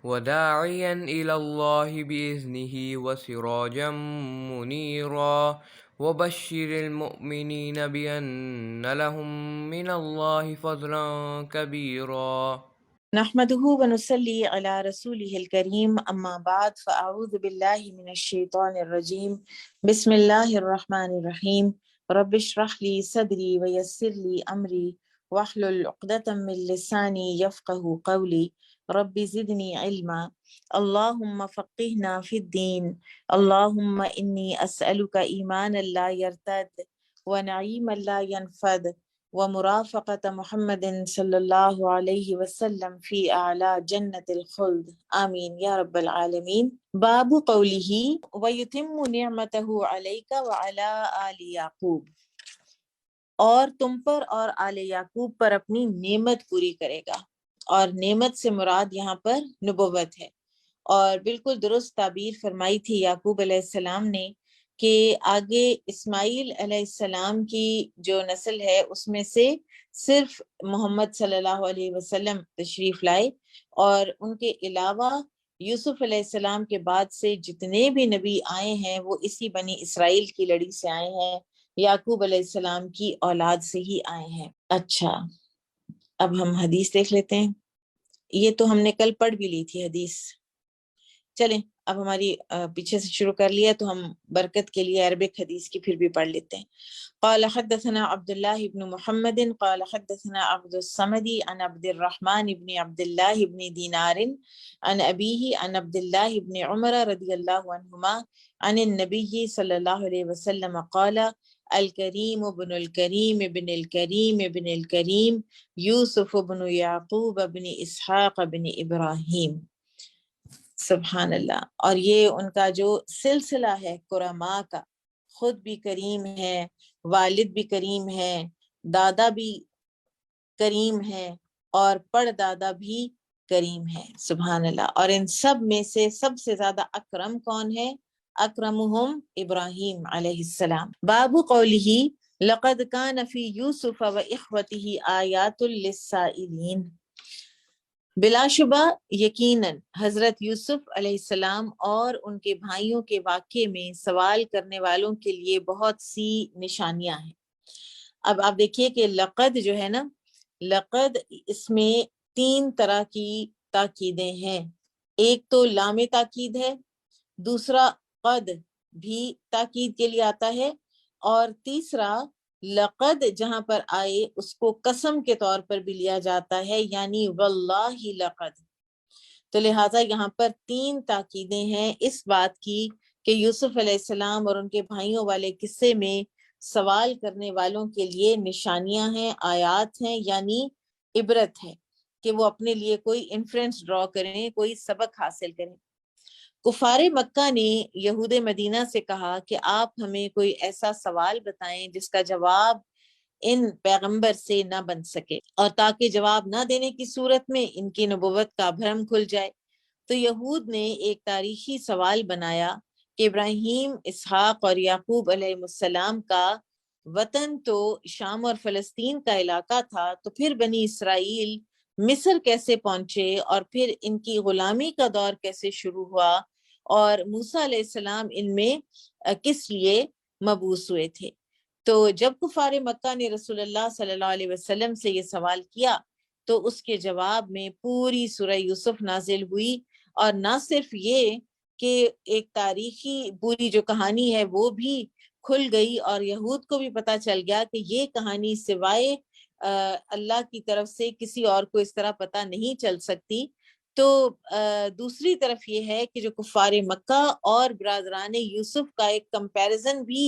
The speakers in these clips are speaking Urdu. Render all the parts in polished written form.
وداعيا إلى الله بإذنه وسراجا منيرا وبشر المؤمنين بأن لهم من الله فضلا كبيرا. نحمده ونصلي على رسوله الكريم اما بعد فاعوذ بالله من الشيطان الرجيم بسم الله الرحمن الرحيم رب اشرح لي صدري ويسر لي امري واحلل عقدة من لساني يفقه قولي رب زدني علما اللهم فقهنا في الدين اللهم اني اسالك ايمانا لا يرتد ونعيما لا ينفد ومرافقة محمد صلی اللہ علیہ وسلم فی اعلی جنت الخلد آمین یا رب العالمین۔ باب قولہ وَيُتِمُّ نِعْمَتَهُ عَلَيْكَ وَعَلَىٰ آلِ یعقوب، اور تم پر اور آل یعقوب پر اپنی نعمت پوری کرے گا، اور نعمت سے مراد یہاں پر نبوت ہے، اور بالکل درست تعبیر فرمائی تھی یعقوب علیہ السلام نے کہ آگے اسماعیل علیہ السلام کی جو نسل ہے اس میں سے صرف محمد صلی اللہ علیہ وسلم تشریف لائے، اور ان کے علاوہ یوسف علیہ السلام کے بعد سے جتنے بھی نبی آئے ہیں وہ اسی بنی اسرائیل کی لڑی سے آئے ہیں، یعقوب علیہ السلام کی اولاد سے ہی آئے ہیں۔ اچھا، اب ہم حدیث دیکھ لیتے ہیں۔ یہ تو ہم نے کل پڑھ بھی لی تھی حدیث، چلیں اب ہماری پیچھے سے شروع کر لیا تو ہم برکت کے لیے عربک حدیث کی پھر بھی پڑھ لیتے ہیں۔ قال حدثنا عبد الله بن محمد قال حدثنا عبد الصمد عن عبد الرحمن بن عبد الله بن دينار عن أبيه عن عبد الله بن عمر رضي الله عنهما عن النبي صلى الله عليه وسلم قال الكريم بن الكريم بن الكريم بن الكريم يوسف بن يعقوب بن إسحاق بن إبراهيم۔ سبحان اللہ۔ اور یہ ان کا جو سلسلہ ہے کرما کا، خود بھی کریم ہے، والد بھی کریم ہے، دادا بھی کریم ہے، اور پڑ دادا بھی کریم ہے، سبحان اللہ۔ اور ان سب میں سے سب سے زیادہ اکرم کون ہے؟ اکرمہم ابراہیم علیہ السلام۔ باب قولہ لقد کان فی یوسف و اخوتہ آیات للسائلین۔ بلا شبہ یقیناً حضرت یوسف علیہ السلام اور ان کے بھائیوں کے واقعے میں سوال کرنے والوں کے لیے بہت سی نشانیاں ہیں۔ اب آپ دیکھیے کہ لقد جو ہے نا، لقد اس میں 3 طرح کی تاکیدیں ہیں۔ ایک تو لام تاکید ہے، دوسرا قد بھی تاکید کے لیے آتا ہے، اور تیسرا لقد جہاں پر آئے اس کو قسم کے طور پر بھی لیا جاتا ہے، یعنی واللہ لقد۔ تو لہٰذا یہاں پر 3 تاکیدیں ہیں اس بات کی کہ یوسف علیہ السلام اور ان کے بھائیوں والے قصے میں سوال کرنے والوں کے لیے نشانیاں ہیں، آیات ہیں، یعنی عبرت ہے کہ وہ اپنے لیے کوئی انفرنس ڈرا کریں، کوئی سبق حاصل کریں۔ کفار مکہ نے یہود مدینہ سے کہا کہ آپ ہمیں کوئی ایسا سوال بتائیں جس کا جواب ان پیغمبر سے نہ بن سکے، اور تاکہ جواب نہ دینے کی صورت میں ان کی نبوت کا بھرم کھل جائے۔ تو یہود نے ایک تاریخی سوال بنایا کہ ابراہیم، اسحاق اور یعقوب علیہ السلام کا وطن تو شام اور فلسطین کا علاقہ تھا، تو پھر بنی اسرائیل مصر کیسے پہنچے، اور پھر ان کی غلامی کا دور کیسے شروع ہوا، اور موسیٰ علیہ السلام ان میں کس لیے مبعوث ہوئے تھے۔ تو جب کفار مکہ نے رسول اللہ صلی اللہ علیہ وسلم سے یہ سوال کیا تو اس کے جواب میں پوری سورہ یوسف نازل ہوئی، اور نہ صرف یہ کہ ایک تاریخی پوری جو کہانی ہے وہ بھی کھل گئی، اور یہود کو بھی پتہ چل گیا کہ یہ کہانی سوائے اللہ کی طرف سے کسی اور کو اس طرح پتہ نہیں چل سکتی۔ تو دوسری طرف یہ ہے کہ جو کفار مکہ اور برادران یوسف کا ایک کمپیریزن بھی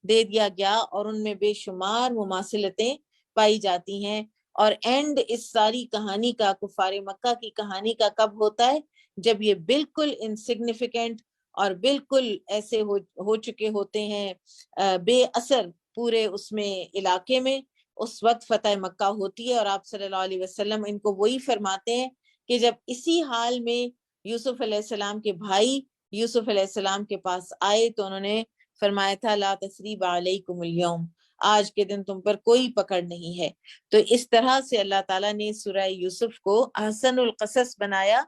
دے دیا گیا، اور ان میں بے شمار مماثلتیں پائی جاتی ہیں۔ اور اینڈ اس ساری کہانی کا، کفار مکہ کی کہانی کا کب ہوتا ہے؟ جب یہ بالکل انسگنیفیکنٹ اور بالکل ایسے ہو چکے ہوتے ہیں بے اثر پورے اس میں علاقے میں، اس وقت فتح مکہ ہوتی ہے، اور آپ صلی اللہ علیہ وسلم ان کو وہی فرماتے ہیں کہ جب اسی حال میں یوسف علیہ السلام کے بھائی یوسف علیہ السلام کے پاس آئے تو انہوں نے فرمایا تھا لا تثریب علیکم اليوم، آج کے دن تم پر کوئی پکڑ نہیں ہے۔ تو اس طرح سے اللہ تعالیٰ نے سورہ یوسف کو احسن القصص بنایا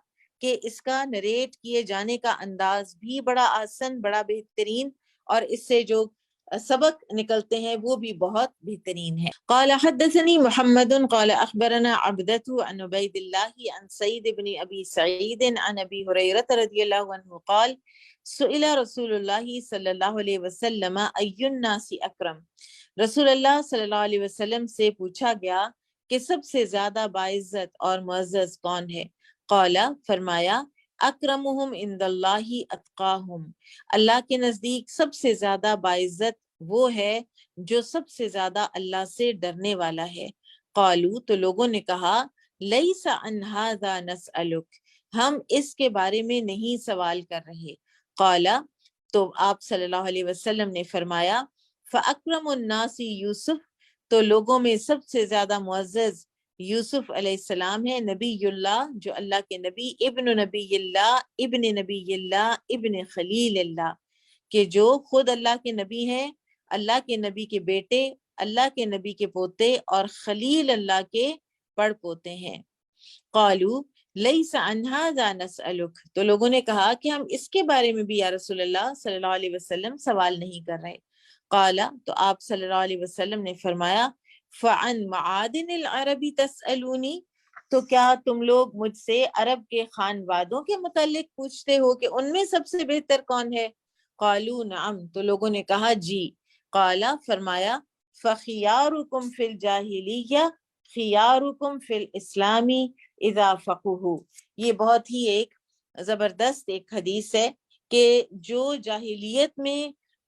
کہ اس کا نریٹ کیے جانے کا انداز بھی بڑا آسن، بڑا بہترین، اور اس سے جو سبق نکلتے ہیں وہ بھی بہت بہترین ہے۔ قال حدثني محمد قال اخبرنا عبدة عن عبيد الله عن سعيد بن ابي سعيد عن ابي هريرة رضي الله عنه قال سئل رسول الله صلی اللہ علیہ وسلم اي الناس اکرم، رسول اللہ صلی اللہ علیہ وسلم سے پوچھا گیا کہ سب سے زیادہ باعزت اور معزز کون ہے؟ قال، فرمایا، اکرمہم عند اللہ اتقاہم، اللہ کے نزدیک سب سے زیادہ باعزت وہ ہے جو سب سے زیادہ اللہ سے ڈرنے والا ہے۔ قالو، تو لوگوں نے کہا، لیس عن ھذا نسألک، ہم اس کے بارے میں نہیں سوال کر رہے۔ قال، تو آپ صلی اللہ علیہ وسلم نے فرمایا، فاکرم الناس یوسف، تو لوگوں میں سب سے زیادہ معزز یوسف علیہ السلام ہے، نبی اللہ، جو اللہ کے نبی، ابن نبی اللہ، ابن نبی اللہ، ابن خلیل اللہ، کہ جو خود اللہ کے نبی ہیں، اللہ کے نبی کے بیٹے، اللہ کے نبی کے پوتے، اور خلیل اللہ کے پڑ پوتے ہیں۔ قالو لیس عن ھذا نسألک، تو لوگوں نے کہا کہ ہم اس کے بارے میں بھی یا رسول اللہ صلی اللہ علیہ وسلم سوال نہیں کر رہے۔ قال، تو آپ صلی اللہ علیہ وسلم نے فرمایا، فعن معادن العرب تسألونی، تو کیا تم لوگ مجھ سے عرب کے خان وادوں کے متعلق پوچھتے ہو کہ ان میں سب سے بہتر کون ہے؟ قالو نعم، تو لوگوں نے کہا جی۔ قال، فرمایا، فخیارکم فی الجاہلیہ خیارکم فی الاسلام اذا فقہوا، یہ بہت ہی ایک زبردست ایک حدیث ہے کہ جو جاہلیت میں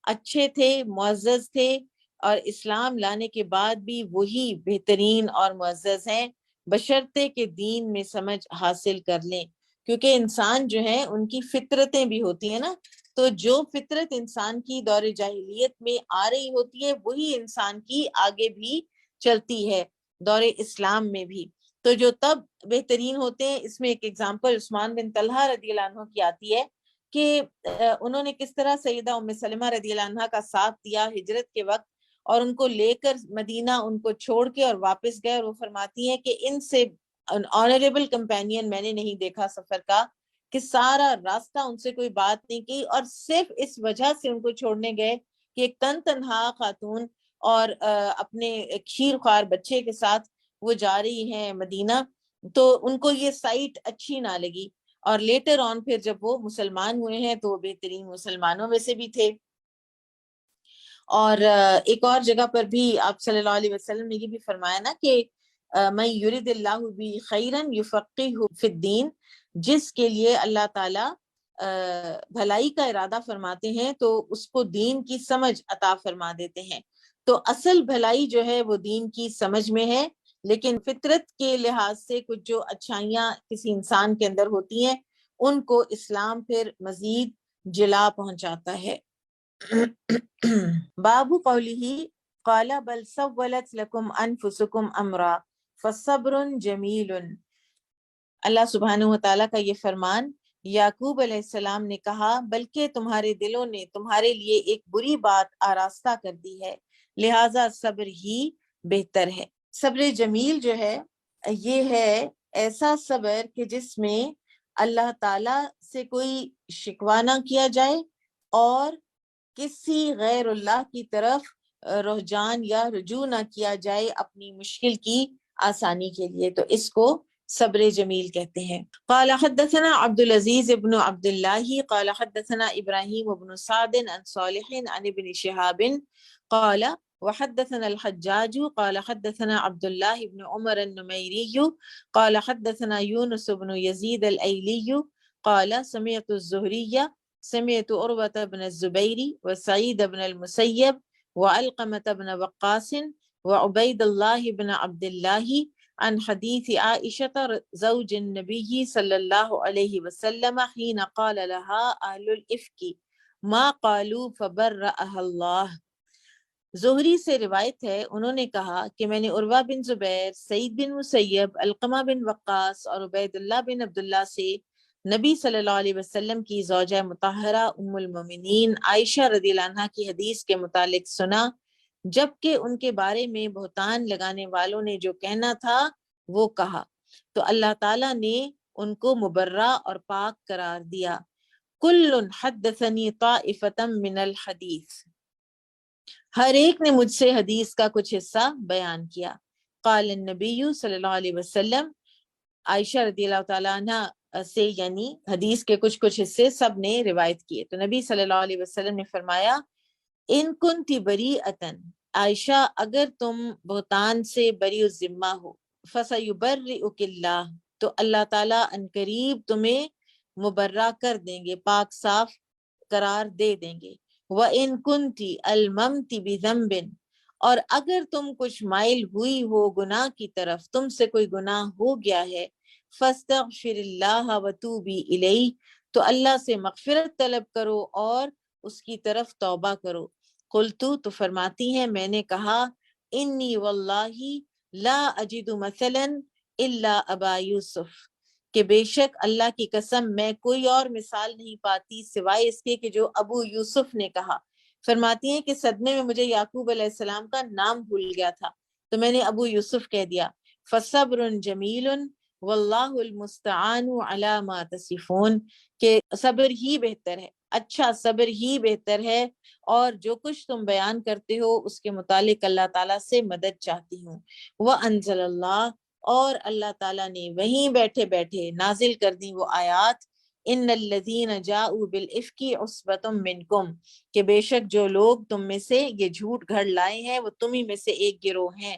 اچھے تھے، معزز تھے، اور اسلام لانے کے بعد بھی وہی بہترین اور معزز ہیں، بشرطے کہ دین میں سمجھ حاصل کر لیں، کیونکہ انسان جو ہے ان کی فطرتیں بھی ہوتی ہیں نا، تو جو فطرت انسان کی دور جاہلیت میں آ رہی ہوتی ہے وہی انسان کی آگے بھی چلتی ہے دور اسلام میں بھی۔ تو جو تب بہترین ہوتے ہیں، اس میں ایک ایگزامپل عثمان بن طلحہ رضی اللہ عنہ کی آتی ہے کہ انہوں نے کس طرح سیدہ ام سلمہ رضی اللہ عنہ کا ساتھ دیا ہجرت کے وقت، اور ان کو لے کر مدینہ ان کو چھوڑ کے اور واپس گئے، اور وہ فرماتی ہیں کہ ان سے آنریبل کمپینین میں نے نہیں دیکھا سفر کا، کہ سارا راستہ ان سے کوئی بات نہیں کی، اور صرف اس وجہ سے ان کو چھوڑنے گئے کہ ایک تنہا خاتون اور اپنے کھیر خوار بچے کے ساتھ وہ جا رہی ہیں مدینہ، تو ان کو یہ سائٹ اچھی نہ لگی، اور لیٹر آن پھر جب وہ مسلمان ہوئے ہیں تو وہ بہترین مسلمانوں میں سے بھی تھے۔ اور ایک اور جگہ پر بھی آپ صلی اللہ علیہ وسلم نے یہ بھی فرمایا نا کہ من یرد اللہ بہ خیرا یفقہہ فی الدین، جس کے لیے اللہ تعالیٰ بھلائی کا ارادہ فرماتے ہیں تو اس کو دین کی سمجھ عطا فرما دیتے ہیں۔ تو اصل بھلائی جو ہے وہ دین کی سمجھ میں ہے، لیکن فطرت کے لحاظ سے کچھ جو اچھائیاں کسی انسان کے اندر ہوتی ہیں ان کو اسلام پھر مزید جلا پہنچاتا ہے۔ باب قوله قال بل سولت لكم انفسكم امرا فصبر جمیل، اللہ سبحانہ وتعالیٰ کا یہ فرمان، یعقوب علیہ السلام نے کہا بلکہ تمہارے دلوں نے تمہارے لیے ایک بری بات آراستہ کر دی ہے، لہٰذا صبر ہی بہتر ہے۔ صبر جمیل جو ہے یہ ہے ایسا صبر کہ جس میں اللہ تعالیٰ سے کوئی شکوہ نہ کیا جائے اور کسی غیر اللہ کی طرف رجوع یا رجوع نہ کیا جائے اپنی مشکل کی آسانی کے لیے، تو اس کو صبر جمیل کہتے ہیں۔ قال حدثنا عبد العزیز ابن عبد اللہ قال حدثنا ابراہیم ابن سعد عن صالح عن ابن شہاب قال وحدثنا الحجاج قال حدثنا عبد الله بن عمر النميري قال حدثنا يونس بن يزيد الأيلي قال سمعت الزهري سمعت عروة بن الزبير وسعيد بن المسيب وعلقمة بن وقاص وعبيد الله بن عبد الله عن حديث عائشة زوج النبي صلى الله عليه وسلم حين قال لها أهل الإفك ما قالوا فبرأها الله۔ زہری سے روایت ہے، انہوں نے کہا کہ میں نے عروہ بن زبیر، سعید بن مسیب، علقمہ بن وقاص اور عبید اللہ بن عبداللہ سے نبی صلی اللہ علیہ وسلم کی زوجہ مطہرہ ام المومنین عائشہ رضی اللہ عنہ کی حدیث کے متعلق سنا، جبکہ ان کے بارے میں بہتان لگانے والوں نے جو کہنا تھا وہ کہا، تو اللہ تعالیٰ نے ان کو مبرہ اور پاک قرار دیا۔ کل حدثنی طائفۃ من الحدیث، ہر ایک نے مجھ سے حدیث کا کچھ حصہ بیان کیا۔ قال النبی صلی اللہ علیہ وسلم، عائشہ رضی اللہ تعالیٰ عنہ سے یعنی حدیث کے کچھ حصے سب نے روایت کیے، تو نبی صلی اللہ علیہ وسلم نے فرمایا ان کنتی بریئۃ، عائشہ اگر تم بہتان سے بری الذمہ ہو، فسیبرئک اللہ، تو اللہ تعالیٰ عنقریب تمہیں مبرہ کر دیں گے، پاک صاف قرار دے دیں گے۔ وَإِن كُنْتِ أَلْمَمْتِ بِذَنْبٍ، اور اگر تم کچھ مائل ہوئی ہو گناہ کی طرف، تم سے کوئی گناہ ہو گیا ہے، فَاسْتَغْفِرِ اللَّهَ وَتُوبِي إِلَيْهِ، تو اللہ سے مغفرت طلب کرو اور اس کی طرف توبہ کرو۔ قلتو، تو فرماتی ہیں میں نے کہا، انی واللہ لا اجد مثلا الا ابا یوسف، کہ بے شک اللہ کی قسم میں کوئی اور مثال نہیں پاتی سوائے اس کے کہ جو ابو یوسف نے کہا۔ فرماتی ہیں کہ صدمے میں مجھے یعقوب علیہ السلام کا نام بھول گیا تھا تو میں نے ابو یوسف کہہ دیا۔ فصبر جمیل واللہ المستعان علی ما تصفون، کہ صبر ہی بہتر ہے، اچھا صبر ہی بہتر ہے، اور جو کچھ تم بیان کرتے ہو اس کے متعلق اللہ تعالیٰ سے مدد چاہتی ہوں۔ وَأَنزَلَ اللَّهُ، اور اللہ تعالیٰ نے وہیں بیٹھے بیٹھے نازل کر دی وہ آیات، ان الذین جاؤوا بالافک عصبۃ منکم، کہ بے شک جو لوگ تم میں سے یہ جھوٹ گھڑ لائے ہیں وہ تمہیں میں سے ایک گروہ ہیں۔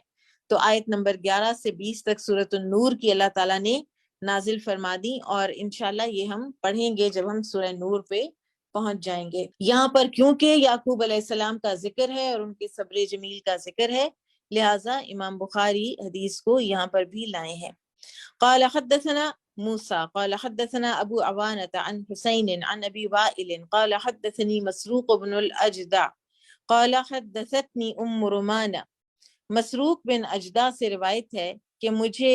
تو آیت نمبر 11 سے 20 تک سورۃ النور کی اللہ تعالیٰ نے نازل فرما دی، اور انشاءاللہ یہ ہم پڑھیں گے جب ہم سورہ نور پہ پہنچ جائیں گے۔ یہاں پر کیونکہ یعقوب علیہ السلام کا ذکر ہے اور ان کے صبر جمیل کا ذکر ہے، لہٰذا امام بخاری حدیث کو یہاں پر بھی لائے ہیں۔ قال حدثنا موسى قال حدثنا ابو عوانة عن حسين عن ابي وائل قال حدثني مسروق بن الاجدع قال حدثتني ام رومانہ، مسروق بن اجدع سے روایت ہے کہ مجھے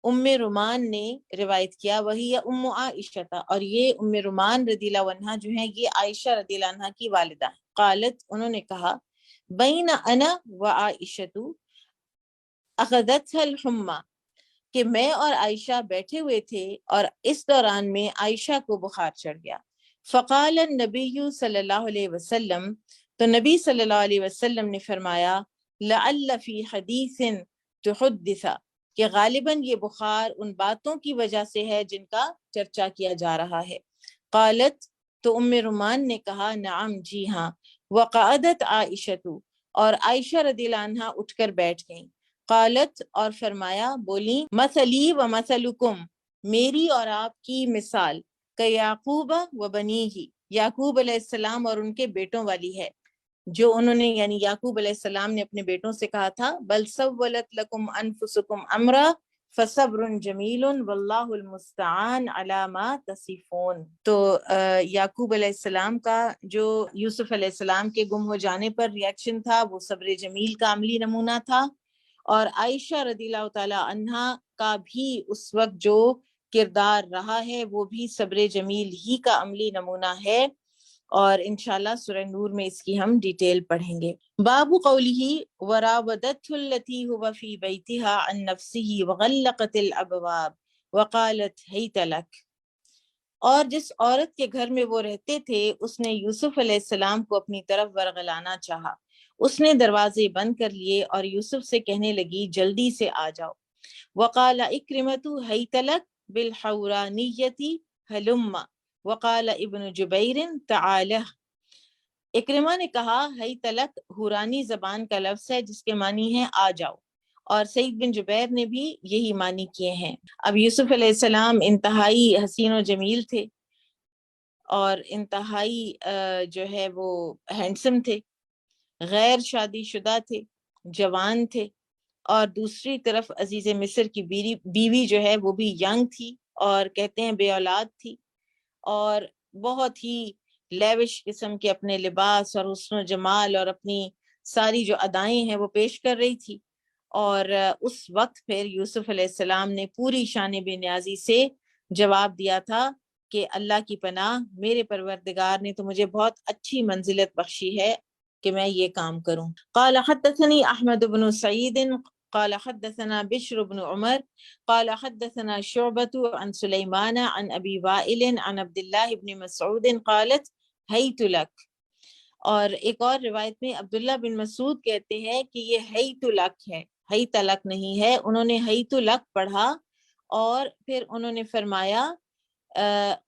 ام رومان نے روایت کیا، وہی ام عائشہ، اور یہ ام رومان رضی اللہ عنہا جو ہیں یہ عائشہ رضی اللہ عنہا کی والدہ ہیں۔ قالت، انہوں نے کہا، بین انا و عائشہ اخذتها الحمى، کہ میں اور عائشہ بیٹھے ہوئے تھے اور اس دوران میں عائشہ کو بخار چڑھ گیا۔ فقال النبی صلی اللہ علیہ وسلم، تو نبی صلی اللہ علیہ وسلم نے فرمایا، لعل فی حدیث تحدث، کہ غالباً یہ بخار ان باتوں کی وجہ سے ہے جن کا چرچا کیا جا رہا ہے۔ قالت، تو ام رومان نے کہا، نعم، جی ہاں۔ وقعدت عائشہ، اور عائشہ رضی اللہ عنہا اٹھ کر بیٹھ گئیں۔ قالت، اور فرمایا، بولی، مثلی و مثلکم، میری اور آپ کی مثال، کہ یعقوب و بنیہ، یعقوب علیہ السلام اور ان کے بیٹوں والی ہے، جو انہوں نے یعنی یعقوب علیہ السلام نے اپنے بیٹوں سے کہا تھا، بل سولت لکم انفسکم امرا فصبر جمیل واللہ المستعان علی ما تصفون۔ تو یعقوب علیہ السلام کا جو یوسف علیہ السلام کے گم ہو جانے پر ریاکشن تھا وہ صبر جمیل کا عملی نمونہ تھا، اور عائشہ رضی اللہ تعالی عنہا کا بھی اس وقت جو کردار رہا ہے وہ بھی صبر جمیل ہی کا عملی نمونہ ہے، اور انشاءاللہ سورہ نور میں اس کی ہم ڈیٹیل پڑھیں گے۔ باب قولہ وراودته التي هو في بيتها عن نفسه وغلقت الابواب وقالت هيت لك، اور جس عورت کے گھر میں وہ رہتے تھے اس نے یوسف علیہ السلام کو اپنی طرف ورغلانا چاہا، اس نے دروازے بند کر لیے اور یوسف سے کہنے لگی، جلدی سے آ جاؤ۔ وقال اکرمۃ هيت لك بالحورانیۃ ہلم، وقال ابن جبیر تعالہ، اکرمہ نے کہا ہیت لک حورانی زبان کا لفظ ہے جس کے معنی ہے آ جاؤ، اور سعید بن جبیر نے بھی یہی معنی کیے ہیں۔ اب یوسف علیہ السلام انتہائی حسین و جمیل تھے اور انتہائی جو ہے وہ ہینڈسم تھے، غیر شادی شدہ تھے، جوان تھے، اور دوسری طرف عزیز مصر کی بیوی جو ہے وہ بھی ینگ تھی اور کہتے ہیں بے اولاد تھی، اور بہت ہی لیوش قسم کے اپنے لباس اور حسن و جمال اور اپنی ساری جو ادائیں ہیں وہ پیش کر رہی تھی، اور اس وقت پھر یوسف علیہ السلام نے پوری شان بے نیازی سے جواب دیا تھا کہ اللہ کی پناہ، میرے پروردگار نے تو مجھے بہت اچھی منزلت بخشی ہے کہ میں یہ کام کروں۔ قال حدثني احمد بن سعید قال حدثنا بشر بن عمر قال حدثنا شعبة عن سليمان عن أبي وائل عن عبد الله بن مسعود قالت حیت لک. اور ایک اور روایت میں عبداللہ بن مسعود کہتے ہیں کہ یہ حیت لک ہے، حیت لک نہیں ہے. انہوں نے حیت لک پڑھا اور پھر انہوں نے فرمایا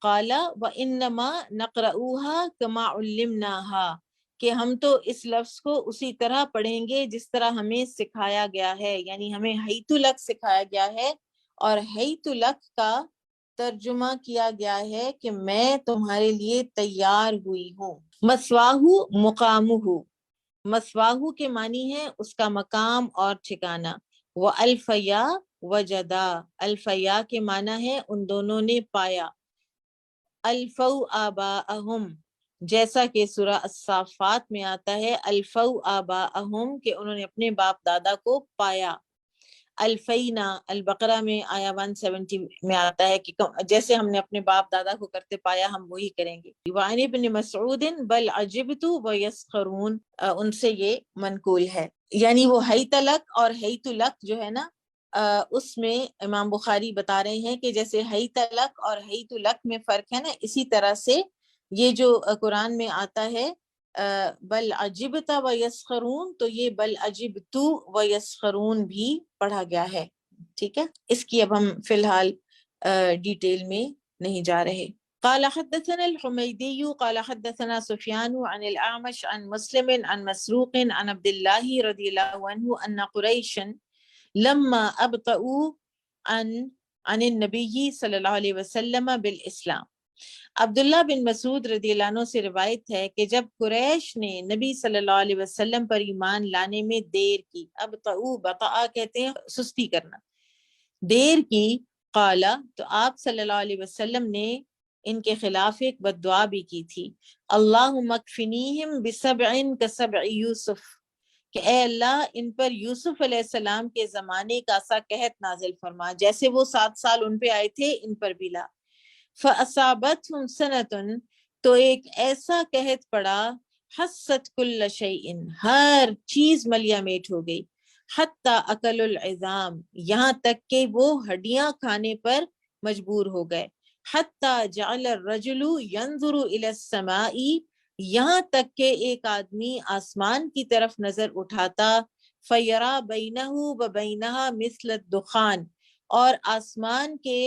قال وَإِنَّمَا نَقْرَؤُوهَا كَمَا عُلِّمْنَاهَا، کہ ہم تو اس لفظ کو اسی طرح پڑھیں گے جس طرح ہمیں سکھایا گیا ہے، یعنی ہمیں حیت لک سکھایا گیا ہے. اور حیت لک کا ترجمہ کیا گیا ہے کہ میں تمہارے لیے تیار ہوئی ہوں. مسواہو مقامہو، مسواہو کے معنی ہے اس کا مقام اور ٹھکانہ. وَأَلْفَيَا وَجَدَا، الفیا کے معنی ہے ان دونوں نے پایا. الفو آباءہم، جیسا کہ سورہ الصافات میں آتا ہے الفو آباءہم، کہ انہوں نے اپنے باپ دادا کو پایا. الفینا، البقرہ میں آیا 170 میں آتا ہے کہ جیسے ہم نے اپنے باپ دادا کو کرتے پایا ہم وہی کریں گے. وعن ابن مسعود بل عجبت ویسخرون، ان سے یہ منقول ہے. یعنی وہ حیت لک اور حیت لک جو ہے نا، اس میں امام بخاری بتا رہے ہیں کہ جیسے حیت لک اور حیت لک میں فرق ہے نا، اسی طرح سے یہ جو قرآن میں آتا ہے بل عجبت و یسخرون، تو یہ بل عجبت و یسخرون بھی پڑھا گیا ہے. ٹھیک ہے، اس کی اب ہم فی الحال ڈیٹیل میں نہیں جا رہے. قال حدثنا الحمیدی قال حدثنا سفیان عن الاعمش عن مسلم عن مسروق عن عبد اللہ رضی اللہ عنہ ان قریشا لما ابطؤوا عن النبی صلی اللہ علیہ وسلم بالاسلام. عبداللہ بن مسعود رضی اللہ عنہ سے روایت ہے کہ جب قریش نے نبی صلی اللہ علیہ وسلم پر ایمان لانے میں دیر کی، ابطؤوا بطأ کہتے ہیں سستی کرنا، دیر کی، قال تو آپ صلی اللہ علیہ وسلم نے ان کے خلاف ایک بد دعا بھی کی تھی. اللہم اکفنیہم بسبع کسبع یوسف، کہ اے اللہ ان پر یوسف علیہ السلام کے زمانے کا سا قحط نازل فرما، جیسے وہ 7 سال ان پہ آئے تھے ان پر بھی لا. فَأَصَابَتْهُمْ سَنَةٌ، تو ایک ایسا قحط پڑا، حست کل شیء، ہر چیز ملیا میٹ ہو گئی، حتی اکل العظام، یہاں تک کہ وہ ہڈیاں کھانے پر مجبور ہو گئے. حتی جعل الرجل ينظر الى السماء، یہاں تک کہ ایک آدمی آسمان کی طرف نظر اٹھاتا، فیرا بینہ وبینہا مثل الدخان، اور آسمان کے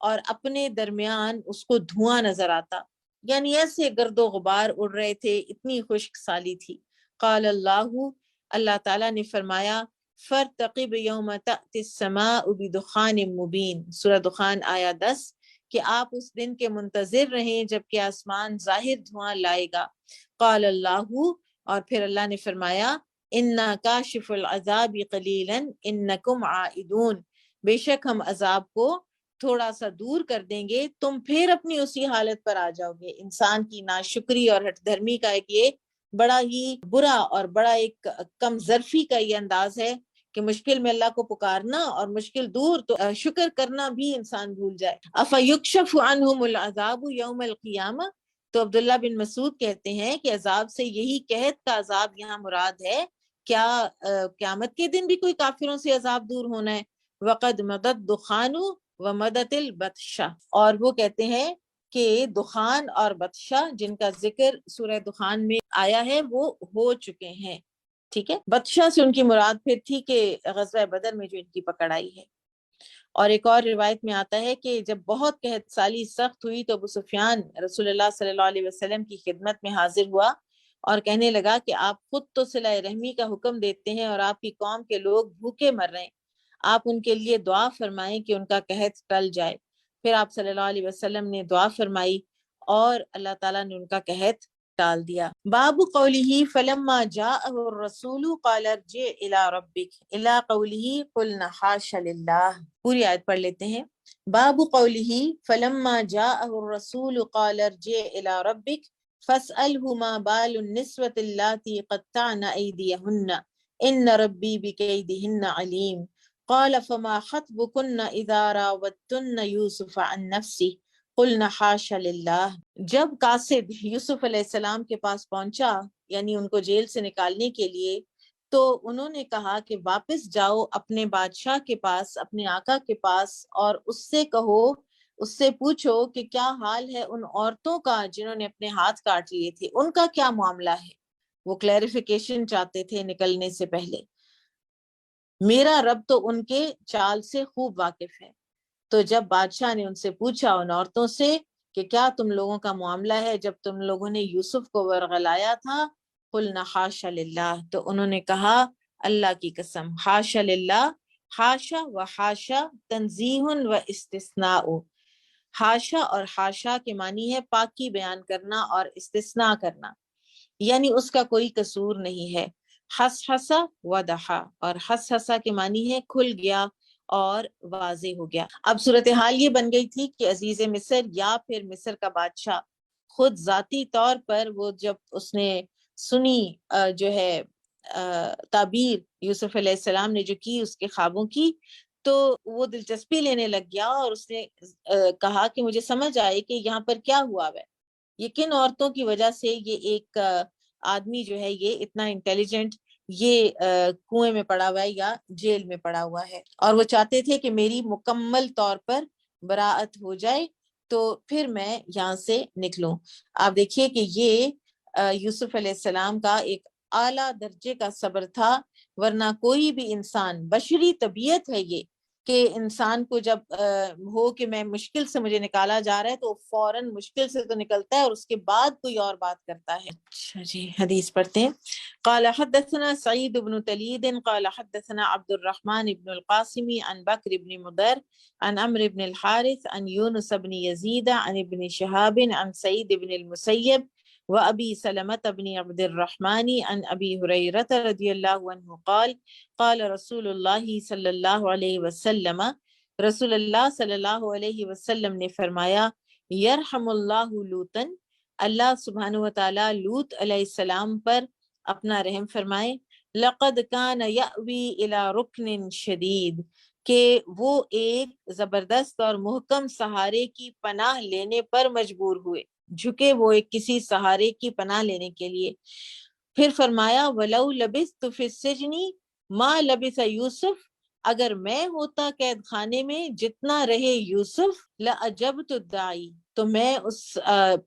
اور اپنے درمیان اس کو دھواں نظر آتا، یعنی ایسے گرد و غبار اڑ رہے تھے، اتنی خشک سالی تھی. قال اللہ، اللہ تعالیٰ نے فرمایا فارتقب یوم تأتی السماء بدخان مبین، سورہ دخان آیا 10، کہ آپ اس دن کے منتظر رہیں جب کہ آسمان ظاہر دھواں لائے گا. قال اللہ، اور پھر اللہ نے فرمایا انا کاشف العذاب قلیلا انکم عائدون، بے شک ہم عذاب کو تھوڑا سا دور کر دیں گے، تم پھر اپنی اسی حالت پر آ جاؤ گے. انسان کی ناشکری اور ہٹ دھرمی کا ایک یہ بڑا ہی برا اور بڑا ایک کم ظرفی کا یہ انداز ہے کہ مشکل میں اللہ کو پکارنا اور مشکل دور تو شکر کرنا بھی انسان بھول جائے. افیکشف عنہم العذاب یوم القیامہ، تو عبداللہ بن مسعود کہتے ہیں کہ عذاب سے یہی قحط کا عذاب یہاں مراد ہے، کیا قیامت کے دن بھی کوئی کافروں سے عذاب دور ہونا ہے؟ وقد مدد دخان ومدت البطشہ، اور وہ کہتے ہیں کہ دخان اور بطشہ جن کا ذکر سورہ دخان میں آیا ہے وہ ہو چکے ہیں. ٹھیک ہے، بطشہ سے ان کی مراد پھر تھی کہ غزوہ بدر میں جو ان کی پکڑ آئی ہے. اور ایک اور روایت میں آتا ہے کہ جب بہت قحط سالی سخت ہوئی تو ابو سفیان رسول اللہ صلی اللہ علیہ وسلم کی خدمت میں حاضر ہوا اور کہنے لگا کہ آپ خود تو صلہ رحمی کا حکم دیتے ہیں اور آپ کی قوم کے لوگ بھوکے مر رہے ہیں، آپ ان کے لیے دعا فرمائیں کہ ان کا قحط ٹل جائے. پھر آپ صلی اللہ علیہ وسلم نے دعا فرمائی اور اللہ تعالیٰ نے ان کا قحط ٹال دیا. باب قوله فلما جاءه الرسول قال ارجع الى ربك الى قوله قلنا حاش للہ. پوری آیت پڑھ لیتے ہیں. باب قوله فلما جاءه الرسول قال ارجع الى ربك فاسأله ما بال النسوة اللاتي قطعن أيديهن إن ربي بكيدهن عليم. قال فما خطبكن إذا راودتن يوسف عن نفسه قلنا حاش للہ. جب قاصد یوسف علیہ السلام کے پاس پہنچا، یعنی ان کو جیل سے نکالنے کے لیے، تو انہوں نے کہا کہ واپس جاؤ اپنے بادشاہ کے پاس، اپنے آقا کے پاس، اور اس سے کہو، اس سے پوچھو کہ کیا حال ہے ان عورتوں کا جنہوں نے اپنے ہاتھ کاٹ لیے تھے، ان کا کیا معاملہ ہے۔ وہ کلیریفیکیشن چاہتے تھے نکلنے سے پہلے۔ میرا رب تو ان کے چال سے خوب واقف ہے۔ تو جب بادشاہ نے ان سے پوچھا، ان عورتوں سے، کہ کیا تم لوگوں کا معاملہ ہے جب تم لوگوں نے یوسف کو ورغلایا تھا، قلنا حاشا للہ، تو انہوں نے کہا اللہ کی قسم، حاشا للہ، حاشا و حاشا تنزیہ و استثناء۔ حاشا اور حاشا کے معنی ہے پاکی بیان کرنا اور استثناء کرنا، یعنی اس کا کوئی قصور نہیں ہے۔ حسحسا و دحا، اور حسحسا کے معنی ہے کھل گیا اور واضح ہو گیا۔ اب صورتحال یہ بن گئی تھی کہ عزیز مصر یا پھر مصر کا بادشاہ خود ذاتی طور پر، وہ جب اس نے سنی جو ہے تعبیر یوسف علیہ السلام نے جو کی اس کے خوابوں کی، تو وہ دلچسپی لینے لگ گیا اور اس نے کہا کہ مجھے سمجھ آئے کہ یہاں پر کیا ہوا ہے، یہ کن عورتوں کی وجہ سے یہ ایک آدمی جو ہے یہ اتنا انٹیلیجنٹ یہ کنویں میں پڑا ہوا ہے یا جیل میں پڑا ہوا ہے، اور وہ چاہتے تھے کہ میری مکمل طور پر براءت ہو جائے تو پھر میں یہاں سے نکلوں۔ آپ دیکھیے کہ یہ یوسف علیہ السلام کا ایک اعلیٰ درجے کا صبر تھا، ورنہ کوئی بھی انسان، بشری طبیعت ہے یہ کہ انسان کو جب ہو کہ میں مشکل سے مجھے نکالا جا رہا ہے تو فوراً مشکل سے تو نکلتا ہے اور اس کے بعد کوئی اور بات کرتا ہے۔ اچھا جی، حدیث پڑھتے ہیں۔ قال حدثنا سعید بن تلید قال حدثنا عبد الرحمن بن القاسم عن بکر بن مضر عن عمرو بن الحارث عن یونس بن یزید عن ابن شہاب عن سعید بن المسیب وأبي سلمة بن عبد الرحمن عن أبي هريرة رضي الله عنه قال قال رسول الله صلی اللہ علیہ وسلم، رسول اللہ صلی اللہ علیہ وسلم نے فرمایا، یرحم اللہ لوطن، اللہ سبحانہ وتعالی لوط علیہ السلام پر اپنا رحم فرمائے، لقد كان يأوي إلى ركن شدید، کہ وہ ایک زبردست اور محکم سہارے کی پناہ لینے پر مجبور ہوئے، جھکے وہ ایک کسی سہارے کی پناہ لینے کے لیے۔ پھر فرمایا وَلَوْ لَبِثْتُ فِي السِّجْنِ مَا لَبِثَ یوسف، اگر میں ہوتا قید خانے میں جتنا رہے یوسف، لَأَجَبْتُ الدَّاعِی، تو میں اس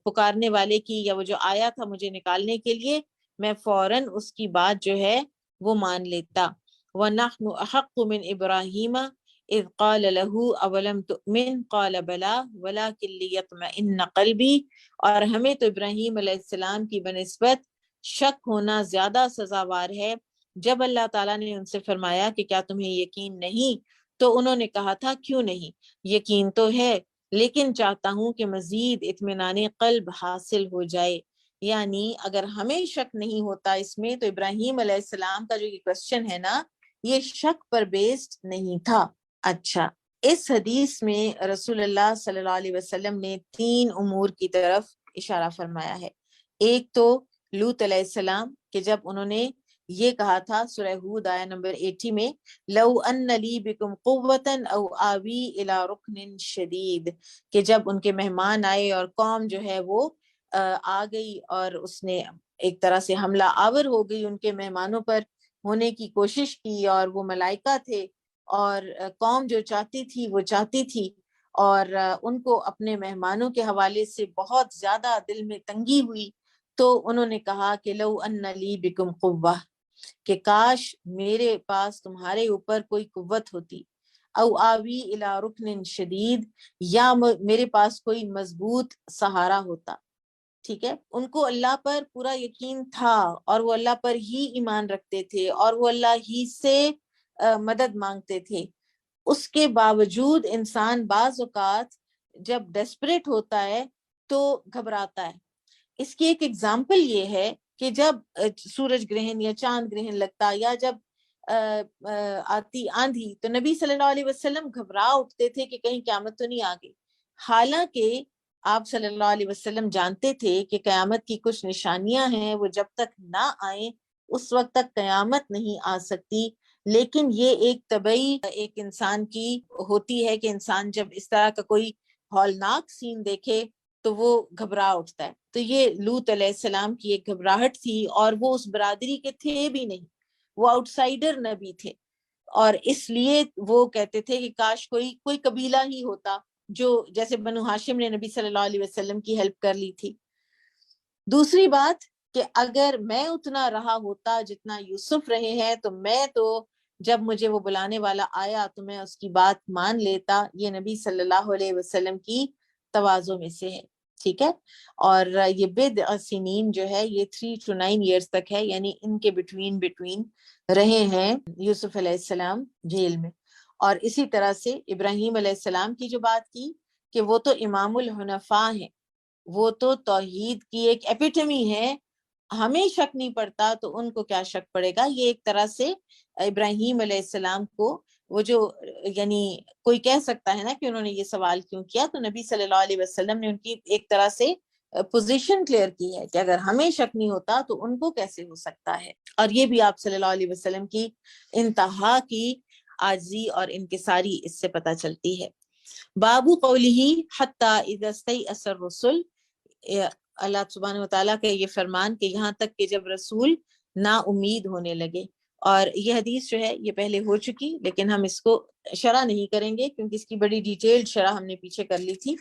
پکارنے والے کی، یا وہ جو آیا تھا مجھے نکالنے کے لیے، میں فوراً اس کی بات جو ہے وہ مان لیتا۔ وَنَحْنُ أَحَقُّ مِنْ إِبْرَاهِيمَ إِذْ قَالَ لَهُ أَوَلَمْ تُؤْمِنْ قَالَ بَلَىٰ وَلَٰكِنْ لِيَطْمَئِنَّ قَلْبِي، اور ہمیں تو ابراہیم علیہ السلام کی بنسبت شک ہونا زیادہ سزاوار ہے۔ جب اللہ تعالیٰ نے ان سے فرمایا کہ کیا تمہیں یقین نہیں، تو انہوں نے کہا تھا کیوں نہیں، یقین تو ہے، لیکن چاہتا ہوں کہ مزید اطمینان قلب حاصل ہو جائے۔ یعنی اگر ہمیں شک نہیں ہوتا اس میں، تو ابراہیم علیہ السلام کا جو یہ کوشچن ہے نا، یہ شک پر بیسڈ نہیں تھا۔ اچھا، اس حدیث میں رسول اللہ صلی اللہ علیہ وسلم نے 3 امور کی طرف اشارہ فرمایا ہے۔ ایک تو لوط علیہ السلام، کہ جب انہوں نے یہ کہا تھا سورہ ہود آیہ نمبر 80 میں، لو ان لی بکم قوتا او آوی الی رکن شدید، کہ جب ان کے مہمان آئے اور قوم جو ہے وہ آ گئی اور اس نے ایک طرح سے حملہ آور ہو گئی ان کے مہمانوں پر ہونے کی کوشش کی، اور وہ ملائکہ تھے، اور قوم جو چاہتی تھی وہ چاہتی تھی، اور ان کو اپنے مہمانوں کے حوالے سے بہت زیادہ دل میں تنگی ہوئی، تو انہوں نے کہا کہ لو ان لی بکم قوہ، کہ کاش میرے پاس تمہارے اوپر کوئی قوت ہوتی، او آوی الی رکن شدید، یا میرے پاس کوئی مضبوط سہارا ہوتا۔ ٹھیک ہے، ان کو اللہ پر پورا یقین تھا اور وہ اللہ پر ہی ایمان رکھتے تھے اور وہ اللہ ہی سے مدد مانگتے تھے۔ اس کے باوجود انسان بعض اوقات جب ڈیسپریٹ ہوتا ہے تو گھبراتا ہے۔ اس کی ایک ایگزامپل یہ ہے کہ جب سورج گرہن یا چاند گرہن لگتا، یا جب آتی آندھی، تو نبی صلی اللہ علیہ وسلم گھبرا اٹھتے تھے کہ کہیں قیامت تو نہیں آ گئی، حالانکہ آپ صلی اللہ علیہ وسلم جانتے تھے کہ قیامت کی کچھ نشانیاں ہیں، وہ جب تک نہ آئیں اس وقت تک قیامت نہیں آ سکتی۔ لیکن یہ ایک طبعی ایک انسان کی ہوتی ہے کہ انسان جب اس طرح کا کوئی ہولناک سین دیکھے تو وہ گھبرا اٹھتا ہے۔ تو یہ لوط علیہ السلام کی ایک گھبراہٹ تھی، اور وہ اس برادری کے تھے بھی نہیں، وہ آؤٹ سائڈر نبی تھے، اور اس لیے وہ کہتے تھے کہ کاش کوئی قبیلہ ہی ہوتا جو جیسے بنو ہاشم نے نبی صلی اللہ علیہ وسلم کی ہیلپ کر لی تھی۔ دوسری بات کہ اگر میں اتنا رہا ہوتا جتنا یوسف رہے ہیں تو میں تو جب مجھے وہ بلانے والا آیا تو میں اس کی بات مان لیتا۔ یہ نبی صلی اللہ علیہ وسلم کی تواضع میں سے ہے، ٹھیک ہے۔ اور یہ بضع سنین جو ہے یہ 3 to 9 years تک ہے، یعنی ان کے بٹوین رہے ہیں یوسف علیہ السلام جیل میں۔ اور اسی طرح سے ابراہیم علیہ السلام کی جو بات کی کہ وہ تو امام الحنفاء ہیں، وہ تو توحید کی ایک ایپیٹمی ہے، ہمیں شک نہیں پڑتا تو ان کو کیا شک پڑے گا۔ یہ ایک طرح سے ابراہیم علیہ السلام کو وہ جو یعنی کوئی کہہ سکتا ہے نا کہ انہوں نے یہ سوال کیوں کیا، تو نبی صلی اللہ علیہ وسلم نے ان کی ایک طرح سے پوزیشن کلیئر کی ہے کہ اگر ہمیں شک نہیں ہوتا تو ان کو کیسے ہو سکتا ہے۔ اور یہ بھی آپ صلی اللہ علیہ وسلم کی انتہا کی عاجزی اور انکساری اس سے پتہ چلتی ہے۔ بابو قولہ حتی اذا استیأس الرسل، اللہ سبحانہ وتعالیٰ کا یہ فرمان کہ یہاں تک کہ جب رسول نا امید ہونے لگے۔ اور یہ حدیث جو ہے یہ پہلے ہو چکی، لیکن ہم اس کو شرح نہیں کریں گے کیونکہ اس کی بڑی ڈیٹیلڈ شرح ہم نے پیچھے کر لی تھی،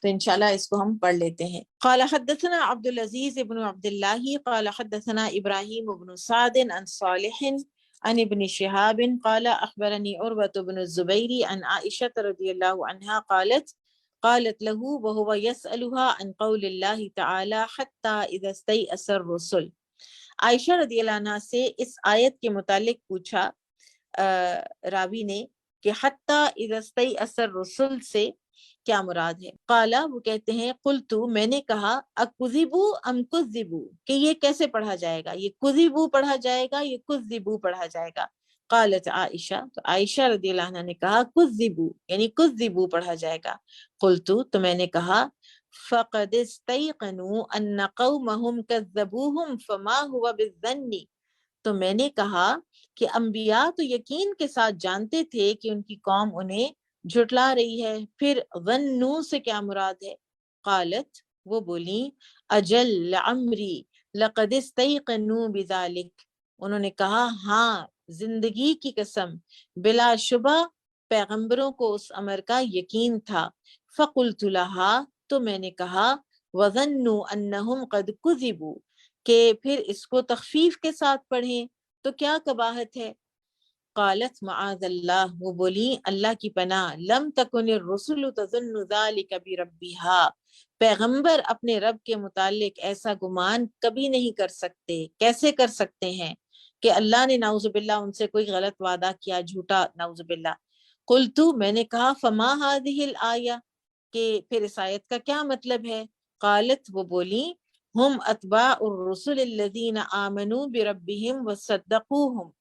تو انشاءاللہ اس کو ہم پڑھ لیتے ہیں۔ قال حدثنا عبد العزیز ابن عبد اللہ قال حدثنا ابراہیم ابن سعد عن صالح عن ابن شهاب قال اخبرني عروة بن الزبير عن عائشة رضی اللہ عنہا قالت له وهو يسألها عن قول الله تعالى حتى اذا استيأس الرسل۔ عائشہ رضی اللہ عنہ سے اس آیت کے متعلق پوچھا راوی نے کہ حتی اذا استیأس الرسل سے کیا مراد ہے۔ قالا وہ کہتے ہیں قلت میں نے کہا اکذبوا ام کذبوا، کہ یہ کیسے پڑھا جائے گا، یہ کذبوا پڑھا جائے گا یہ کذبوا پڑھا جائے گا۔ قالت عائشہ، تو عائشہ رضی اللہ عنہ نے کہا کذبوا یعنی کذبوا پڑھا جائے گا۔ قلت تو میں نے کہا فقد استيقنوا ان قومهم كذبوهم فما هو بالظن، تو میں نے کہا کہ انبیاء تو یقین کے ساتھ جانتے تھے کہ ان کی قوم انہیں جھٹلا رہی ہے، پھر ظنوا سے کیا مراد ہے۔ قالت وہ بولی اجل لعمری لقد استيقنوا بذلك، انہوں نے کہا ہاں زندگی کی قسم بلا شبہ پیغمبروں کو اس امر کا یقین تھا۔ فقلت لها، تو میں نے کہا وظنوا انہم قد کذبوا، کہ پھر اس کو تخفیف کے ساتھ پڑھیں تو کیا قباحت ہے۔ قالت معاذ اللہ، وہ بولی اللہ کی پناہ، لم تکن الرسل تظن ذلك بربها، پیغمبر اپنے رب کے متعلق ایسا گمان کبھی نہیں کر سکتے، کیسے کر سکتے ہیں کہ اللہ نے نعوذ باللہ ان سے کوئی غلط وعدہ کیا جھوٹا، نعوذ باللہ۔ قلت میں نے کہا فما هذه الآیہ، کہ پھر اس آیت کا کیا مطلب ہے۔ قالت وہ بولی ہم اتباع الرسل الذین آمنوا بربهم وصدقوهم،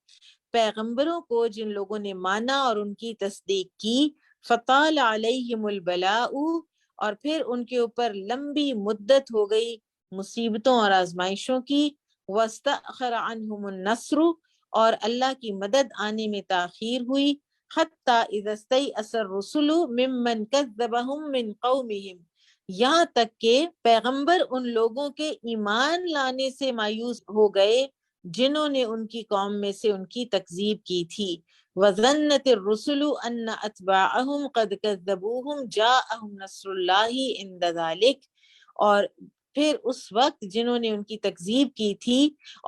پیغمبروں کو جن لوگوں نے مانا اور ان کی تصدیق کی، فطال علیہم البلاء، اور پھر ان کے اوپر لمبی مدت ہو گئی مصیبتوں اور آزمائشوں کی، واستأخر عنہم النصر، اور اللہ کی مدد آنے میں تاخیر ہوئی، حتی اذا استیأس الرسل ممن کذبهم من قومهم، یہاں تک کہ پیغمبر ان لوگوں کے ایمان لانے سے مایوس ہو گئے جنہوں نے ان کی قوم میں سے ان کی تکذیب کی تھی۔ وَظَنَّتِ الرُّسُلُ أَنَّ أَتْبَاعَهُمْ قَدْ كَذَّبُوهُمْ جَاءَهُمْ نَصْرُ اللَّهِ عِنْدَ ذَلِكَ، اور پھر اس وقت جنہوں نے ان کی تکذیب کی تھی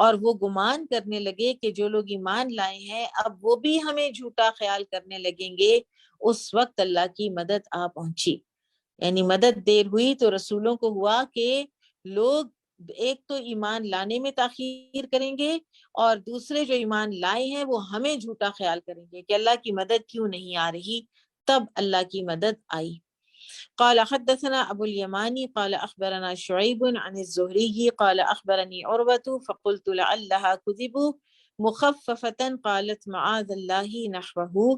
اور وہ گمان کرنے لگے کہ جو لوگ ایمان لائے ہیں اب وہ بھی ہمیں جھوٹا خیال کرنے لگیں گے، اس وقت اللہ کی مدد آ پہنچی۔ یعنی مدد دیر ہوئی تو رسولوں کو ہوا کہ لوگ ایک تو ایمان لانے میں تاخیر کریں گے اور دوسرے جو ایمان لائے ہیں وہ ہمیں جھوٹا خیال کریں گے کہ اللہ کی مدد کیوں نہیں آ رہی، تب اللہ کی مدد آئی۔ قال حدثنا ابو الیمانی قال اخبرنا شعیب عن الزہری قال اخبرنی عروة فقلت لعلها كذبوا مخففتا قالت معاذ اللہ نحوہ،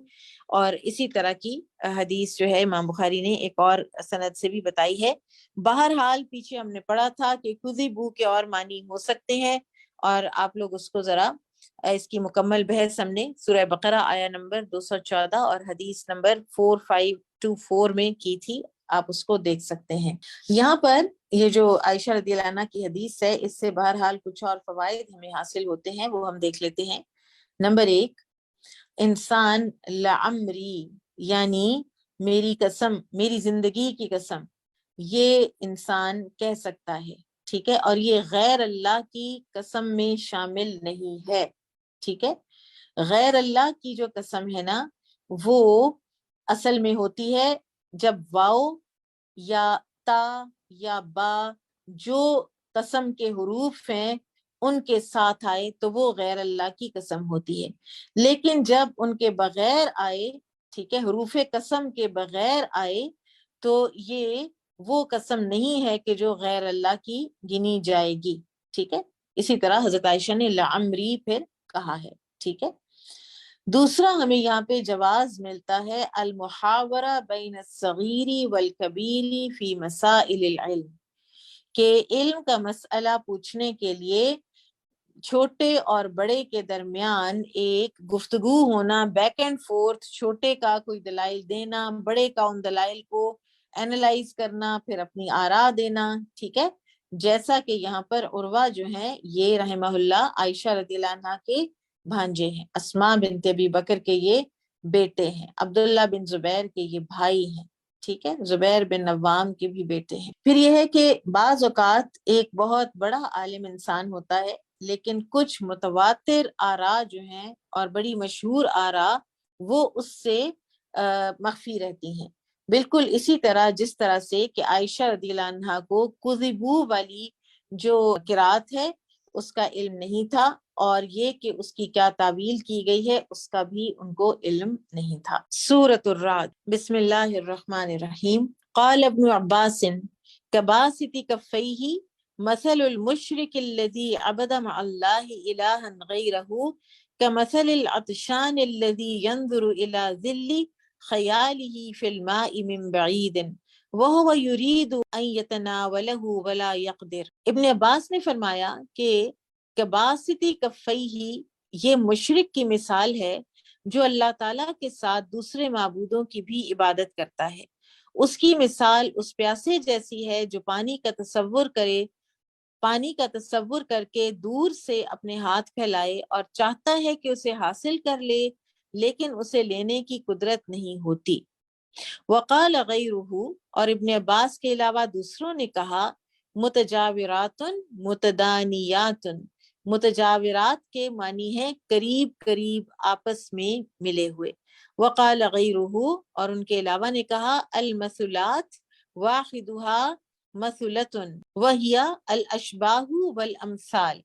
اور اسی طرح کی حدیث جو ہے امام بخاری نے ایک اور سند سے بھی بتائی ہے۔ بہرحال پیچھے ہم نے پڑھا تھا کہ کذبوا کے اور معنی ہو سکتے ہیں، اور آپ لوگ اس کو ذرا اس کی مکمل بحث ہم نے سورہ بقرہ آیا نمبر 214 اور حدیث نمبر 4524 میں کی تھی، آپ اس کو دیکھ سکتے ہیں۔ یہاں پر یہ جو عائشہ رضی اللہ عنہ کی حدیث ہے اس سے بہرحال کچھ اور فوائد ہمیں حاصل ہوتے ہیں، وہ ہم دیکھ لیتے ہیں۔ نمبر 1، انسان لعمری یعنی میری قسم، میری زندگی کی قسم، یہ انسان کہہ سکتا ہے، ٹھیک ہے، اور یہ غیر اللہ کی قسم میں شامل نہیں ہے، ٹھیک ہے۔ غیر اللہ کی جو قسم ہے نا، وہ اصل میں ہوتی ہے جب واو یا تا یا با جو قسم کے حروف ہیں ان کے ساتھ آئے تو وہ غیر اللہ کی قسم ہوتی ہے، لیکن جب ان کے بغیر آئے، ٹھیک ہے، حروف قسم کے بغیر آئے تو یہ وہ قسم نہیں ہے کہ جو غیر اللہ کی گنی جائے گی، ٹھیک ہے۔ اسی طرح حضرت عائشہ نے لعمری پھر کہا ہے، ٹھیک ہے۔ دوسرا ہمیں یہاں پہ جواز ملتا ہے المحاورہ بین الصغیر والکبیر فی مسائل العلم، کہ علم کا مسئلہ پوچھنے کے لیے چھوٹے اور بڑے کے درمیان ایک گفتگو ہونا، بیک اینڈ فورتھ، چھوٹے کا کوئی دلائل دینا، بڑے کا ان دلائل کو اینالائز کرنا، پھر اپنی آراء دینا، ٹھیک ہے۔ جیسا کہ یہاں پر عروہ جو ہیں یہ رحمہ اللہ عائشہ رضی اللہ عنہ کے بھانجے ہیں، اسماء بنت ابی بکر کے یہ بیٹے ہیں، عبداللہ بن زبیر کے یہ بھائی ہیں، ٹھیک ہے، زبیر بن عوام کے بھی بیٹے ہیں۔ پھر یہ ہے کہ بعض اوقات ایک بہت بڑا عالم انسان ہوتا ہے لیکن کچھ متواتر آراء جو ہیں اور بڑی مشہور آراء وہ اس سے مخفی رہتی ہیں، بالکل اسی طرح جس طرح سے کہ عائشہ رضی اللہ عنہا کو کذبو والی جو قرات ہے اس کا علم نہیں تھا، اور یہ کہ اس کی کیا تعویل کی گئی ہے اس کا بھی ان کو علم نہیں تھا۔ سورۃ الرعد، بسم اللہ الرحمن الرحیم۔ قال ابن عباس کباسط کفیہ مثل المشرک الذی عبد مع اللہ الہا غیرہ کمثل العطشان الذی ينظر الى ظل خیالہ فی الماء من بعید وہو یرید ان یتناولہ ولا یقدر۔ ابن عباس نے فرمایا کہ کباسط کفیہ یہ مشرک کی مثال ہے جو اللہ تعالیٰ کے ساتھ دوسرے معبودوں کی بھی عبادت کرتا ہے، اس کی مثال اس پیاسے جیسی ہے جو پانی کا تصور کر کے دور سے اپنے ہاتھ پھیلائے اور چاہتا ہے کہ اسے حاصل کر لے لیکن اسے لینے کی قدرت نہیں ہوتی۔ وقال غیرہ، اور ابن عباس کے علاوہ دوسروں نے کہا متجاورات متدانیات، متجاورات کے معنی ہے قریب قریب آپس میں ملے ہوئے۔ وقال غیرہ، اور ان کے علاوہ نے کہا المثلات واحدها مثلۃ وہی الاشباہ والامثال،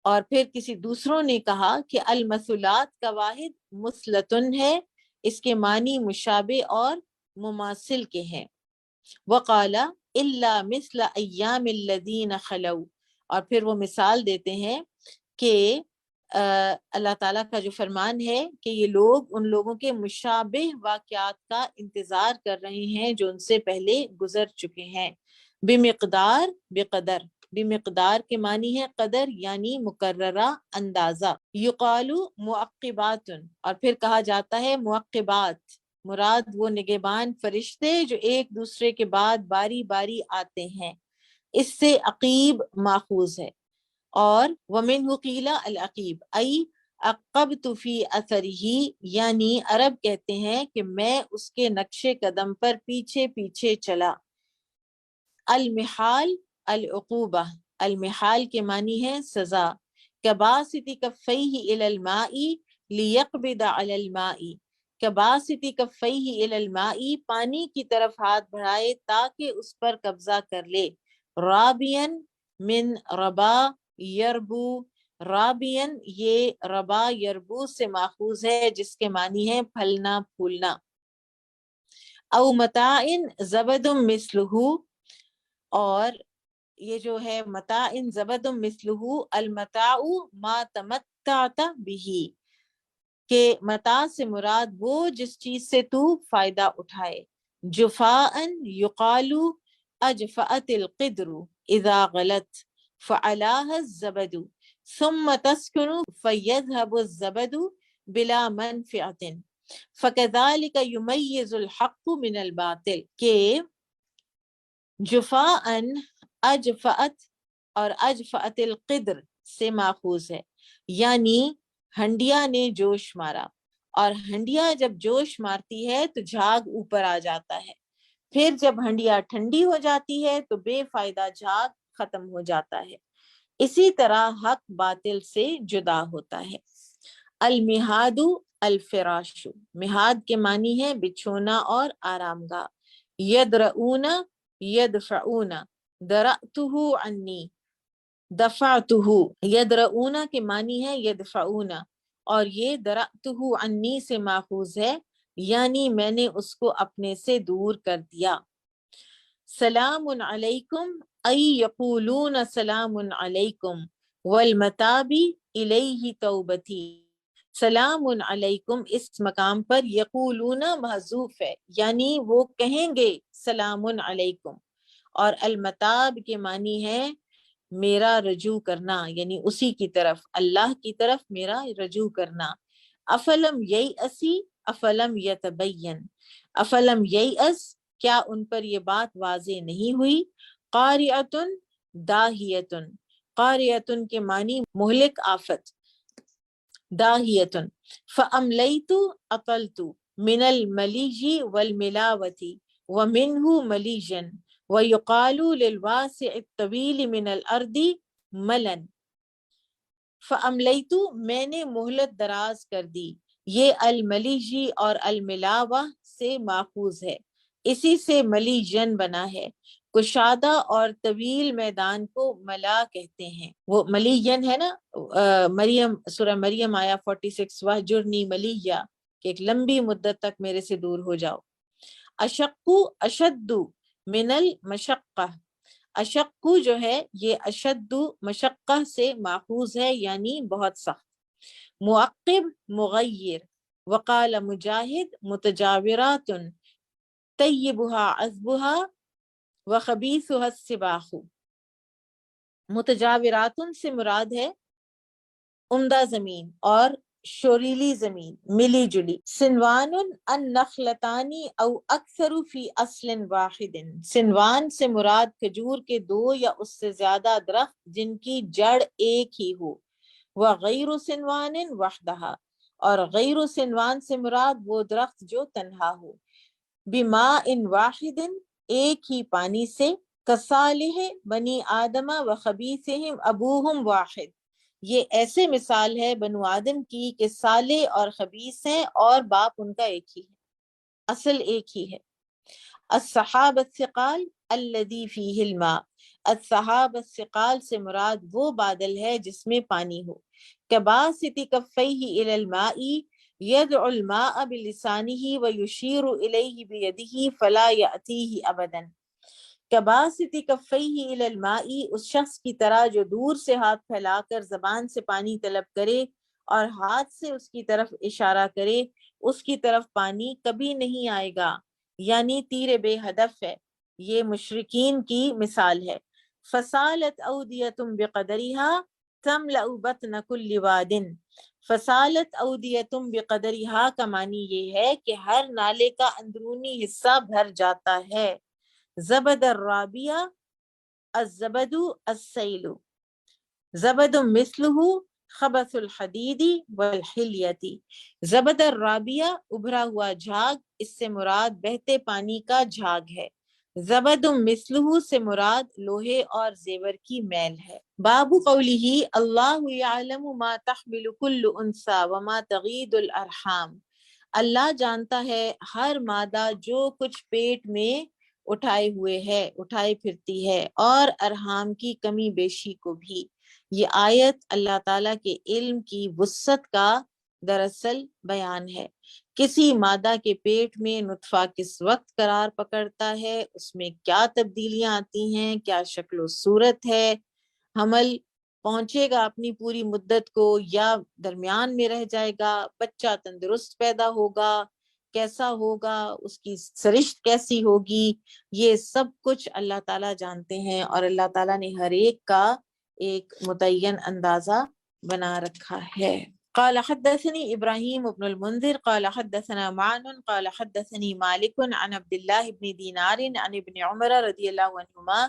اور پھر کسی دوسروں نے کہا کہ المثلات کا واحد مثلۃ ہے، اس کے معنی مشابہ اور مماثل کے ہیں۔ وقال الا مثل ایام الذین خلو، اور پھر وہ مثال دیتے ہیں کہ اللہ تعالیٰ کا جو فرمان ہے کہ یہ لوگ ان لوگوں کے مشابہ واقعات کا انتظار کر رہے ہیں جو ان سے پہلے گزر چکے ہیں۔ بمقدار، بقدر، بمقدار کے معنی ہے قدر یعنی مقررہ اندازہ۔ یقال معقبات، اور پھر کہا جاتا ہے معقبات، مراد وہ نگہبان فرشتے جو ایک دوسرے کے بعد باری باری آتے ہیں، اس سے عقیب ماخوذ ہے۔ اور ومنہ قیل العقیب ای عقبت فی اثرہ، یعنی عرب کہتے ہیں کہ میں اس کے نقش قدم پر پیچھے پیچھے چلا۔ المحال العقوبہ، المحال کے معنی ہے سزا۔ کباسط کفیہ الی الماء لیقبض علی الماء، کباسط کفیہ الی الماء پانی کی طرف ہاتھ بڑھائے تاکہ اس پر قبضہ کر لے۔ رابین من ربا یربو، رابین یہ ربا یربو سے ماخوذ ہے جس کے معنی ہے پھلنا پھولنا۔ او متاع زبد مثلہ، اور یہ جو ہے متاع زبد مثلہ، المتاع ما تمتعت بہ، کہ متاع سے مراد وہ جس چیز سے تو فائدہ اٹھائے۔ جفاء یقال اجفأت القدر اذا غلت فعلاها الزبد ثم تسكن فيذهب الزبد بلا منفعة فكذلك يميز الحق من الباطل، کہ جفاء اجفأت اور اجفأت القدر سے ماخوذ ہے، یعنی ہنڈیا نے جوش مارا، اور ہنڈیا جب جوش مارتی ہے تو جھاگ اوپر آ جاتا ہے، پھر جب ہنڈیا ٹھنڈی ہو جاتی ہے تو بے فائدہ جھاگ ختم ہو جاتا ہے۔ اسی طرح حق باطل سے جدا ہوتا ہے۔ المہاد الفراش، مہاد کے معنی ہے بچھونا اور آرام گاہ۔ یدرؤون یدفعون، درأتہ عنی دفعتہ، یدرؤون کے معنی ہے یدفعون، اور یہ درأتہ عنی سے ماخوذ ہے، یعنی میں نے اس کو اپنے سے دور کر دیا۔ سلام علیکم ای یقولون سلام علیکم والمتابی الیہ توبتی، سلام علیکم اس مقام پر یقولون محذوف ہے، یعنی وہ کہیں گے سلام علیکم، اور المتاب کے معنی ہے میرا رجوع کرنا، یعنی اسی کی طرف، اللہ کی طرف میرا رجوع کرنا۔ افلم ییأسی افلم یتبین، افلم ییأس کیا ان پر یہ بات واضح نہیں ہوئی؟ قاریۃن داہیۃن، قاریۃن کے معنی مہلک آفت، داہیۃن۔ فاملیت اقلت من الملیج والملاوۃ ومنہ ملیجا ویقال للواسع الطویل من الارض ملن، فاملیت میں نے مہلت دراز کر دی، یہ الملیجی اور الملاوہ سے ماخوذ ہے، اسی سے ملیجن بنا ہے۔ کشادہ اور طویل میدان کو ملا کہتے ہیں، وہ ملیجن ہے نا، مریم سورہ مریم آیا 46، وہجرنی ملیہ، کہ ایک لمبی مدت تک میرے سے دور ہو جاؤ۔ اشق اشد من المشقہ، اشق جو ہے یہ اشد مشقہ سے ماخوذ ہے، یعنی بہت سخت۔ معقب مغیر، وقال مجاہد متجاورات طیبها عذبها وخبیثها السباخ، متجاورات سے مراد ہے عمدہ زمین اور شوریلی زمین، ملی جلی۔ سنوان النخلتانی او اکثر فی اصل واحد، سنوان سے مراد کھجور کے 2 یا اس سے زیادہ درخت جن کی جڑ ایک ہی ہو۔ وغیر سنوان وحدہا، اور غیر سنوان سے مراد وہ درخت جو تنہا ہو۔ بماء واحد، ایک ہی پانی سے۔ کصالح بنی آدم وخبیثہم ابوہم واحد، یہ ایسے مثال ہے بنو آدم کی کہ صالح اور خبیث ہیں اور باپ ان کا ایک ہی ہے، اصل ایک ہی ہے۔ السحاب الثقال الذی فیہ الماء، السحاب الثقال سے مراد وہ بادل ہے جس میں پانی ہو۔ کباسط کفیہ الی الماء یدعو الماء بلسانہ ویشیر الیہ بیدہ فلا یأتیہ ابدا، کباسط کفیہ الی الماء، اس شخص کی طرح جو دور سے ہاتھ پھیلا کر زبان سے پانی طلب کرے اور ہاتھ سے اس کی طرف اشارہ کرے، اس کی طرف پانی کبھی نہیں آئے گا، یعنی تیر بے ہدف ہے۔ یہ مشرکین کی مثال ہے۔ فسالت اودیۃ بقدرها تملأ بطن کل واد، فسالت اودیۃ بقدرها کا معنی یہ ہے کہ ہر نالے کا اندرونی حصہ بھر جاتا ہے۔ زبد الرابیہ الزبد السیل، زبد مثلہ خبث الحدید والحلیۃ، زبد الرابیہ ابھرا ہوا جھاگ، اس سے مراد بہتے پانی کا جھاگ ہے۔ زبد مثلہ سے مراد لوہے اور زیور کی میل ہے۔ باب قولہ اللہ یعلم ما تحمل کل انثی وما تغید الارحام، اللہ جانتا ہے ہر مادہ جو کچھ پیٹ میں اٹھائے ہوئے ہے، اٹھائے پھرتی ہے، اور ارحام کی کمی بیشی کو بھی۔ یہ آیت اللہ تعالیٰ کے علم کی وسعت کا دراصل بیان ہے۔ کسی مادہ کے پیٹ میں نطفہ کس وقت قرار پکڑتا ہے، اس میں کیا تبدیلیاں آتی ہیں، کیا شکل و صورت ہے، حمل پہنچے گا اپنی پوری مدت کو یا درمیان میں رہ جائے گا، بچہ تندرست پیدا ہوگا، کیسا ہوگا، اس کی سرشت کیسی ہوگی، یہ سب کچھ اللہ تعالیٰ جانتے ہیں، اور اللہ تعالیٰ نے ہر ایک کا ایک متعین اندازہ بنا رکھا ہے۔ قال حدثني ابراہیم بن المنذر قال حدثنا معن قال حدثني مالک عن عبد الله بن دینار عن ابن عمر رضی اللہ عنہما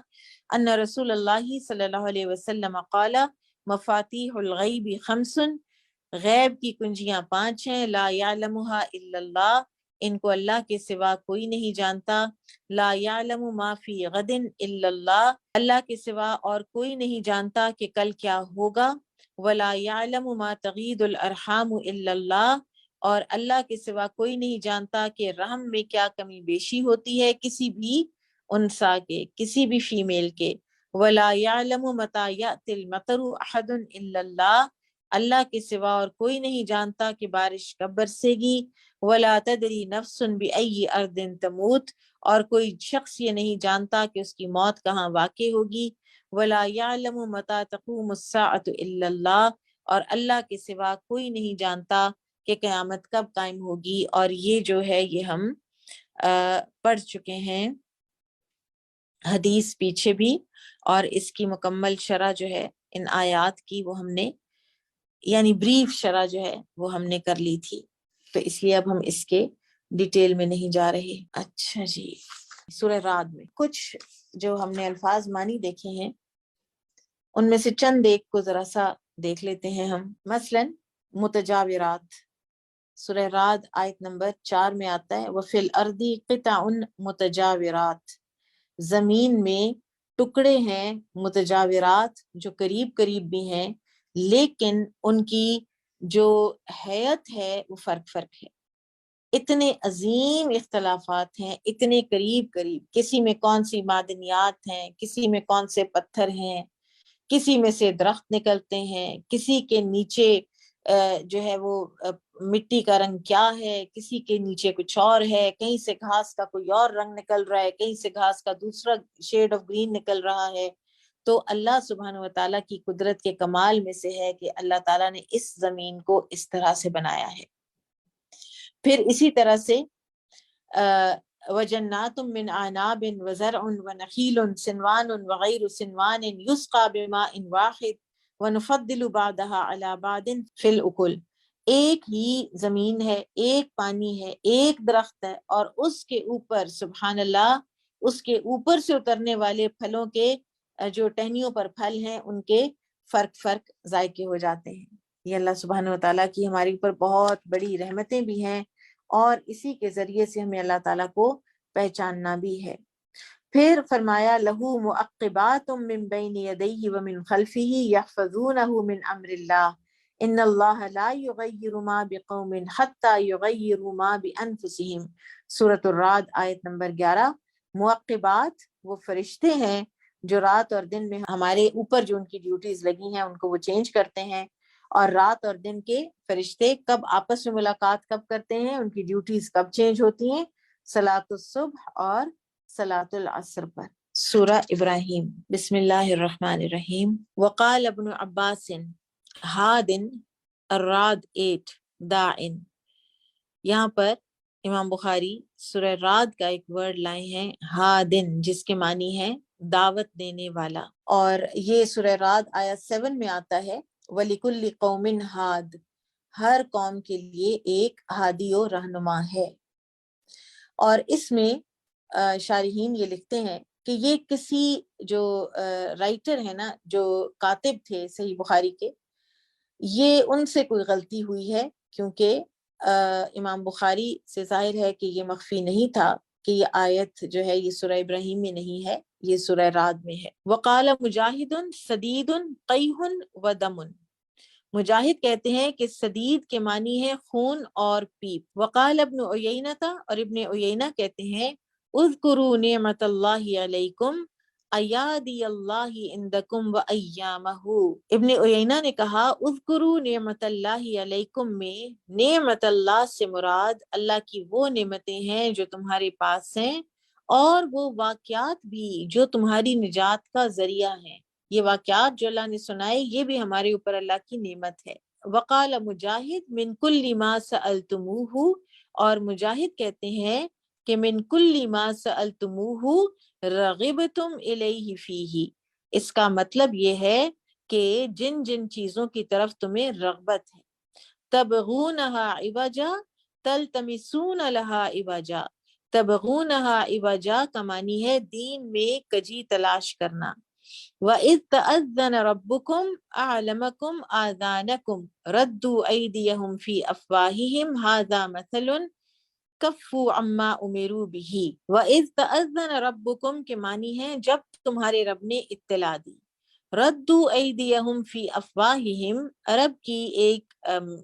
ان رسول اللہ صلی اللہ علیہ وسلم قال مفاتیح الغیب خمس غیب کی کنجیاں 5 ہیں، لا یعلمها الا اللہ، ان کو اللہ کے سوا کوئی نہیں جانتا، لا یعلم ما فی غد الا اللہ، اللہ کے سوا اور کوئی نہیں جانتا کہ کل کیا ہوگا، ولا یعلم ما تغید الارحام الا اللہ، اور اللہ کے سوا کوئی نہیں جانتا کہ رحم میں کیا کمی بیشی ہوتی ہے کسی بھی انسا کے، کسی بھی فیمیل کے، ولا یعلم متی یأتی المطر احد الا اللہ، اللہ کے سوا اور کوئی نہیں جانتا کہ بارش کب برسے گی، ولا تدری نفس بأی ارض تموت، اور کوئی شخص یہ نہیں جانتا کہ اس کی موت کہاں واقع ہوگی، ولا یعلم متی تقوم الساعة الا اللہ، اور اللہ کے سوا کوئی نہیں جانتا کہ قیامت کب قائم ہوگی۔ اور یہ جو ہے یہ ہم پڑھ چکے ہیں حدیث پیچھے بھی، اور اس کی مکمل شرح جو ہے ان آیات کی وہ ہم نے یعنی بریف شرح جو ہے وہ ہم نے کر لی تھی، تو اس لیے اب ہم اس کے ڈیٹیل میں نہیں جا رہے۔ اچھا جی، سورہ رعد میں کچھ جو ہم نے الفاظ معنی دیکھے ہیں ان میں سے چند ایک کو ذرا سا دیکھ لیتے ہیں ہم۔ مثلا متجاورات، سورہ رعد آیت نمبر 4 میں آتا ہے وَفِي الْأَرْضِ قِطَعٌ مُتَجَاوِرَاتٌ، زمین میں ٹکڑے ہیں متجاورات جو قریب قریب بھی ہیں، لیکن ان کی جو حیت ہے وہ فرق ہے، اتنے عظیم اختلافات ہیں، اتنے قریب قریب، کسی میں کون سی معدنیات ہیں، کسی میں کون سے پتھر ہیں، کسی میں سے درخت نکلتے ہیں، کسی کے نیچے جو ہے وہ مٹی کا رنگ کیا ہے، کسی کے نیچے کچھ اور ہے، کہیں سے گھاس کا کوئی اور رنگ نکل رہا ہے، کہیں سے گھاس کا دوسرا شیڈ آف گرین نکل رہا ہے۔ تو اللہ سبحانہ و تعالیٰ کی قدرت کے کمال میں سے ہے کہ اللہ تعالیٰ نے اس زمین کو اس طرح سے بنایا ہے۔ پھر اسی طرح سے وَجَنَّاتٌ مِّنْ أَعْنَابٍ وَزَرْعٌ وَنَخِيلٌ صِنْوَانٌ وَغَيْرُ صِنْوَانٍ يُسْقَىٰ بِمَاءٍ وَاحِدٍ وَنُفَضِّلُ بَعْضَهَا عَلَىٰ بَعْضٍ فِي الْأُكُلِ، ایک ہی زمین ہے، ایک پانی ہے، ایک درخت ہے، اور اس کے اوپر سبحان اللہ اس کے اوپر سے اترنے والے پھلوں کے جو ٹہنیوں پر پھل ہیں ان کے فرق ذائقے ہو جاتے ہیں۔ یہ اللہ سبحانہ و تعالیٰ کی ہمارے اوپر بہت بڑی رحمتیں بھی ہیں، اور اسی کے ذریعے سے ہمیں اللہ تعالیٰ کو پہچاننا بھی ہے۔ پھر فرمایا لہو معقبات من بین یدیہ ومن خلفہ یحفظونہ من امر اللہ ان اللہ لا یغیر ما بقوم حتی یغیروا ما بانفسہم، سورۃ الرعد آیت نمبر 11۔ معقبات وہ فرشتے ہیں جو رات اور دن میں ہمارے اوپر جو ان کی ڈیوٹیز لگی ہیں ان کو وہ چینج کرتے ہیں، اور رات اور دن کے فرشتے کب آپس میں ملاقات کب کرتے ہیں، ان کی ڈیوٹیز کب چینج ہوتی ہیں، صلاۃ الصبح اور صلاۃ العصر پر۔ سورہ ابراہیم، بسم اللہ الرحمن الرحیم۔ وقال ابن عباس ہادن الرعد 8 داعن، یہاں پر امام بخاری سورہ رعد کا ایک ورڈ لائے ہیں ہادن، جس کے معنی ہے دعوت دینے والا، اور یہ سورہ رعد آیت 7 میں آتا ہے وَلِكُلِّ قَوْمٍ ہاد، ہر قوم کے لیے ایک ہادی و رہنما ہے۔ اور اس میں شارحین یہ لکھتے ہیں کہ یہ کسی جو رائٹر ہے نا، جو کاتب تھے صحیح بخاری کے، یہ ان سے کوئی غلطی ہوئی ہے، کیونکہ امام بخاری سے ظاہر ہے کہ یہ مخفی نہیں تھا کہ یہ آیت جو ہے یہ سورہ ابراہیم میں نہیں ہے، یہ سورہ رعد میں ہے۔ وقال مجاہد سدید قیح و دم، مجاہد کہتے ہیں کہ سدید کے معنی ہے خون اور پیپ۔ وقال ابن عیینہ، اور ابن عیینہ کہتے ہیں اذکروا نعمت اللہ علیکم ایادی اللہ عندکم و ایامہ، ابن عیینہ نے کہا اذکروا نعمت اللہ علیکم میں نعمت اللہ سے مراد اللہ کی وہ نعمتیں ہیں جو تمہارے پاس ہیں، اور وہ واقعات بھی جو تمہاری نجات کا ذریعہ ہیں، یہ واقعات جو اللہ نے سنائے یہ بھی ہمارے اوپر اللہ کی نعمت ہے۔ وقال مجاہد من کل ما سألتموہ، اور مجاہد کہتے ہیں کہ من کل ما سألتموہ رغبتم الیہ فیہ، اس کا مطلب یہ ہے کہ جن جن چیزوں کی طرف تمہیں رغبت ہے، تبغونہا عوجا تلتمسون لہا عوجا، تبغونہا عوجا کا معنی ہے دین میں کجی تلاش کرنا، وَإِذْ تَأَذَّنَ رَبُّكُمْ أَعْلَمَكُمْ آذَانَكُمْ رَدُّوا أَيْدِيَهُمْ فِي أَفْوَاهِهِمْ هَذَا مَثَلٌ کفوا عما امروا به وَإِذْ تَأَذَّنَ رَبُّكُمْ کے معنی ہے جب تمہارے رب نے اطلاع دی. ردوا ایدیہم فی افواہہم عرب کی ایک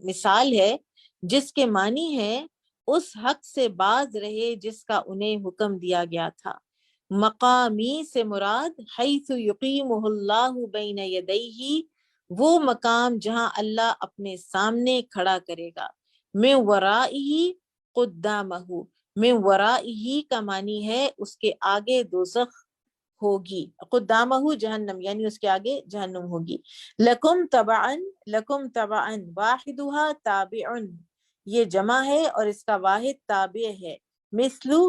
مثال ہے جس کے معنی ہے اس حق سے باز رہے جس کا انہیں حکم دیا گیا تھا. مقامی سے مراد حیث یقیمہ اللہ بین یدیہ، وہ مقام جہاں اللہ اپنے سامنے کھڑا کرے گا. من ورائہ قدامہ، من ورائہ کا معنی ہے اس کے آگے دوزخ ہوگی، قدامہ جہنم یعنی اس کے آگے جہنم ہوگی. لکم تبعن، لکم تبعن واحدها تابع، یہ جمع ہے اور اس کا واحد تابع ہے. مثلو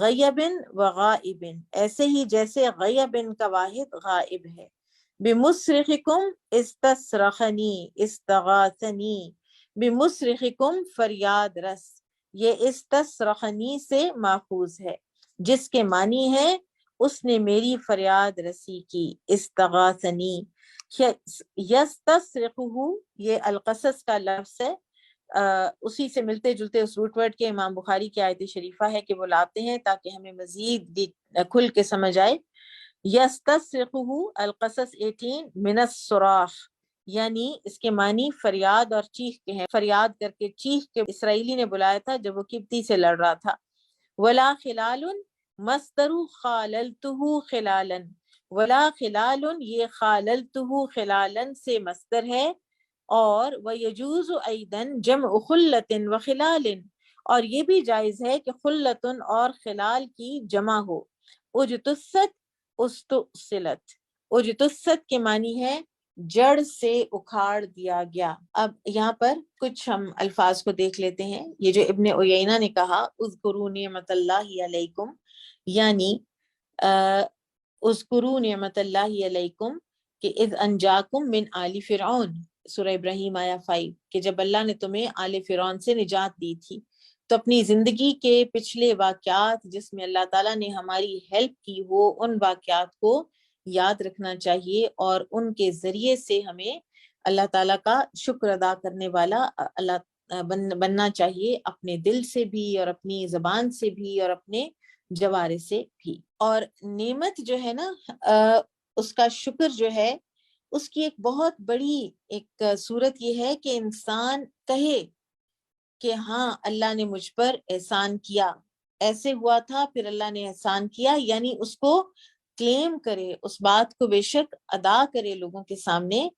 غیب و غائب، ایسے ہی جیسے غیب کا واحد غائب ہے. بمصرخکم استصرخنی استغاثنی، بمصرخکم فریاد رس، یہ استصرخنی سے ماخوذ ہے جس کے معنی ہے اس نے میری فریاد رسی کی. استغاثنی، یستصرخہ یہ القصص کا لفظ ہے، اسی سے ملتے جلتے اس روٹ ورڈ کے امام بخاری کی آیت شریفہ ہے کہ وہ لاتے ہیں تاکہ ہمیں مزید کھل کے سمجھ آئے. یستصرخہ القصص 18 من الصراخ، یعنی اس کے معنی فریاد اور چیخ کے ہیں، فریاد کر کے چیخ کے اسرائیلی نے بلایا تھا جب وہ کبتی سے لڑ رہا تھا. ولا خلال مصدر خاللتہ خلالا، ولا خلال یہ خاللتہ خلالا سے مصدر ہے، اور ویجوز ایدن جمع خلت و خلال، اور یہ بھی جائز ہے کہ خلت اور خلال کی جمع ہو. اجتثت استؤصلت، اجتثت کے معنی ہے جڑ سے اکھاڑ دیا گیا. اب یہاں پر کچھ ہم الفاظ کو دیکھ لیتے ہیں. یہ جو ابن عیینہ نے کہا اذکروا نعمت اللہ علیکم، یعنی اذکروا نعمت اللہ علیکم کہ اذ انجاکم من آل فرعون، سورہ ابراہیم آیا 5، کہ جب اللہ نے تمہیں آل فرعون سے نجات دی تھی. تو اپنی زندگی کے پچھلے واقعات جس میں اللہ تعالیٰ نے ہماری ہیلپ کی ہو، ان واقعات کو یاد رکھنا چاہیے اور ان کے ذریعے سے ہمیں اللہ تعالیٰ کا شکر ادا کرنے والا اللہ بننا چاہیے، اپنے دل سے بھی اور اپنی زبان سے بھی اور اپنے جوارے سے بھی. اور نعمت جو ہے نا، اس کا شکر جو ہے اس کی ایک بہت بڑی ایک صورت یہ ہے کہ انسان کہے کہ ہاں اللہ نے مجھ پر احسان کیا، ایسے ہوا تھا پھر اللہ نے احسان کیا، یعنی اس کو کلیم کرے، اس بات کو بے شک ادا کرے لوگوں کے سامنے.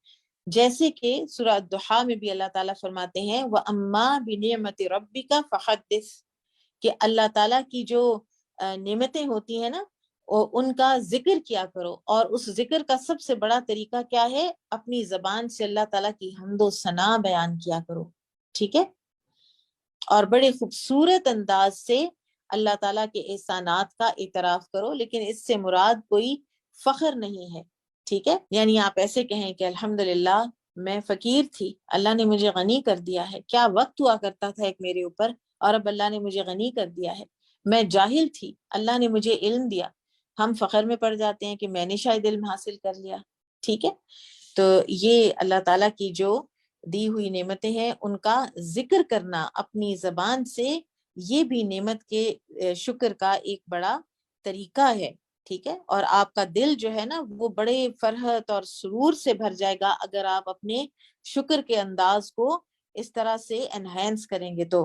جیسے کہ سورہ الضحیٰ میں بھی اللہ تعالیٰ فرماتے ہیں وَأَمَّا بِنِعْمَةِ رَبِّكَ فَحَدِّثْ، کہ اللہ تعالیٰ کی جو نعمتیں ہوتی ہیں نا ان کا ذکر کیا کرو، اور اس ذکر کا سب سے بڑا طریقہ کیا ہے؟ اپنی زبان سے اللہ تعالیٰ کی حمد و ثنا بیان کیا کرو. ٹھیک ہے، اور بڑے خوبصورت انداز سے اللہ تعالیٰ کے احسانات کا اعتراف کرو، لیکن اس سے مراد کوئی فخر نہیں ہے. ٹھیک ہے، یعنی آپ ایسے کہیں کہ الحمدللہ میں فقیر تھی، اللہ نے مجھے غنی کر دیا ہے. کیا وقت ہوا کرتا تھا ایک میرے اوپر اور اب اللہ نے مجھے غنی کر دیا ہے. میں جاہل تھی، اللہ نے مجھے علم دیا. ہم فخر میں پڑ جاتے ہیں کہ میں نے شاید علم حاصل کر لیا. ٹھیک ہے، تو یہ اللہ تعالیٰ کی جو دی ہوئی نعمتیں ہیں ان کا ذکر کرنا اپنی زبان سے، یہ بھی نعمت کے شکر کا ایک بڑا طریقہ ہے. ٹھیک ہے، اور آپ کا دل جو ہے نا وہ بڑے فرحت اور سرور سے بھر جائے گا اگر آپ اپنے شکر کے انداز کو اس طرح سے انہینس کریں گے. تو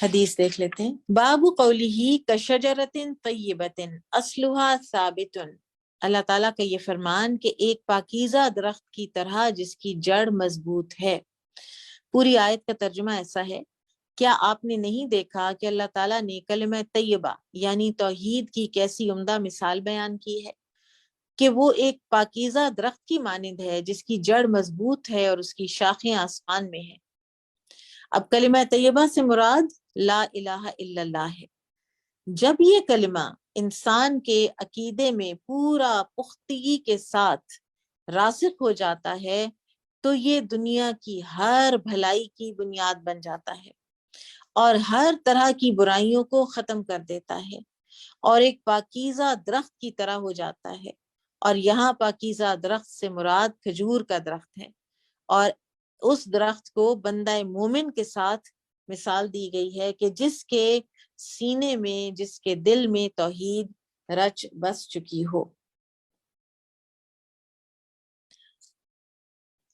حدیث دیکھ لیتے ہیں. باب قولہ کشجرۃ طیبۃ اصلها ثابت، اللہ تعالیٰ کا یہ فرمان کہ ایک پاکیزہ درخت کی طرح جس کی جڑ مضبوط ہے. پوری آیت کا ترجمہ ایسا ہے، کیا آپ نے نہیں دیکھا کہ اللہ تعالیٰ نے کلمہ طیبہ یعنی توحید کی کیسی عمدہ مثال بیان کی ہے کہ وہ ایک پاکیزہ درخت کی مانند ہے جس کی جڑ مضبوط ہے اور اس کی شاخیں آسمان میں ہیں. اب کلمہ طیبہ سے مراد لا الہ الا اللہ ہے. جب یہ کلمہ انسان کے عقیدے میں پورا پختگی کے ساتھ راسخ ہو جاتا ہے تو یہ دنیا کی ہر بھلائی کی بنیاد بن جاتا ہے اور ہر طرح کی برائیوں کو ختم کر دیتا ہے اور ایک پاکیزہ درخت کی طرح ہو جاتا ہے. اور یہاں پاکیزہ درخت سے مراد کھجور کا درخت ہے، اور اس درخت کو بندہ مومن کے ساتھ مثال دی گئی ہے کہ جس کے سینے میں، جس کے دل میں توحید رچ بس چکی ہو۔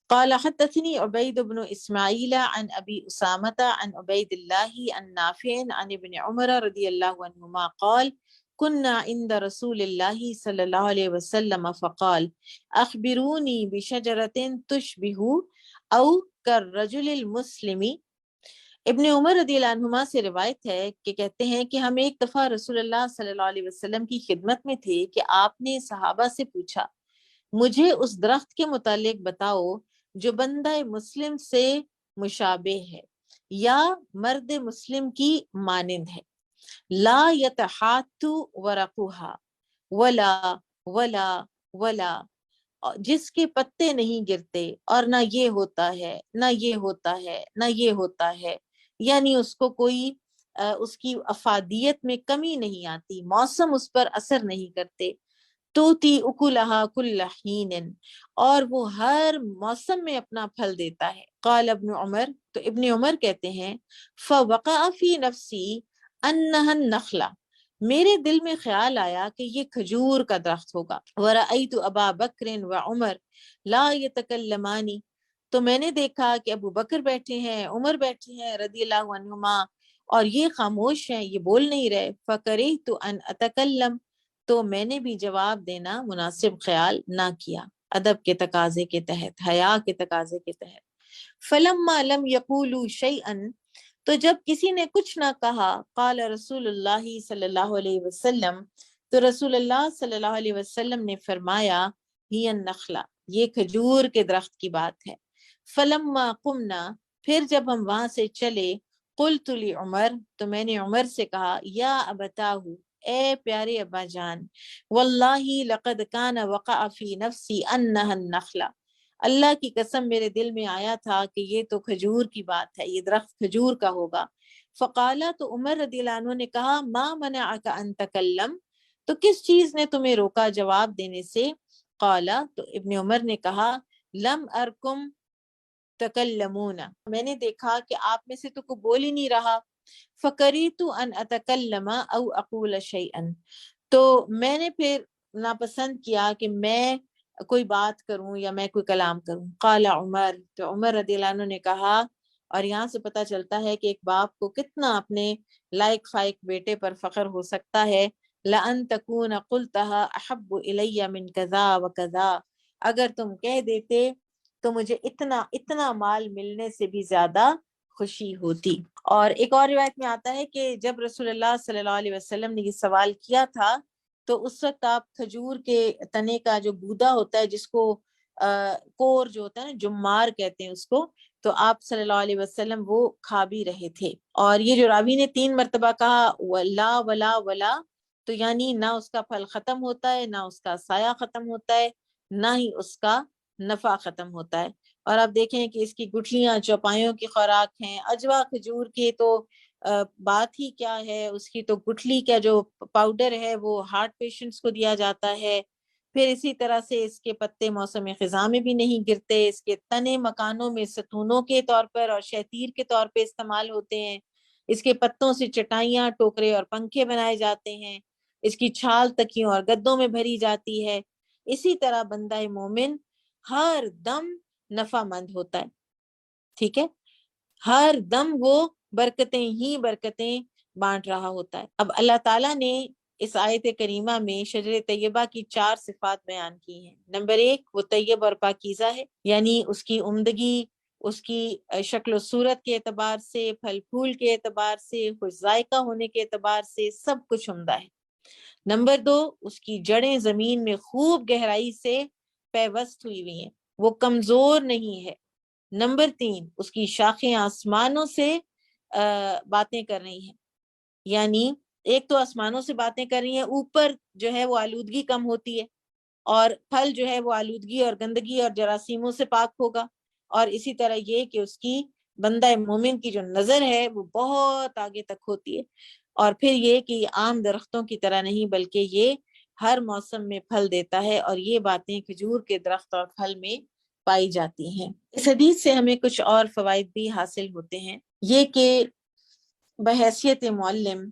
قال حدثني عبيد بن إسماعيل عن أبي أسامة عن عبيد الله عن نافع عن ابن عمر رضي الله عنهما قال كنا عند رسول الله صلى الله عليه وسلم فقال أخبروني بشجرة تشبه أو كالرجل المسلم۔ ابن عمر رضی اللہ عنہما سے روایت ہے کہ کہتے ہیں کہ ہم ایک دفعہ رسول اللہ صلی اللہ علیہ وسلم کی خدمت میں تھے کہ آپ نے صحابہ سے پوچھا مجھے اس درخت کے متعلق بتاؤ جو بندہ مسلم سے مشابہ ہے یا مرد مسلم کی مانند ہے، لا یتحات ورقها ولا ولا ولا، جس کے پتے نہیں گرتے اور نہ یہ ہوتا ہے نہ یہ ہوتا ہے نہ یہ ہوتا ہے، یعنی اس کو کوئی اس کی افادیت میں کمی نہیں آتی، موسم اس پر اثر نہیں کرتے، توتی اکلہا کل حین، اور وہ ہر موسم میں اپنا پھل دیتا ہے۔ قال ابن عمر، تو ابن عمر کہتے ہیں فوقع فی نفسی انہا النخلہ، میرے دل میں خیال آیا کہ یہ کھجور کا درخت ہوگا۔ ورأیت ابا بکر و عمر لا یتکلمان، تو میں نے دیکھا کہ ابو بکر بیٹھے ہیں، عمر بیٹھے ہیں رضی اللہ عنہما، اور یہ خاموش ہیں، یہ بول نہیں رہے۔ فکرہت ان اتکلم، تو میں نے بھی جواب دینا مناسب خیال نہ کیا، ادب کے تقاضے کے تحت، حیا کے تقاضے کے تحت۔ فلما لم یقولوا شیئا، تو جب کسی نے کچھ نہ کہا، قال رسول اللہ صلی اللہ علیہ وسلم، تو رسول اللہ صلی اللہ علیہ وسلم نے فرمایا ہی النخلہ، یہ کھجور کے درخت کی بات ہے۔ فلما قمنا، پھر جب ہم وہاں سے چلے، قلت لعمر، تو میں نے عمر سے کہا یا ابتاہ، اے پیارے ابا جان، واللہ لقد کان وقع فی نفسی انہا النخلہ، اللہ کی قسم میرے دل میں آیا تھا کہ یہ تو کھجور کی بات ہے، یہ درخت کھجور کا ہوگا۔ فقالا، تو عمر رضی اللہ عنہ نے کہا ما منعک ان تکلم، تو کس چیز نے تمہیں روکا جواب دینے سے؟ قالا، تو ابن عمر نے کہا لم ارکم تکلمون، میں نے دیکھا کہ آپ میں سے تو کوئی بول ہی نہیں رہا۔ فکریت ان اتکلم او اقول شیئا، تو میں نے پھر ناپسند کیا کہ میں کوئی بات کروں یا میں کوئی کلام کروں۔ قال عمر، تو عمر رضی اللہ عنہ نے کہا، اور یہاں سے پتہ چلتا ہے کہ ایک باپ کو کتنا اپنے لائق فائق بیٹے پر فخر ہو سکتا ہے۔ لَأَن تَكُونَ قُلْتَهَا أَحَبُّ إِلَيَّ مِنْ كَذَا وَكَذَا، اگر تم کہہ دیتے تو مجھے اتنا مال ملنے سے بھی زیادہ خوشی ہوتی۔ اور ایک اور روایت میں آتا ہے کہ جب رسول اللہ صلی اللہ علیہ وسلم نے یہ سوال کیا تھا تو اس وقت آپ کھجور کے تنے کا جو گودا ہوتا ہے، جس کو کور جو ہوتا ہے نا، جمار کہتے ہیں اس کو، تو آپ صلی اللہ علیہ وسلم وہ کھا بھی رہے تھے۔ اور یہ جو راوی نے 3 مرتبہ کہا ولا ولا ولا، تو یعنی نہ اس کا پھل ختم ہوتا ہے، نہ اس کا سایہ ختم ہوتا ہے، نہ ہی اس کا نفع ختم ہوتا ہے۔ اور آپ دیکھیں کہ اس کی گٹھلیاں چوپایوں کی خوراک ہیں، اجوا کھجور کی تو بات ہی کیا ہے، اس کی تو گٹھلی کا جو پاؤڈر ہے وہ ہارٹ پیشنٹس کو دیا جاتا ہے۔ پھر اسی طرح سے اس کے پتے موسم خزاں میں بھی نہیں گرتے، اس کے تنے مکانوں میں ستونوں کے طور پر اور شہتیر کے طور پہ استعمال ہوتے ہیں، اس کے پتوں سے چٹائیاں، ٹوکرے اور پنکھے بنائے جاتے ہیں، اس کی چھال تکیوں اور گدوں میں بھری جاتی ہے۔ اسی طرح بندہ مومن ہر دم نفع مند ہوتا ہے، ٹھیک ہے، ہر دم وہ برکتیں ہی برکتیں بانٹ رہا ہوتا ہے۔ اب اللہ تعالیٰ نے اس آیت کریمہ میں شجر طیبہ کی 4 صفات بیان کی ہیں۔ نمبر 1، وہ طیب اور پاکیزہ ہے، یعنی اس کی عمدگی، اس کی شکل و صورت کے اعتبار سے، پھل پھول کے اعتبار سے، خوش ذائقہ ہونے کے اعتبار سے سب کچھ عمدہ ہے۔ نمبر 2، اس کی جڑیں زمین میں خوب گہرائی سے پیوست ہوئی ہوئی ہیں، وہ کمزور نہیں ہے۔ نمبر 3، اس کی شاخیں آسمانوں سے باتیں کر رہی ہیں، یعنی ایک تو آسمانوں سے باتیں کر رہی ہیں، اوپر جو ہے وہ آلودگی کم ہوتی ہے، اور پھل جو ہے وہ آلودگی اور گندگی اور جراثیموں سے پاک ہوگا۔ اور اسی طرح یہ کہ اس کی بندہ مومن کی جو نظر ہے وہ بہت آگے تک ہوتی ہے۔ اور پھر یہ کہ عام درختوں کی طرح نہیں، بلکہ یہ ہر موسم میں پھل دیتا ہے، اور یہ باتیں کھجور کے درخت اور پھل میں پائی جاتی ہیں۔ اس حدیث سے ہمیں کچھ اور فوائد بھی حاصل ہوتے ہیں، یہ کہ بحیثیت معلم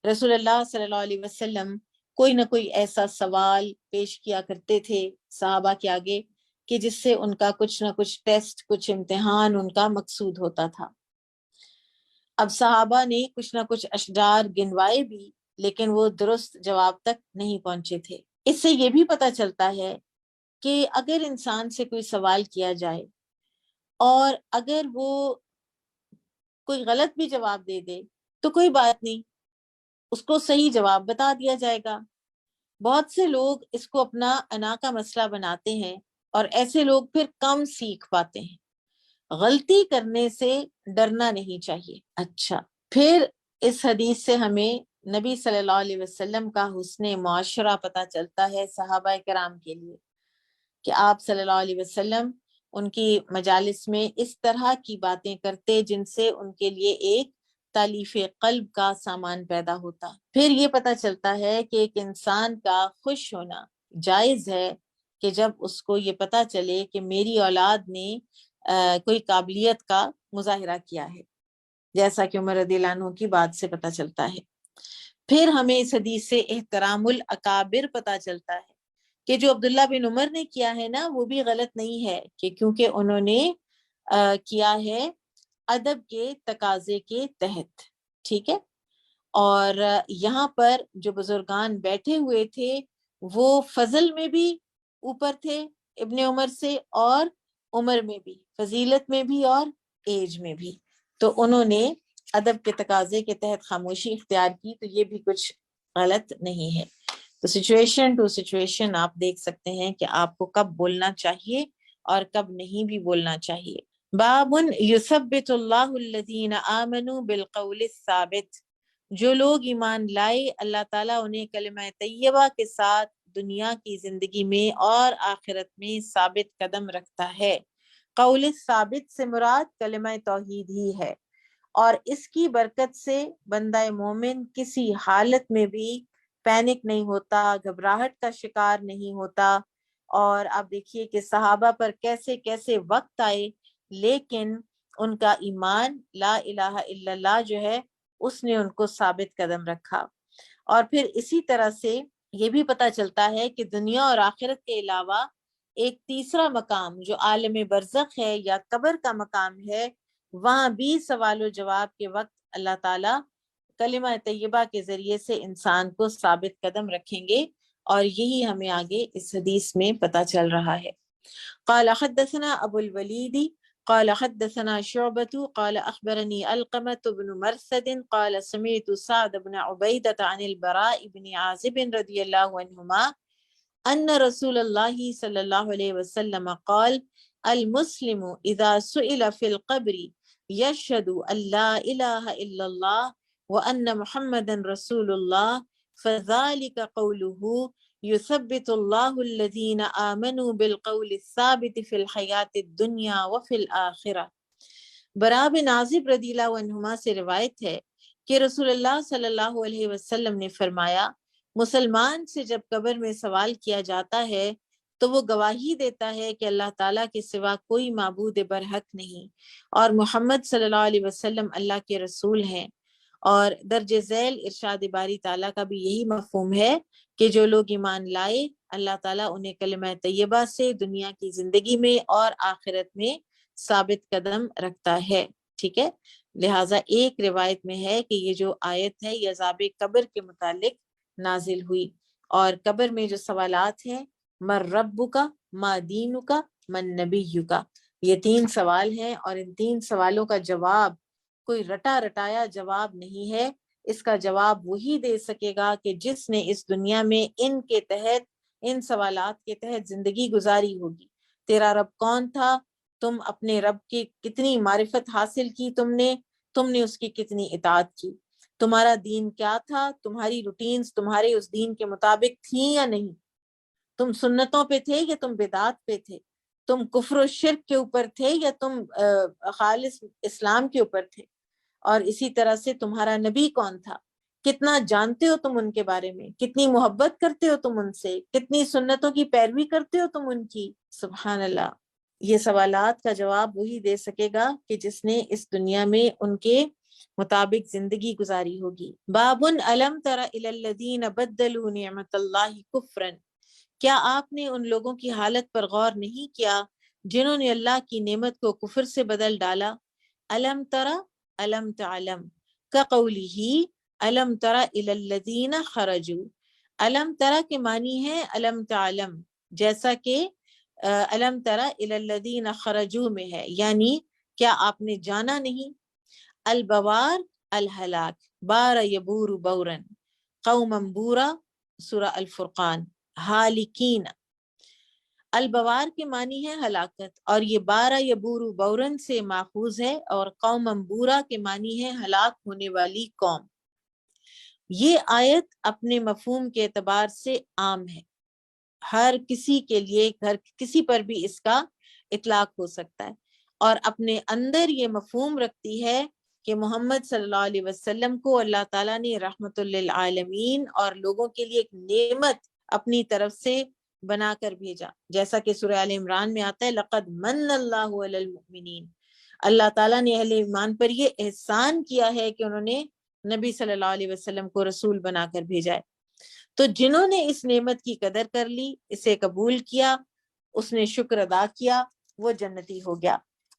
رسول اللہ صلی اللہ علیہ وسلم کوئی نہ کوئی ایسا سوال پیش کیا کرتے تھے صحابہ کے آگے کہ جس سے ان کا کچھ نہ کچھ ٹیسٹ، کچھ امتحان ان کا مقصود ہوتا تھا۔ اب صحابہ نے کچھ نہ کچھ اشجار گنوائے بھی، لیکن وہ درست جواب تک نہیں پہنچے تھے۔ اس سے یہ بھی پتہ چلتا ہے کہ اگر انسان سے کوئی سوال کیا جائے اور اگر وہ کوئی غلط بھی جواب دے دے تو کوئی بات نہیں، اس کو صحیح جواب بتا دیا جائے گا۔ بہت سے لوگ اس کو اپنا انا کا مسئلہ بناتے ہیں، اور ایسے لوگ پھر کم سیکھ پاتے ہیں۔ غلطی کرنے سے ڈرنا نہیں چاہیے۔ اچھا، پھر اس حدیث سے ہمیں نبی صلی اللہ علیہ وسلم کا حسن معاشرہ پتہ چلتا ہے صحابہ کرام کے لیے، کہ آپ صلی اللہ علیہ وسلم ان کی مجالس میں اس طرح کی باتیں کرتے جن سے ان کے لیے ایک تالیف قلب کا سامان پیدا ہوتا۔ پھر یہ پتہ چلتا ہے کہ ایک انسان کا خوش ہونا جائز ہے کہ جب اس کو یہ پتہ چلے کہ میری اولاد نے کوئی قابلیت کا مظاہرہ کیا ہے، جیسا کہ عمر رضی اللہ عنہ کی بات سے پتہ چلتا ہے۔ پھر ہمیں اس حدیث سے احترام الاکابر پتہ چلتا ہے کہ جو عبداللہ بن عمر نے کیا ہے نا، وہ بھی غلط نہیں ہے، کہ کیونکہ انہوں نے کیا ہے ادب کے تقاضے کے تحت، ٹھیک ہے۔ اور یہاں پر جو بزرگان بیٹھے ہوئے تھے وہ فضل میں بھی اوپر تھے ابن عمر سے، اور عمر میں بھی، فضیلت میں بھی اور ایج میں بھی، تو انہوں نے ادب کے تقاضے کے تحت خاموشی اختیار کی، تو یہ بھی کچھ غلط نہیں ہے۔ تو سچویشن ٹو سچویشن آپ دیکھ سکتے ہیں کہ آپ کو کب بولنا چاہیے اور کب نہیں بھی بولنا چاہیے۔ باب یثبت اللہ الذین آمنوا بالقول الثابت، جو لوگ ایمان لائے اللہ تعالیٰ انہیں کلمہ طیبہ کے ساتھ دنیا کی زندگی میں اور آخرت میں ثابت قدم رکھتا ہے۔ قول ثابت سے مراد کلمہ توحید ہی ہے، اور اس کی برکت سے بندہ مومن کسی حالت میں بھی پینک نہیں ہوتا، گھبراہٹ کا شکار نہیں ہوتا۔ اور آپ دیکھیے کہ صحابہ پر کیسے کیسے وقت آئے، لیکن ان کا ایمان لا الہ الا اللہ جو ہے اس نے ان کو ثابت قدم رکھا۔ اور پھر اسی طرح سے یہ بھی پتہ چلتا ہے کہ دنیا اور آخرت کے علاوہ ایک تیسرا مقام جو عالم برزخ ہے یا قبر کا مقام ہے، وہاں بھی سوال و جواب کے وقت اللہ تعالیٰ کلمہ طیبہ کے ذریعے سے انسان کو ثابت قدم رکھیں گے، اور یہی ہمیں آگے اس حدیث میں پتہ چل رہا ہے۔ قال حدثنا ابو الولید قال حدثنا شعبة قال اخبرني علقمة بن مرثد قال سمعت سعد بن عبيدة عن البراء بن عازب رضي الله عنهما ان رسول الله صلى الله عليه وسلم قال المسلم اذا سئل في القبر يشهد ان لا اله الا الله وان محمدا رسول الله فذلك قوله يثبت الله الذين آمنوا بالقول الثابت في الحیات الدنیا وفي الآخرہ۔ براء بن عازب رضی اللہ عنہما سے روایت ہے کہ رسول اللہ صلی اللہ علیہ وسلم نے فرمایا، مسلمان سے جب قبر میں سوال کیا جاتا ہے تو وہ گواہی دیتا ہے کہ اللہ تعالیٰ کے سوا کوئی معبود برحق نہیں، اور محمد صلی اللہ علیہ وسلم اللہ کے رسول ہیں۔ اور درج ذیل ارشاد باری تعالیٰ کا بھی یہی مفہوم ہے کہ جو لوگ ایمان لائے اللہ تعالیٰ انہیں کلمہ طیبہ سے دنیا کی زندگی میں اور آخرت میں ثابت قدم رکھتا ہے، ٹھیک ہے۔ لہٰذا ایک روایت میں ہے کہ یہ جو آیت ہے یہ عذاب قبر کے متعلق نازل ہوئی، اور قبر میں جو سوالات ہیں، من ربک، ما دینک، من نبیک، یہ 3 سوال ہیں، اور ان 3 سوالوں کا جواب کوئی رٹا رٹایا جواب نہیں ہے۔ اس کا جواب وہی دے سکے گا کہ جس نے اس دنیا میں ان کے تحت، ان سوالات کے تحت زندگی گزاری ہوگی۔ تیرا رب کون تھا، تم اپنے رب کی کتنی معرفت حاصل کی، تم نے اس کی کتنی اطاعت کی، تمہارا دین کیا تھا، تمہاری روٹینز تمہارے اس دین کے مطابق تھیں یا نہیں، تم سنتوں پہ تھے یا تم بدعات پہ تھے، تم کفر و شرک کے اوپر تھے یا تم خالص اسلام کے اوپر تھے، اور اسی طرح سے تمہارا نبی کون تھا، کتنا جانتے ہو تم ان کے بارے میں، کتنی محبت کرتے ہو تم ان سے، کتنی سنتوں کی پیروی کرتے ہو تم ان کی. سبحان اللہ. یہ سوالات کا جواب وہی دے سکے گا کہ جس نے اس دنیا میں ان کے مطابق زندگی گزاری ہوگی. بابن الم تر الی الذین بدلوا نعمت اللہ کفرا، کیا آپ نے ان لوگوں کی حالت پر غور نہیں کیا جنہوں نے اللہ کی نعمت کو کفر سے بدل ڈالا. الم تر الم تعلم کا قولی ہی الم تر الی الذین خرجوا. الم تر کے معنی ہے الم تعلم، جیسا کہ الم تر الی الذین خرجوا میں ہے، یعنی کیا آپ نے جانا نہیں. البوار الہلاک، بار یبور بورن، قوما بورا سورہ الفرقان. حالکین، البوار کے معنی ہے ہلاکت، اور یہ بارہ یبور بورن سے ماخوذ ہے، اور قوم بورا کے معنی ہے ہلاک ہونے والی قوم. یہ آیت اپنے مفہوم کے اعتبار سے عام ہے، ہر کسی کے لیے، ہر کسی پر بھی اس کا اطلاق ہو سکتا ہے، اور اپنے اندر یہ مفہوم رکھتی ہے کہ محمد صلی اللہ علیہ وسلم کو اللہ تعالیٰ نے رحمت للعالمین اور لوگوں کے لیے ایک نعمت اپنی طرف سے بنا کر بھیجا، جیسا کہ سورہ آل عمران میں آتا ہے لقد من اللہ علی المؤمنین. اللہ تعالیٰ نے اہل ایمان پر یہ احسان کیا ہے کہ انہوں نے نبی صلی اللہ علیہ وسلم کو رسول بنا کر بھیجا ہے. تو جنہوں نے اس نعمت کی قدر کر لی، اسے قبول کیا، اس نے شکر ادا کیا، وہ جنتی ہو گیا،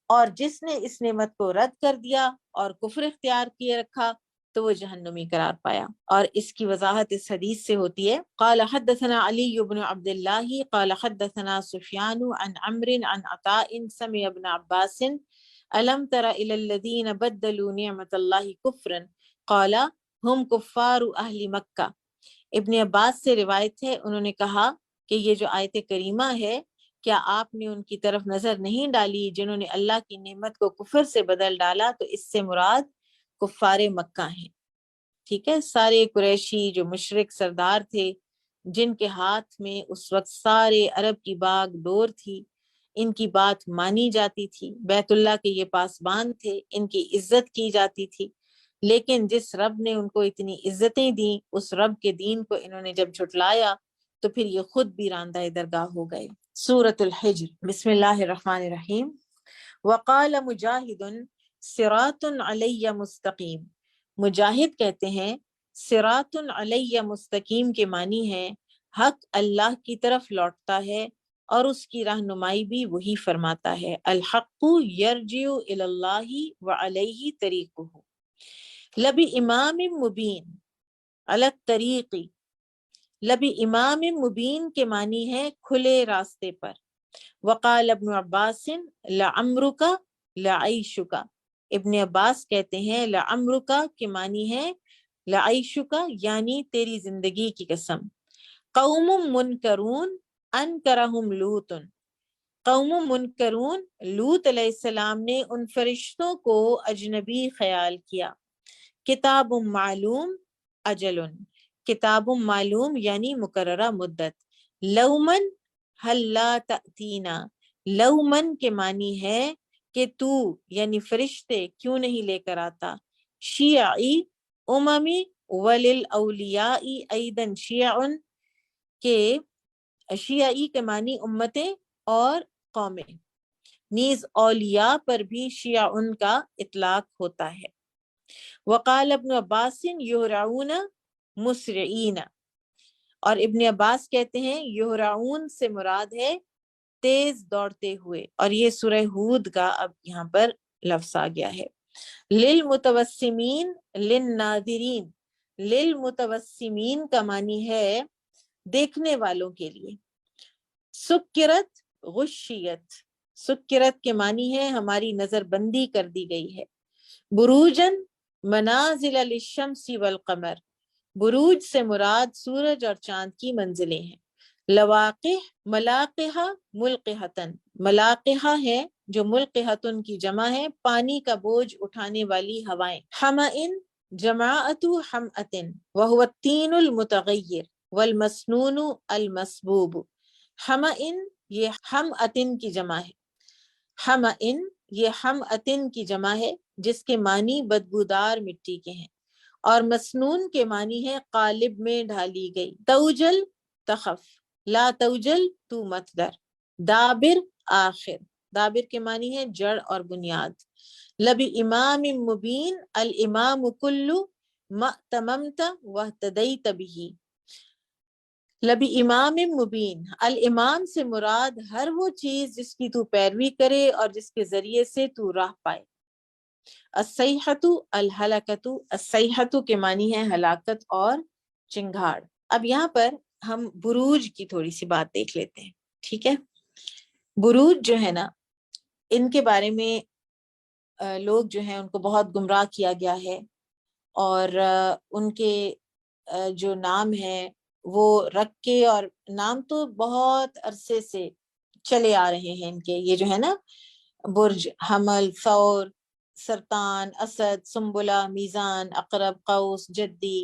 اور جس نے اس نعمت کو رد کر دیا اور کفر اختیار کیے رکھا تو وہ جہنمی قرار پایا. اور اس کی وضاحت اس حدیث سے ہوتی ہے. قال حدثنا علی بن عبد اللہ قال حدثنا سفیان عن عمرو عن عطاء سمع ابن عباس الم تر الی الذین بدلوا نعمت اللہ کفرا قال هم کفار اہل مکہ. ابن عباس سے روایت ہے، انہوں نے کہا کہ یہ جو آیت کریمہ ہے، کیا آپ نے ان کی طرف نظر نہیں ڈالی جنہوں نے اللہ کی نعمت کو کفر سے بدل ڈالا، تو اس سے مراد کفار مکہ ہیں. ٹھیک ہے، سارے قریشی جو مشرک سردار تھے، جن کے ہاتھ میں اس وقت سارے عرب کی باغ ڈور تھی، ان کی بات مانی جاتی تھی، بیت اللہ کے یہ پاسبان تھے، ان کی عزت کی جاتی تھی، لیکن جس رب نے ان کو اتنی عزتیں دیں، اس رب کے دین کو انہوں نے جب جھٹلایا تو پھر یہ خود بھی راندہ درگاہ ہو گئے. سورۃ الحجر. بسم اللہ الرحمن الرحیم. وقال مجاہد صراط علی مستقیم. مجاہد کہتے ہیں صراط علی مستقیم کے معنی ہے حق اللہ کی طرف لوٹتا ہے اور اس کی رہنمائی بھی وہی فرماتا ہے. الحق یرجع الی اللہ وعلیہ طریقہ. لبی امام مبین علی الطریق. لبی امام مبین کے معنی ہے کھلے راستے پر. وقال ابن عباس لعمرک لعیشک. ابن عباس کہتے ہیں لعمرک کے معنی ہے لعیشک، یعنی تیری زندگی کی قسم. قوم منکرون انکرہم لوط. قوم منکرون، لوط علیہ السلام نے ان فرشتوں کو اجنبی خیال کیا. کتاب معلوم اجل، کتاب معلوم یعنی مقررہ مدت. لومن حل لا تأتینا. لومن کے معنی ہے کہ تو یعنی فرشتے کیوں نہیں لے کر آتا. شیعی اممی وللاولیاء ایدن شیعن، کہ شیعی کے معنی امتیں اور قومیں، نیز اولیاء پر بھی شیعن کا اطلاق ہوتا ہے. وقال ابن عباس یہرعون مسرعین. اور ابن عباس کہتے ہیں یہرعون سے مراد ہے تیز دوڑتے ہوئے، اور یہ سورہ ہود کا اب یہاں پر لفظ آ گیا ہے. للمتوسمین للناظرین. للمتوسمین کا معنی ہے دیکھنے والوں کے لیے. سکرت غشیت. سکرت کے معنی ہے ہماری نظر بندی کر دی گئی ہے. بروجن منازل للشمس والقمر. بروج سے مراد سورج اور چاند کی منزلیں ہیں. لواقح ملاقحہ ملقحتن. ملاقحہ ہے جو ملقحتن کی جمع ہے، پانی کا بوجھ اٹھانے والی ہوائیں. حمئن جماعت حمأتن وہو التین المتغیر والمسنون المسبوب. حمئن یہ حمأتن کی جمع ہے. حمئن یہ حمأتن کی جمع ہے جس کے معنی بدبودار مٹی کے ہیں، اور مسنون کے معنی ہے قالب میں ڈھالی گئی. توجل تخف، لا توجل تو مت ڈر. دابر آخر، دابر کے معنی ہے جڑ اور بنیاد. لب امام مبین الامام کلو ما تممت واہتدیت به. لب امام مبین، الامام سے مراد ہر وہ چیز جس کی تو پیروی کرے اور جس کے ذریعے سے تو راہ پائے. الصیحۃ الہلکۃ، الصیحۃ کے معنی ہے ہلاکت اور چنگھاڑ. اب یہاں پر ہم بروج کی تھوڑی سی بات دیکھ لیتے ہیں. ٹھیک ہے، بروج جو ہے نا، ان کے بارے میں لوگ جو ہیں ان کو بہت گمراہ کیا گیا ہے، اور ان کے جو نام ہیں وہ رکھ کے، اور نام تو بہت عرصے سے چلے آ رہے ہیں ان کے، یہ جو ہے نا برج، حمل، ثور، سرطان، اسد، سنبلہ، میزان، عقرب، قوس، جدی،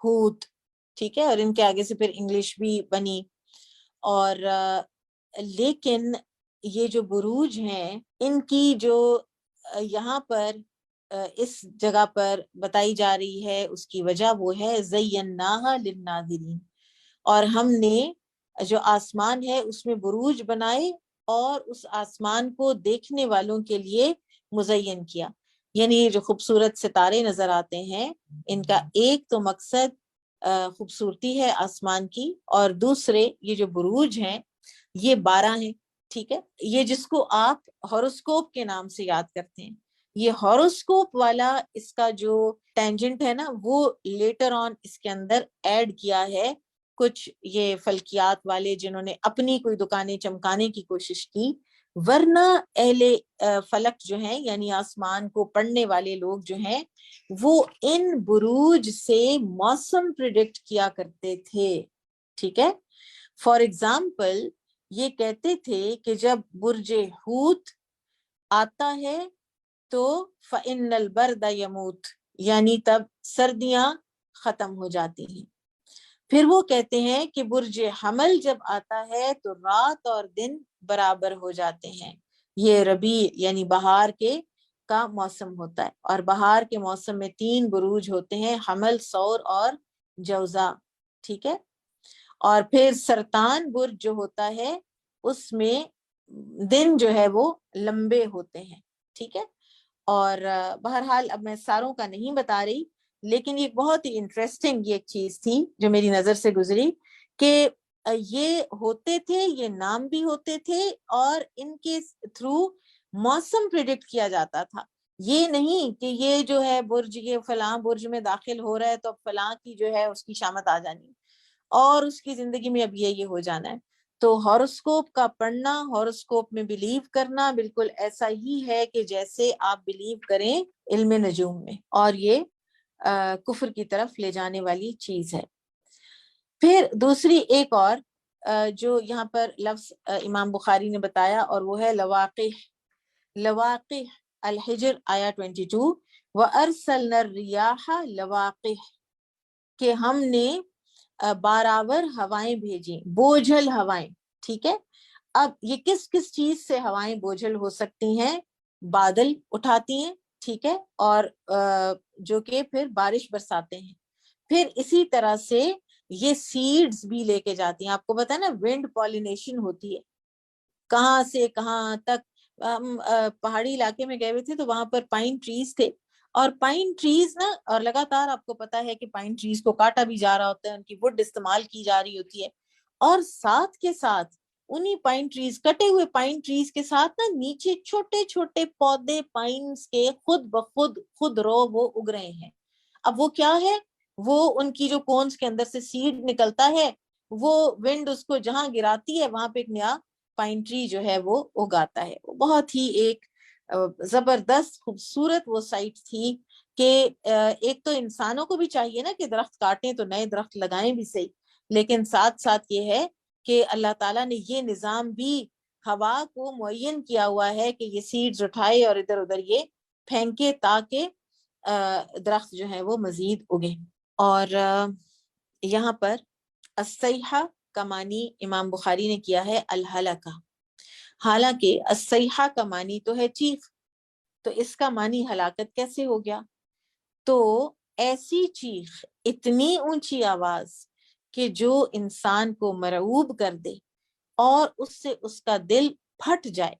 ہوت. ٹھیک ہے، اور ان کے آگے سے پھر انگلش بھی بنی. اور لیکن یہ جو بروج ہیں ان کی جو یہاں پر اس جگہ پر بتائی جا رہی ہے، اس کی وجہ وہ ہے زیناہا للناظرین، اور ہم نے جو آسمان ہے اس میں بروج بنائے اور اس آسمان کو دیکھنے والوں کے لیے مزین کیا. یعنی یہ جو خوبصورت ستارے نظر آتے ہیں، ان کا ایک تو مقصد خوبصورتی ہے آسمان کی، اور دوسرے یہ جو بروج ہیں یہ 12 ہیں. ٹھیک ہے، یہ جس کو آپ ہاروسکوپ کے نام سے یاد کرتے ہیں، یہ ہاروسکوپ والا اس کا جو ٹینجنٹ ہے نا، وہ لیٹر آن اس کے اندر ایڈ کیا ہے کچھ یہ فلکیات والے، جنہوں نے اپنی کوئی دکانیں چمکانے کی کوشش کی. ورنہ اہل فلک جو ہیں، یعنی آسمان کو پڑھنے والے لوگ جو ہیں، وہ ان بروج سے موسم پریڈکٹ کیا کرتے تھے. ٹھیک ہے، فار ایگزامپل یہ کہتے تھے کہ جب برج ہوت آتا ہے تو فَإِنَّ الْبَرْدَ يَمُوتُ، یعنی تب سردیاں ختم ہو جاتی ہیں. پھر وہ کہتے ہیں کہ برج حمل جب آتا ہے تو رات اور دن برابر ہو جاتے ہیں. یہ ربیع یعنی بہار کے کا موسم ہوتا ہے، اور بہار کے موسم میں 3 بروج ہوتے ہیں، حمل، ثور اور جوزا. ٹھیک ہے، اور پھر سرطان برج جو ہوتا ہے اس میں دن جو ہے وہ لمبے ہوتے ہیں. ٹھیک ہے، اور بہرحال اب میں ساروں کا نہیں بتا رہی، لیکن یہ بہت ہی انٹرسٹنگ یہ ایک چیز تھی جو میری نظر سے گزری، کہ یہ ہوتے تھے، یہ نام بھی ہوتے تھے، اور ان کے تھرو موسم پریڈکٹ کیا جاتا تھا. یہ نہیں کہ یہ جو ہے برج، یہ فلاں برج میں داخل ہو رہا ہے تو اب فلاں کی جو ہے اس کی شامت آ جانی اور اس کی زندگی میں اب یہ ہو جانا ہے. تو ہاروسکوپ کا پڑھنا، ہاروسکوپ میں بلیو کرنا بالکل ایسا ہی ہے کہ جیسے آپ بلیو کریں علم نجوم میں، اور یہ کفر کی طرف لے جانے والی چیز ہے. پھر دوسری ایک اور جو یہاں پر لفظ امام بخاری نے بتایا، اور وہ ہے لواقح. لواقح الحجر آیا 22، وَأَرْسَلْنَا الرِّيَاحَ لَوَاقِحَ، کہ ہم نے باراور ہوائیں بھیجی، بوجھل ہوائیں. ٹھیک ہے، اب یہ کس کس چیز سے ہوائیں بوجھل ہو سکتی ہیں؟ بادل اٹھاتی ہیں، ٹھیک ہے، اور جو کہ پھر بارش برساتے ہیں. پھر اسی طرح سے یہ سیڈز بھی لے کے جاتی ہیں. آپ کو پتا ہے نا ونڈ پالینیشن ہوتی ہے، کہاں سے کہاں تک. ہم پہاڑی علاقے میں گئے ہوئے تھے تو وہاں پر پائن ٹریز تھے، اور پائن ٹریز نا، اور لگاتار آپ کو پتا ہے کہ پائن ٹریز کو کاٹا بھی جا رہا ہوتا ہے، ان کی وڈ استعمال کی جا رہی ہوتی ہے، اور ساتھ کے ساتھ انہی پائن ٹریز، کٹے ہوئے پائن ٹریز کے ساتھ نا نیچے چھوٹے چھوٹے پودے پائنز کے خود بخود خود رو وہ اگ رہے ہیں. اب وہ کیا ہے؟ وہ ان کی جو کونز کے اندر سے سیڈ نکلتا ہے، وہ ونڈ اس کو جہاں گراتی ہے وہاں پہ ایک نیا پائن ٹری جو ہے وہ اگاتا ہے. وہ بہت ہی ایک زبردست خوبصورت وہ سائٹ تھی کہ ایک تو انسانوں کو بھی چاہیے نا کہ درخت کاٹیں تو نئے درخت لگائیں بھی صحیح، لیکن ساتھ ساتھ یہ ہے کہ اللہ تعالیٰ نے یہ نظام بھی ہوا کو معین کیا ہوا ہے کہ یہ سیڈز اٹھائے اور ادھر ادھر یہ پھینکے تاکہ درخت جو ہے وہ مزید اگے. اور یہاں پر الصیحہ کا معنی امام بخاری نے کیا ہے الہلکہ، حالانکہ الصیحہ کا معنی تو ہے چیخ، تو اس کا معنی ہلاکت کیسے ہو گیا؟ تو ایسی چیخ، اتنی اونچی آواز کہ جو انسان کو مرعوب کر دے اور اس سے اس کا دل پھٹ جائے،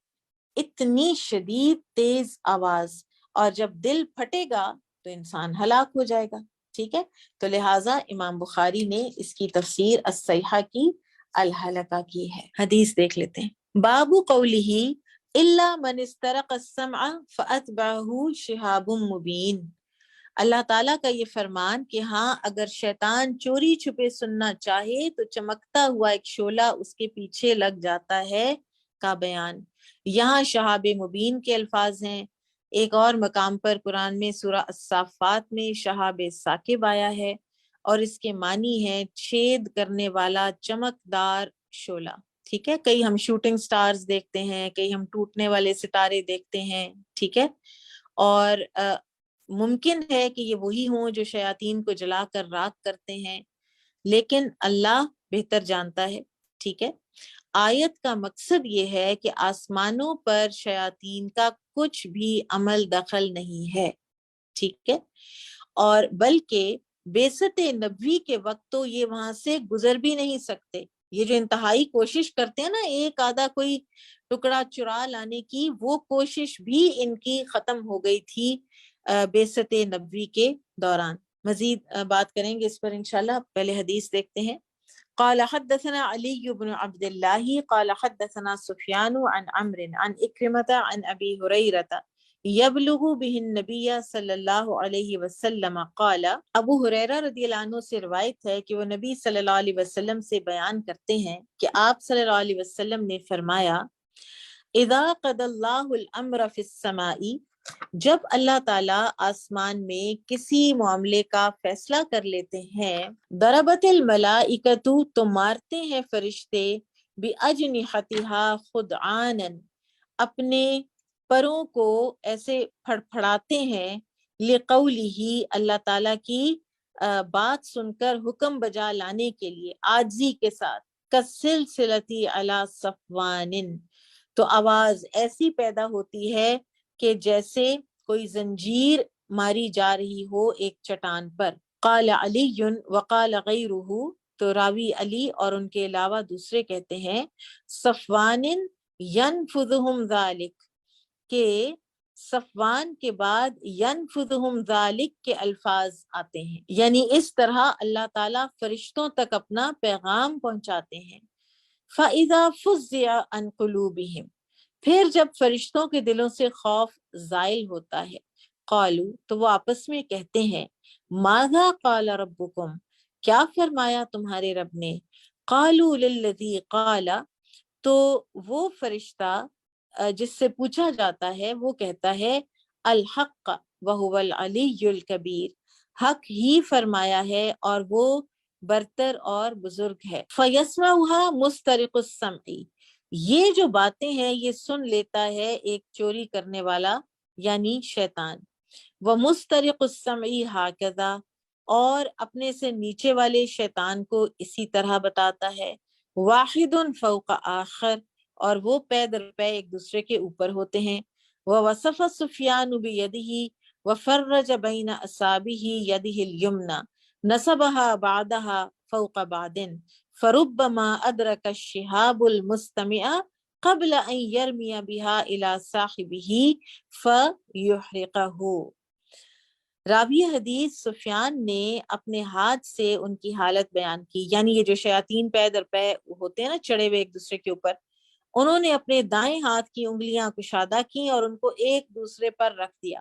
اتنی شدید تیز آواز، اور جب دل پھٹے گا تو انسان ہلاک ہو جائے گا. ٹھیک ہے، تو لہٰذا امام بخاری نے اس کی تفسیر الصیحہ کی الحلقہ کی ہے. حدیث دیکھ لیتے ہیں. باب قولہ الا من استرق السمع فاتبعہ شہاب مبین. اللہ تعالیٰ کا یہ فرمان کہ ہاں اگر شیطان چوری چھپے سننا چاہے تو چمکتا ہوا ایک شعلہ اس کے پیچھے لگ جاتا ہے کا بیان. یہاں شہاب مبین کے الفاظ ہیں. ایک اور مقام پر قرآن میں سورہ الصافات میں شہاب ثاقب آیا ہے اور اس کے معنی ہے چھید کرنے والا چمکدار شعلہ. ٹھیک ہے، کئی ہم شوٹنگ سٹارز دیکھتے ہیں، کئی ہم ٹوٹنے والے ستارے دیکھتے ہیں. ٹھیک ہے، اور ممکن ہے کہ یہ وہی ہوں جو شیاطین کو جلا کر راکھ کرتے ہیں، لیکن اللہ بہتر جانتا ہے. ٹھیک ہے، آیت کا مقصد یہ ہے کہ آسمانوں پر شیاطین کا کچھ بھی عمل دخل نہیں ہے. ٹھیک ہے، اور بلکہ بعثت نبوی کے وقت تو یہ وہاں سے گزر بھی نہیں سکتے. یہ جو انتہائی کوشش کرتے ہیں نا ایک آدھا کوئی ٹکڑا چرا لانے کی، وہ کوشش بھی ان کی ختم ہو گئی تھی بعثت نبوی کے دوران. مزید بات کریں گے اس پر انشاءاللہ. پہلے حدیث دیکھتے ہیں. قال حدثنا علي بن عبد الله قال حدثنا سفيان عن عمرو عن إكرمة عن أبي هريرة يبلغ به النبي صلی اللہ علیہ وسلم قال. ابو ہریرہ رضی اللہ عنہ سے روایت ہے کہ وہ نبی صلی اللہ علیہ وسلم سے بیان کرتے ہیں کہ آپ صلی اللہ علیہ وسلم نے فرمایا اذا قضى الله الامر في السماء، جب اللہ تعالیٰ آسمان میں کسی معاملے کا فیصلہ کر لیتے ہیں، ضربت الملائکۃ، تو مارتے ہیں فرشتے، بأجنحتها خدعانا، اپنے پروں کو ایسے پھڑپھڑاتے ہیں، لقولہ، اللہ تعالیٰ کی بات سن کر حکم بجا لانے کے لیے عاجزی کے ساتھ، کالسلسلۃ علی صفوان، تو آواز ایسی پیدا ہوتی ہے کہ جیسے کوئی زنجیر ماری جا رہی ہو ایک چٹان پر. قال علی وقال غیرہ، تو راوی علی اور ان کے علاوہ دوسرے کہتے ہیں صفوان ینفذہم ذالک، کہ صفوان کے بعد ینفذہم ذالک کے الفاظ آتے ہیں، یعنی اس طرح اللہ تعالیٰ فرشتوں تک اپنا پیغام پہنچاتے ہیں. فَإِذَا فُزِّعَ عَنْ قُلُوبِهِمْ، پھر جب فرشتوں کے دلوں سے خوف زائل ہوتا ہے، قالو، تو وہ آپس میں کہتے ہیں ماذا قال ربکم، کیا فرمایا تمہارے رب نے. قالوا للذی قال، تو وہ فرشتہ جس سے پوچھا جاتا ہے وہ کہتا ہے الحق وہو العلی الکبیر، حق ہی فرمایا ہے اور وہ برتر اور بزرگ ہے. فَيَسْمَعُهَا مُسْتَرِقُ السَّمْعِ، یہ جو باتیں ہیں یہ سن لیتا ہے ایک چوری کرنے والا یعنی شیطان. وَمُسْتَرِقُ السَّمْعِ هَكَذَا، اور اپنے سے نیچے والے شیطان کو اسی طرح بتاتا ہے. واحد فوق آخر، اور وہ پے در پے ایک دوسرے کے اوپر ہوتے ہیں. وَوَصَفَ سُفْيَانُ بِيَدِهِ وَفَرَّجَ بَيْنَ أَصَابِعِهِ يَدِهِ الْيُمْنَى نَصَبَهَا بَعْدَهَا فَوْقَ بَعْدٍ فَرُبَّمَا أَدْرَكَ الشِّهَابُ الْمُسْتَمِعَ قَبْلَ أَنْ يَرْمِيَ بِهَا إِلَى صَاحِبِهِ فَيُحْرِقَهُ. راوی حدیث سفیان نے اپنے ہاتھ سے ان کی حالت بیان کی، یعنی یہ جو شیاطین پے در پے ہوتے ہیں نا چڑھے ہوئے ایک دوسرے کے اوپر، انہوں نے اپنے دائیں ہاتھ کی انگلیاں کشادہ کی اور ان کو ایک دوسرے پر رکھ دیا.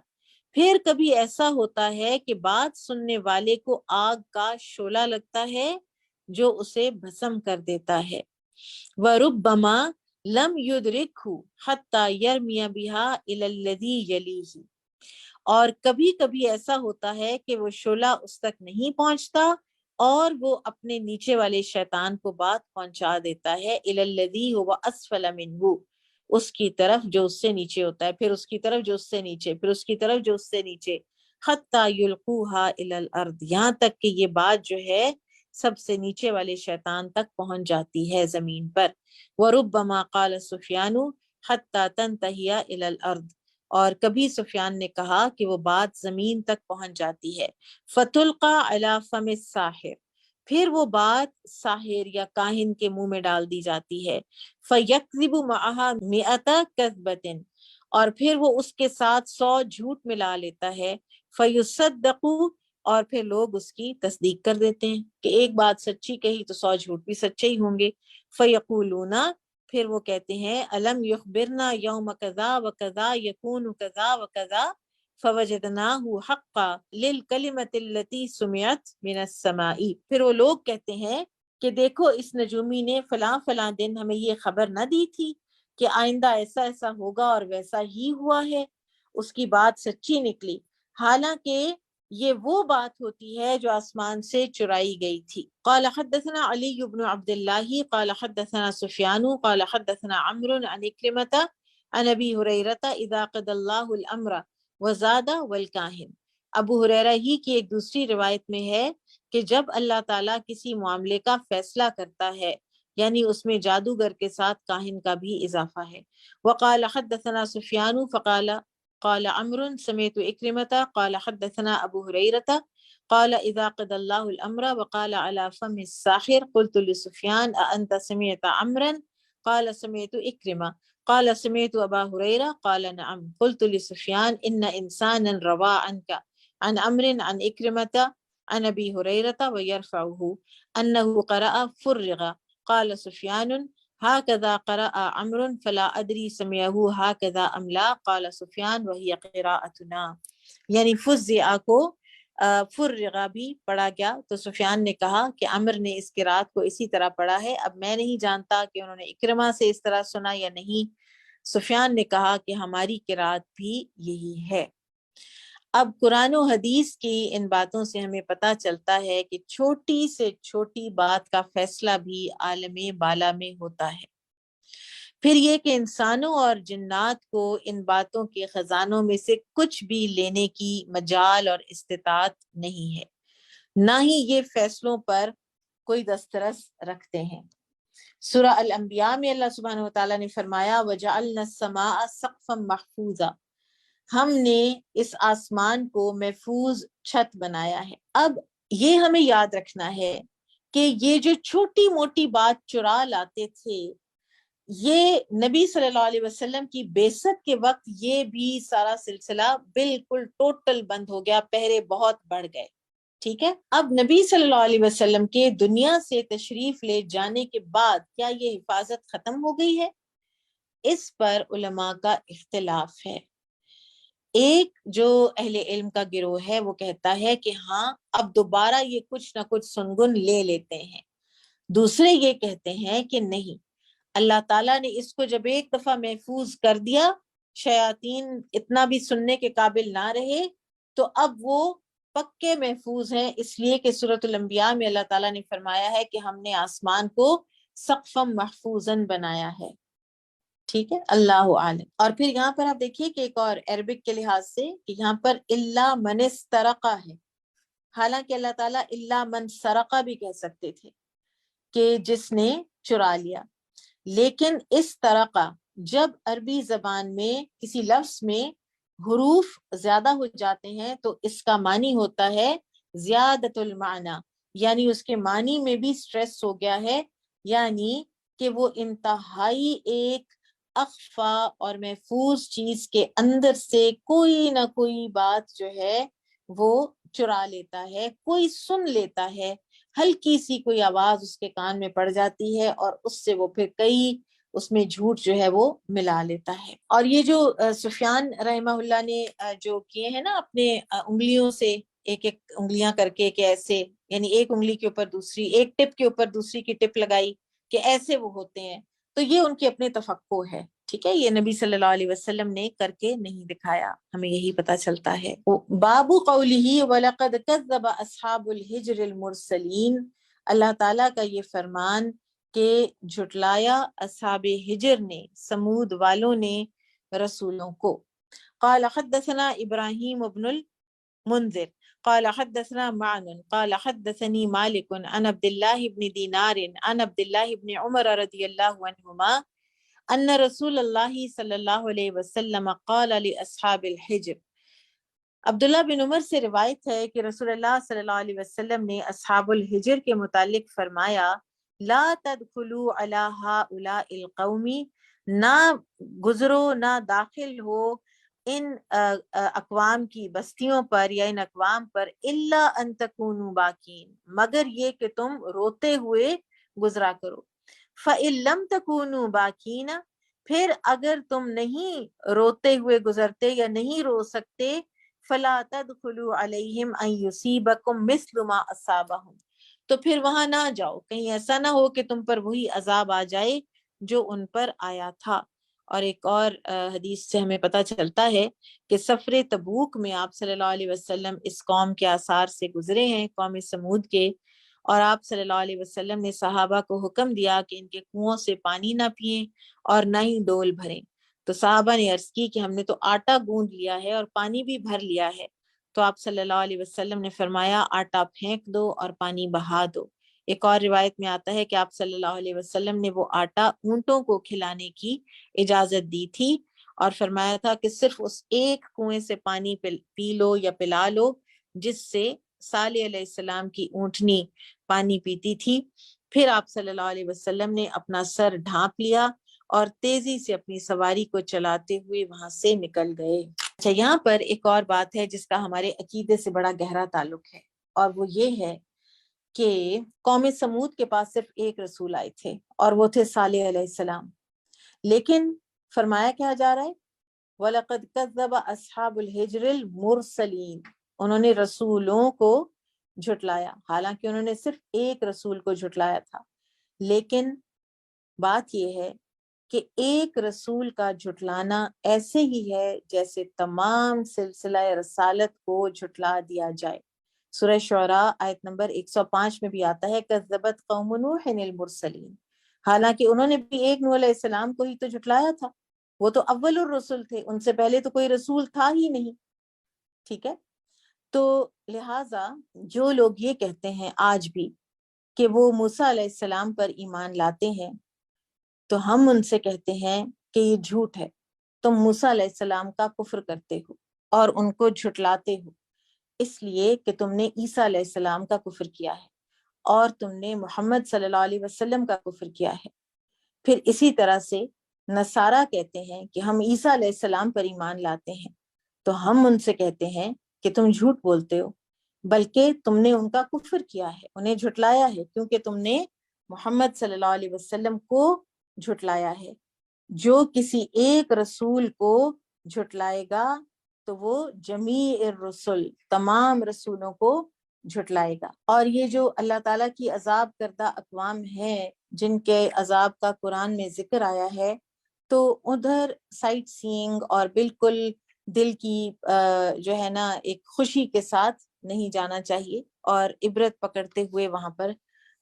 پھر کبھی ایسا ہوتا ہے کہ بات سننے والے کو آگ کا شعلہ لگتا ہے جو اسے بھسم کر دیتا ہے. وَرُبَّمَا لَمْ يُدْرِكْهُ حَتَّى يَرْمِيَ بِهَا إِلَى الَّذِي يَلِيهِ، اور کبھی کبھی ایسا ہوتا ہے کہ وہ شعلہ اس تک نہیں پہنچتا اور وہ اپنے نیچے والے شیطان کو بات پہنچا دیتا ہے إِلَى الَّذِي هُوَ أَسْفَلَ مِنْهُ، اس کی طرف جو اس سے نیچے ہوتا ہے، پھر اس کی طرف جو اس سے نیچے، پھر اس کی طرف جو اس سے نیچے. حَتَّى يُلْقُوهَا إِلَى الْأَرْضِ، یہاں تک کہ یہ بات جو ہے سب سے نیچے والے شیطان تک پہنچ جاتی ہے زمین پر. وَرُبَّمَا قَالَ سُفْيَانُ حَتَّى تَنْتَهِيَ إِلَى الْأَرْضِ، اور کبھی سفیان نے کہا کہ وہ بات زمین تک پہنچ جاتی ہے، فتلقى على فم الساحر، پھر وہ بات ساحر یا کاہن کے منہ میں ڈال دی جاتی ہے، فیکذب معها 100 کذبۃ، اور پھر وہ اس کے ساتھ 100 جھوٹ ملا لیتا ہے، فیصدق، اور پھر لوگ اس کی تصدیق کر دیتے ہیں کہ ایک بات سچی کہی تو 100 جھوٹ بھی سچے ہی ہوں گے، فیقولون، پھر وہ کہتے ہیں الم یخبرنا یوم کذا و کذا یکون کذا و کذا فوجدناہ حقا للکلمۃ التی سمعت من السماء، پھر وہ لوگ کہتے ہیں کہ دیکھو اس نجومی نے فلاں فلاں دن ہمیں یہ خبر نہ دی تھی کہ آئندہ ایسا ایسا ہوگا اور ویسا ہی ہوا ہے، اس کی بات سچی نکلی، حالانکہ یہ وہ بات ہوتی ہے جو آسمان سے چرائی گئی تھی۔ قال حدثنا علی بن عبد اللہ قال حدثنا سفیان قال حدثنا عمرو عن اکرمۃ عن ابی ہریرہ اذا قضى اللہ الامر وزاد والکاہن، ابو ہریرہ ہی کی ایک دوسری روایت میں ہے کہ جب اللہ تعالیٰ کسی معاملے کا فیصلہ کرتا ہے، یعنی اس میں جادوگر کے ساتھ کاہن کا بھی اضافہ ہے۔ وقال حدثنا سفیان فقال قال عمرو سمعت اکرمۃ قال حدثنا ابو ہریرہ قال اذا قضى الله الامر وقال على فم الساحر قلت لسفیان اانت سمعت عمرا قال سمعت اکرمہ قال سمعت ابا ہریرہ قال نعم قلت لسفیان ان انسانا روى عنك عن عمرو عن اکرمۃ عن ابی ہریرہ ويرفعه انه قرأ فرغ قال سفیان هكذا قرأ عمرو فلا ادری سمعه هكذا ام لا قال سفیان وهي قراءتنا، یعنی فزع کو فرغا بھی پڑھا گیا تو سفیان نے کہا کہ عمر نے اس قرات کو اسی طرح پڑھا ہے، اب میں نہیں جانتا کہ انہوں نے اکرمہ سے اس طرح سنا یا نہیں۔ سفیان نے کہا کہ ہماری قرات بھی یہی ہے۔ اب قرآن و حدیث کی ان باتوں سے ہمیں پتہ چلتا ہے کہ چھوٹی سے چھوٹی بات کا فیصلہ بھی عالم بالا میں ہوتا ہے، پھر یہ کہ انسانوں اور جنات کو ان باتوں کے خزانوں میں سے کچھ بھی لینے کی مجال اور استطاعت نہیں ہے، نہ ہی یہ فیصلوں پر کوئی دسترس رکھتے ہیں۔ سورہ الانبیاء میں اللہ سبحانہ وتعالیٰ نے فرمایا وَجَعَلْنَا السَّمَاءَ سَقْفًا مَحْفُوظًا، ہم نے اس آسمان کو محفوظ چھت بنایا ہے۔ اب یہ ہمیں یاد رکھنا ہے کہ یہ جو چھوٹی موٹی بات چرا لاتے تھے، یہ نبی صلی اللہ علیہ وسلم کی بعثت کے وقت یہ بھی سارا سلسلہ بالکل ٹوٹل بند ہو گیا، پہرے بہت بڑھ گئے، ٹھیک ہے۔ اب نبی صلی اللہ علیہ وسلم کے دنیا سے تشریف لے جانے کے بعد کیا یہ حفاظت ختم ہو گئی ہے؟ اس پر علماء کا اختلاف ہے۔ ایک جو اہل علم کا گروہ ہے وہ کہتا ہے کہ ہاں اب دوبارہ یہ کچھ نہ کچھ سنگن لے لیتے ہیں، دوسرے یہ کہتے ہیں کہ نہیں، اللہ تعالیٰ نے اس کو جب ایک دفعہ محفوظ کر دیا، شیاطین اتنا بھی سننے کے قابل نہ رہے، تو اب وہ پکے محفوظ ہیں، اس لیے کہ سورۃ الانبیاء میں اللہ تعالیٰ نے فرمایا ہے کہ ہم نے آسمان کو سقفم محفوظاً بنایا ہے، ٹھیک ہے، اللہ عالم۔ اور پھر یہاں پر آپ دیکھیے کہ ایک اور عربک کے لحاظ سے کہ یہاں پر الا من استرقا ہے، حالانکہ اللہ تعالیٰ الا من سرقا بھی کہہ سکتے تھے کہ جس نے چرا لیا، لیکن اس طرح کا جب عربی زبان میں کسی لفظ میں حروف زیادہ ہو جاتے ہیں تو اس کا معنی ہوتا ہے زیادت المعنی، یعنی اس کے معنی میں بھی سٹریس ہو گیا ہے، یعنی کہ وہ انتہائی ایک اخفا اور محفوظ چیز کے اندر سے کوئی نہ کوئی بات جو ہے وہ چرا لیتا ہے، کوئی سن لیتا ہے، ہلکی سی کوئی آواز اس کے کان میں پڑ جاتی ہے اور اس سے وہ پھر کئی اس میں جھوٹ جو ہے وہ ملا لیتا ہے۔ اور یہ جو سفیان رحمہ اللہ نے جو کیے ہیں نا اپنے انگلیوں سے ایک ایک انگلیاں کر کے کہ ایسے، یعنی ایک انگلی کے اوپر دوسری، ایک ٹپ کے اوپر دوسری کی ٹپ لگائی کہ ایسے وہ ہوتے ہیں، تو یہ ان کے اپنے تفقع ہے، ٹھیک ہے، یہ نبی صلی اللہ علیہ وسلم نے کر کے نہیں دکھایا، ہمیں یہی پتہ چلتا ہے۔ باب قولہ وَلَقَدْ كَذَّبَ أَصْحَابُ الْحِجْرِ الْمُرْسَلِينَ، اللہ تعالیٰ کا یہ فرمان کہ جھٹلایا اصحاب ہجر نے، سمود والوں نے رسولوں کو۔ قال حدثنا ابراہیم بن المنذر قال حدثنا معن قال حدثني مالك عن عبد الله بن دينار عن عبد الله بن عمر رضي الله عنهما ان رسول اللہ صلی اللہ علیہ وسلم قال لاصحاب الحجر، عبداللہ بن عمر سے روایت ہے کہ رسول اللہ صلی اللہ علیہ وسلم نے اصحاب الحجر کے متعلق فرمایا، لا تدخلوا علی ہؤلاء القوم، نہ گزرو نہ داخل ہو ان اقوام کی بستیوں پر یا ان اقوام پر، الا ان تکونوا باکین، مگر یہ کہ تم روتے ہوئے گزرا کرو، فَإِن لَمْ تَكُونُوا بَاكِينَ، پھر اگر تم نہیں روتے ہوئے گزرتے یا نہیں رو سکتے، فَلَا تَدْخُلُوا عَلَيْهِمْ أَن يُصِيبَكُمْ مِثْلُ مَا أَصَابَهُمْ، تو پھر وہاں نہ جاؤ، کہیں ایسا نہ ہو کہ تم پر وہی عذاب آ جائے جو ان پر آیا تھا۔ اور ایک اور حدیث سے ہمیں پتہ چلتا ہے کہ سفر تبوک میں آپ صلی اللہ علیہ وسلم اس قوم کے آثار سے گزرے ہیں، قوم سمود کے، اور آپ صلی اللہ علیہ وسلم نے صحابہ کو حکم دیا کہ ان کے کنوؤں سے پانی نہ پئیں اور نہ ہی ڈول بھریں۔ تو صحابہ نے عرض کی کہ ہم نے تو آٹا گوندھ لیا ہے اور پانی بھی بھر لیا ہے۔ تو آپ صلی اللہ علیہ وسلم نے فرمایا، آٹا پھینک دو اور پانی بہا دو۔ ایک اور روایت میں آتا ہے کہ آپ صلی اللہ علیہ وسلم نے وہ آٹا اونٹوں کو کھلانے کی اجازت دی تھی اور فرمایا تھا کہ صرف اس ایک کنویں سے پانی پی لو یا پلا لو جس سے صالح علیہ السلام کی اونٹنی پانی پیتی تھی۔ پھر آپ صلی اللہ علیہ وسلم نے اپنا سر ڈھانپ لیا اور تیزی سے اپنی سواری کو چلاتے ہوئے وہاں سے نکل گئے۔ اچھا، یہاں پر ایک اور بات ہے جس کا ہمارے عقیدے سے بڑا گہرا تعلق ہے، اور وہ یہ ہے کہ قوم سمود کے پاس صرف ایک رسول آئے تھے اور وہ تھے صالح علیہ السلام، لیکن فرمایا کیا جا رہا ہے، وَلَقَدْ كَذَّبَ أَصْحَابُ الْحِجْرِ الْمُرْسَلِينَ، انہوں نے رسولوں کو جھٹلایا، حالانکہ انہوں نے صرف ایک رسول کو جھٹلایا تھا، لیکن بات یہ ہے کہ ایک رسول کا جھٹلانا ایسے ہی ہے جیسے تمام سلسلہ رسالت کو جھٹلا دیا جائے۔ سورہ شعراء آیت نمبر 105 میں بھی آتا ہے، کذبت قوم نوح المرسلین، حالانکہ انہوں نے بھی ایک نوح علیہ السلام کو ہی تو جھٹلایا تھا، وہ تو اول الرسل تھے، ان سے پہلے تو کوئی رسول تھا ہی نہیں۔ ٹھیک ہے، تو لہٰذا جو لوگ یہ کہتے ہیں آج بھی کہ وہ موسیٰ علیہ السلام پر ایمان لاتے ہیں، تو ہم ان سے کہتے ہیں کہ یہ جھوٹ ہے، تم موسیٰ علیہ السلام کا کفر کرتے ہو اور ان کو جھٹلاتے ہو، اس لیے کہ تم نے عیسیٰ علیہ السلام کا کفر کیا ہے اور تم نے محمد صلی اللہ علیہ وسلم کا کفر کیا ہے۔ پھر اسی طرح سے نصارہ کہتے ہیں کہ ہم عیسیٰ علیہ السلام پر ایمان لاتے ہیں، تو ہم ان سے کہتے ہیں کہ تم جھوٹ بولتے ہو، بلکہ تم نے ان کا کفر کیا ہے، انہیں جھٹلایا ہے، کیونکہ تم نے محمد صلی اللہ علیہ وسلم کو جھٹلایا ہے۔ جو کسی ایک رسول کو جھٹلائے گا تو وہ جمیع الرسل، تمام رسولوں کو جھٹلائے گا۔ اور یہ جو اللہ تعالیٰ کی عذاب کردہ اقوام ہیں جن کے عذاب کا قرآن میں ذکر آیا ہے، تو ادھر سائٹ سینگ اور بالکل دل کی جو ہے نا ایک خوشی کے ساتھ نہیں جانا چاہیے، اور عبرت پکڑتے ہوئے وہاں پر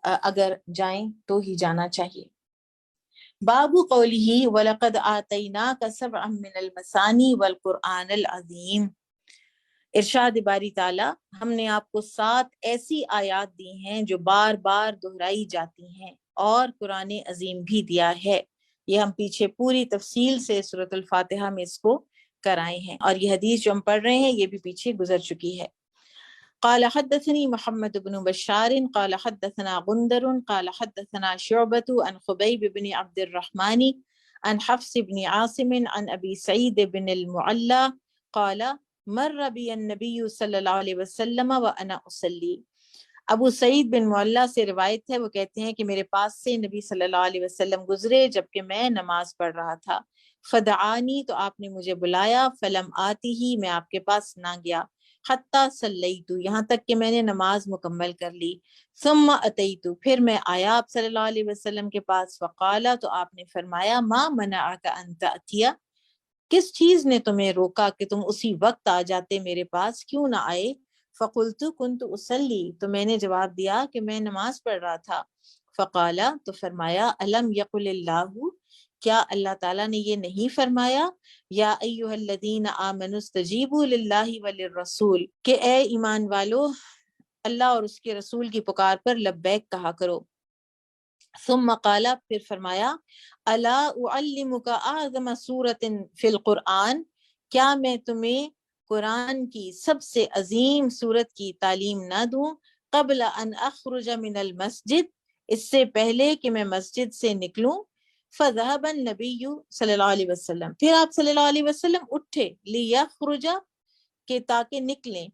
اگر جائیں تو ہی جانا چاہیے۔ باب قولہ وَلَقَدْ آتَيْنَاكَ سَبْعًا مِّنَ الْمَثَانِي وَالْقُرْآنِ الْعَظِيمِ، ارشاد باری تعالیٰ، ہم نے آپ کو 7 ایسی آیات دی ہیں جو بار بار دہرائی جاتی ہیں، اور قرآن عظیم بھی دیا ہے۔ یہ ہم پیچھے پوری تفصیل سے سورۃ الفاتحہ میں اس کو کرائے ہیں، اور یہ حدیث جو ہم پڑھ رہے ہیں یہ بھی پیچھے گزر چکی ہے۔ قال حدثني محمد بن بشار قال حدثنا غندر قال حدثنا شعبة عن خبيب بن عبد الرحمن عن حفص بن عاصم عن أبي سعيد بن المعلى قال مر بي النبي صلی اللہ علیہ وسلم وأنا أصلي۔ ابو سعید بن معلہ سے روایت ہے، وہ کہتے ہیں کہ میرے پاس سے نبی صلی اللہ علیہ وسلم گزرے جبکہ میں نماز پڑھ رہا تھا، فدعانی، تو آپ نے مجھے بلایا، فلم آتی ہی، میں آپ کے پاس نہ گیا، حتی صلیت، یہاں تک کہ میں نے نماز مکمل کر لی، ثم اتیت، پھر میں آیا آپ صلی اللہ علیہ وسلم کے پاس، فقال، تو آپ نے فرمایا، ما منعک ان تأتی، کس چیز نے تمہیں روکا کہ تم اسی وقت آ جاتے میرے پاس، کیوں نہ آئے؟ فقلت كنت اصلی، تو میں نے جواب دیا کہ میں نماز پڑھ رہا تھا۔ فقال، تو فرمایا، الم یقل اللہ، کیا اللہ تعالیٰ نے یہ نہیں فرمایا، یا ایھا الذین آمنوا استجیبوا للہ وللرسول، کہ اے ایمان والو اللہ اور اس کے رسول کی پکار پر لبیک کہا کرو۔ ثم قال، پھر فرمایا، الا اعلمک اعظم سورۃ فی القرآن، کیا میں تمہیں قرآن کی سب سے عظیم سورت کی تعلیم نہ دوں؟ قبل ان اخرج من المسجد، اس سے پہلے کہ میں مسجد سے نکلوں۔ فذهب النبی صلی اللہ علیہ وسلم، پھر آپ صلی اللہ علیہ وسلم اٹھے، لیخرج، کہ تاکہ نکلیں۔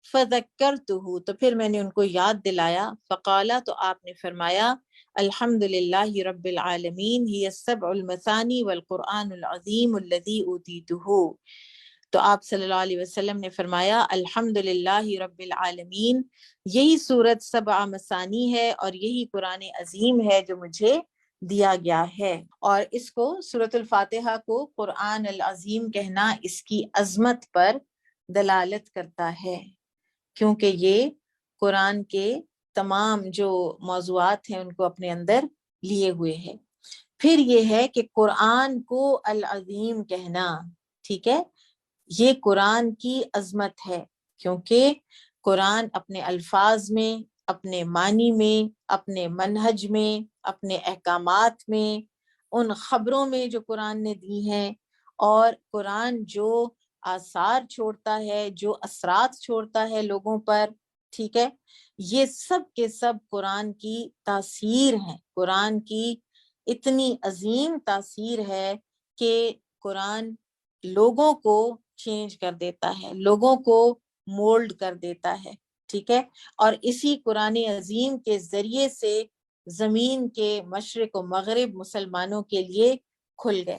فذکرتہ، تو پھر میں نے ان کو یاد دلایا۔ فقالا، تو آپ نے فرمایا، الحمد للہ رب العالمین، ہی السبع المثانی والقرآن العظیم الذی اوتیتہ۔ تو آپ صلی اللہ علیہ وسلم نے فرمایا، الحمد للہ رب العالمین، یہی سورت سبع مثانی ہے اور یہی قرآن عظیم ہے جو مجھے دیا گیا ہے۔ اور اس کو سورۃ الفاتحہ کو قرآن العظیم کہنا اس کی عظمت پر دلالت کرتا ہے، کیونکہ یہ قرآن کے تمام جو موضوعات ہیں ان کو اپنے اندر لیے ہوئے ہے۔ پھر یہ ہے کہ قرآن کو العظیم کہنا، ٹھیک ہے، یہ قرآن کی عظمت ہے، کیونکہ قرآن اپنے الفاظ میں، اپنے معنی میں، اپنے منہج میں، اپنے احکامات میں، ان خبروں میں جو قرآن نے دی ہیں، اور قرآن جو آثار چھوڑتا ہے، جو اثرات چھوڑتا ہے لوگوں پر، ٹھیک ہے، یہ سب کے سب قرآن کی تاثیر ہیں۔ قرآن کی اتنی عظیم تاثیر ہے کہ قرآن لوگوں کو چینج کر دیتا ہے، لوگوں کو مولڈ کر دیتا ہے، ٹھیک ہے، اور اسی قرآن عظیم کے ذریعے سے زمین کے مشرق و مغرب مسلمانوں کے لیے کھل گئے،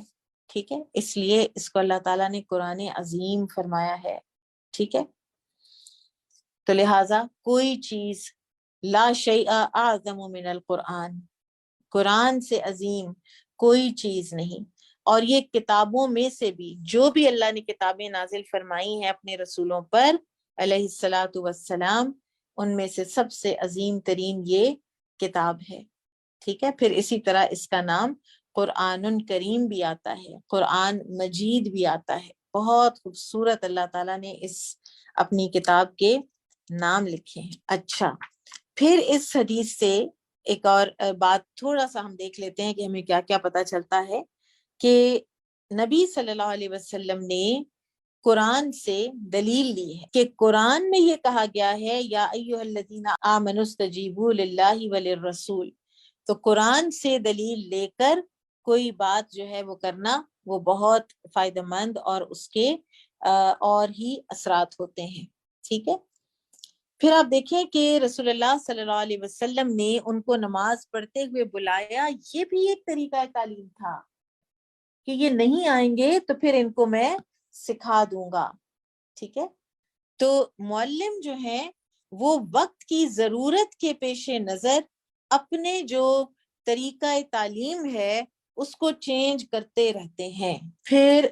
ٹھیک ہے، اس لیے اس کو اللہ تعالیٰ نے قرآن عظیم فرمایا ہے، ٹھیک ہے۔ تو لہٰذا کوئی چیز، لا شیء اعظم من القرآن، قرآن سے عظیم کوئی چیز نہیں۔ اور یہ کتابوں میں سے بھی، جو بھی اللہ نے کتابیں نازل فرمائی ہیں اپنے رسولوں پر علیہ الصلاۃ والسلام، ان میں سے سب سے عظیم ترین یہ کتاب ہے، ٹھیک ہے۔ پھر اسی طرح اس کا نام قرآن کریم بھی آتا ہے، قرآن مجید بھی آتا ہے۔ بہت خوبصورت اللہ تعالیٰ نے اس اپنی کتاب کے نام لکھے ہیں۔ اچھا، پھر اس حدیث سے ایک اور بات تھوڑا سا ہم دیکھ لیتے ہیں کہ ہمیں کیا کیا پتہ چلتا ہے، کہ نبی صلی اللہ علیہ وسلم نے قرآن سے دلیل لی ہے کہ قرآن میں یہ کہا گیا ہے، یا ایھا الذین آمنوا استجیبوا للہ وللرسول، تو قرآن سے دلیل لے کر کوئی بات جو ہے وہ کرنا، وہ بہت فائدہ مند اور اس کے اور ہی اثرات ہوتے ہیں، ٹھیک ہے۔ پھر آپ دیکھیں کہ رسول اللہ صلی اللہ علیہ وسلم نے ان کو نماز پڑھتے ہوئے بلایا، یہ بھی ایک طریقہ تعلیم تھا کہ یہ نہیں آئیں گے تو پھر ان کو میں سکھا دوں گا، ٹھیک ہے۔ تو معلم جو ہیں وہ وقت کی ضرورت کے پیش نظر اپنے جو طریقہ تعلیم ہے اس کو چینج کرتے رہتے ہیں۔ پھر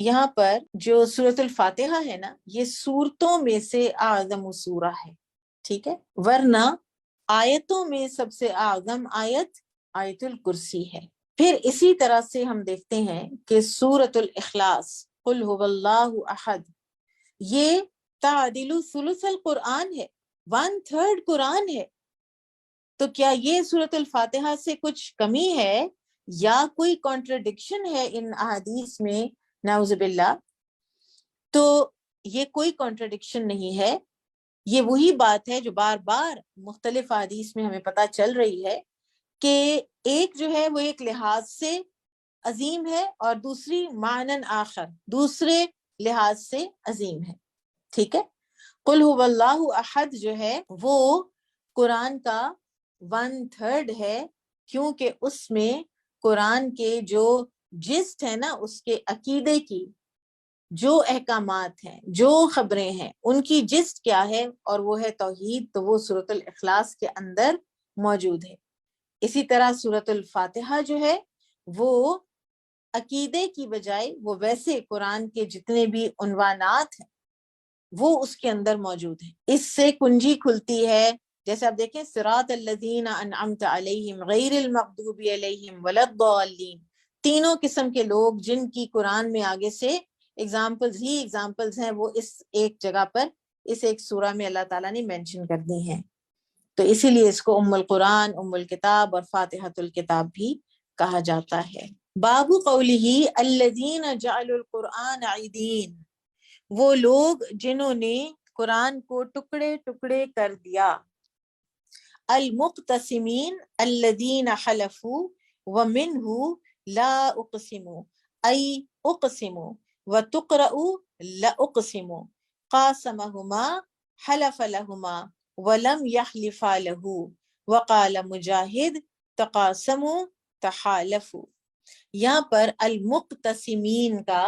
یہاں پر جو سورۃ الفاتحہ ہے نا، یہ سورتوں میں سے اعظم سورہ ہے، ٹھیک ہے، ورنہ آیتوں میں سب سے اعظم آیت آیت الکرسی ہے۔ پھر اسی طرح سے ہم دیکھتے ہیں کہ سورۃ الاخلاص، قل هو اللہ احد، یہ تعدل ثلث القرآن ہے، 1/3 قرآن ہے۔ تو کیا یہ سورۃ الفاتحہ سے کچھ کمی ہے یا کوئی کانٹرڈکشن ہے ان احادیث میں؟ نعوذ باللہ۔ تو یہ کوئی کانٹرڈکشن نہیں ہے، یہ وہی بات ہے جو بار بار مختلف احادیث میں ہمیں پتہ چل رہی ہے کہ ایک جو ہے وہ ایک لحاظ سے عظیم ہے اور دوسری معنن آخر، دوسرے لحاظ سے عظیم ہے، ٹھیک ہے۔ قل هو اللہ احد جو ہے وہ قرآن کا 1/3 ہے، کیونکہ اس میں قرآن کے جو جسٹ ہے نا، اس کے عقیدے کی جو احکامات ہیں، جو خبریں ہیں، ان کی جسٹ کیا ہے، اور وہ ہے توحید، تو وہ سورۃ الاخلاص کے اندر موجود ہے۔ اسی طرح سورۃ الفاتحہ جو ہے وہ عقیدے کی بجائے وہ ویسے قرآن کے جتنے بھی عنوانات ہیں وہ اس کے اندر موجود ہیں، اس سے کنجی کھلتی ہے۔ جیسے آپ دیکھیں، صراط الذین انعمت علیہم غیر المغضوب علیہم ولا الضالین، تینوں قسم کے لوگ جن کی قرآن میں آگے سے ایگزامپلز ہیں، وہ اس ایک جگہ پر، اس ایک سورہ میں اللہ تعالیٰ نے مینشن کر دی ہیں۔ تو اسی لیے اس کو ام القرآن، ام الکتاب اور فاتحۃ الکتاب بھی کہا جاتا ہے۔ باب قولہ الذین جعلوا القرآن عیدین، وہ لوگ جنہوں نے قرآن کو ٹکڑے ٹکڑے کر دیا۔ المقتسمین الذین حلفوا ومنہ لا اقسم ای اقسم وتقرأ لاقسم قاسمہما حلف لہما ولم یحلفا لہ وقال مجاہد تقاسموا تحالفوا۔ یہاں پر المقتسمین کا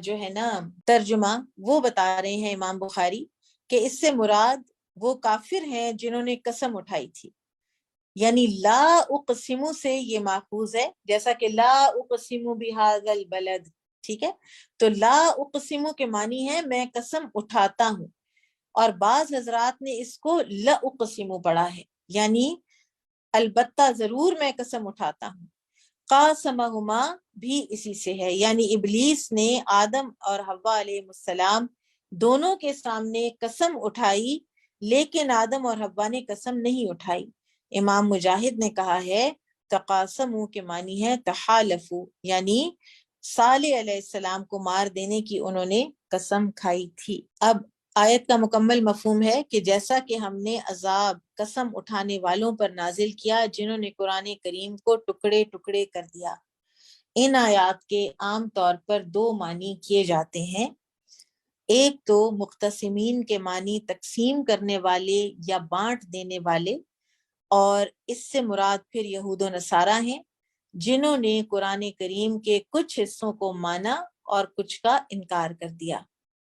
جو ہے نا ترجمہ وہ بتا رہے ہیں امام بخاری کہ اس سے مراد وہ کافر ہیں جنہوں نے قسم اٹھائی تھی، یعنی لا اقسم سے یہ ماخوذ ہے، جیسا کہ لا اقسم بہذا البلد، ٹھیک ہے، تو لا اقسم کے معنی ہے میں قسم اٹھاتا ہوں، اور بعض حضرات نے اس کو لا اقسم پڑھا ہے، یعنی البتہ ضرور میں قسم اٹھاتا ہوں۔ قاسمہما بھی اسی سے ہے، یعنی ابلیس نے آدم اور حوا علیہ السلام دونوں کے سامنے قسم اٹھائی، لیکن آدم اور حوا نے قسم نہیں اٹھائی۔ امام مجاہد نے کہا ہے تقاسموا کے معنی ہے تحالفوا، یعنی صالح علیہ السلام کو مار دینے کی انہوں نے قسم کھائی تھی۔ اب آیت کا مکمل مفہوم ہے کہ جیسا کہ ہم نے عذاب قسم اٹھانے والوں پر نازل کیا جنہوں نے قرآن کریم کو ٹکڑے ٹکڑے کر دیا۔ ان آیات کے عام طور پر دو معنی کیے جاتے ہیں، ایک تو مقتسمین کے معنی تقسیم کرنے والے یا بانٹ دینے والے، اور اس سے مراد پھر یہود و نصارہ ہیں جنہوں نے قرآن کریم کے کچھ حصوں کو مانا اور کچھ کا انکار کر دیا۔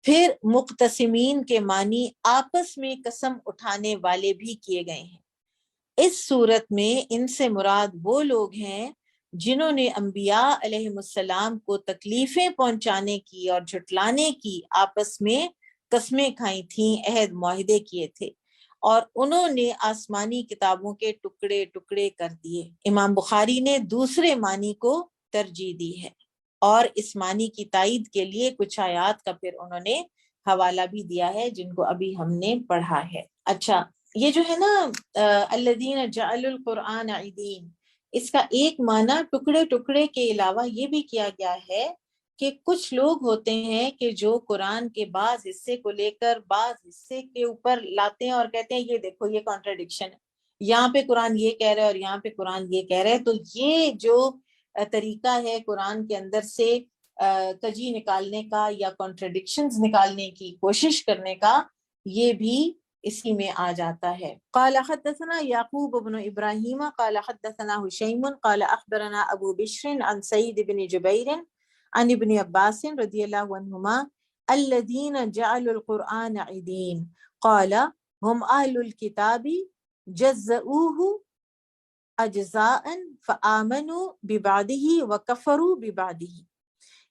پھر مقتسمین کے معنی آپس میں قسم اٹھانے والے بھی کیے گئے ہیں۔ اس صورت میں ان سے مراد وہ لوگ ہیں جنہوں نے انبیاء علیہ السلام کو تکلیفیں پہنچانے کی اور جھٹلانے کی آپس میں قسمیں کھائی تھیں، عہد معاہدے کیے تھے، اور انہوں نے آسمانی کتابوں کے ٹکڑے ٹکڑے کر دیے۔ امام بخاری نے دوسرے معنی کو ترجیح دی ہے، اور اس معنی کی تائید کے لیے کچھ آیات کا پھر انہوں نے حوالہ بھی دیا ہے جن کو ابھی ہم نے پڑھا ہے۔ اچھا، یہ جو ہے نا الذین جعلوا القرآن عیدین، اس کا ایک معنی ٹکڑے ٹکڑے کے علاوہ یہ بھی کیا گیا ہے کہ کچھ لوگ ہوتے ہیں کہ جو قرآن کے بعض حصے کو لے کر بعض حصے کے اوپر لاتے ہیں اور کہتے ہیں یہ دیکھو یہ کانٹرڈکشن ہے، یہاں پہ قرآن یہ کہہ رہا ہے اور یہاں پہ قرآن یہ کہہ رہا ہے۔ تو یہ جو طریقہ ہے قرآن کے اندر سے کجی نکالنے کا یا کانٹرڈکشنز نکالنے کی کوشش کرنے کا، یہ بھی اسی میں آ جاتا ہے۔ قال حدثنا یعقوب بن ابراہیم قال حدثنا حشیم قال اخبرنا ابو بشر عن سعید بن جبیر عن ابن عباس رضی اللہ عنہما الذین جعلوا القرآن عیدین قال هم اہل الکتاب جزؤوه اجزاء فآمنوا ببعضه وکفروا ببعضه۔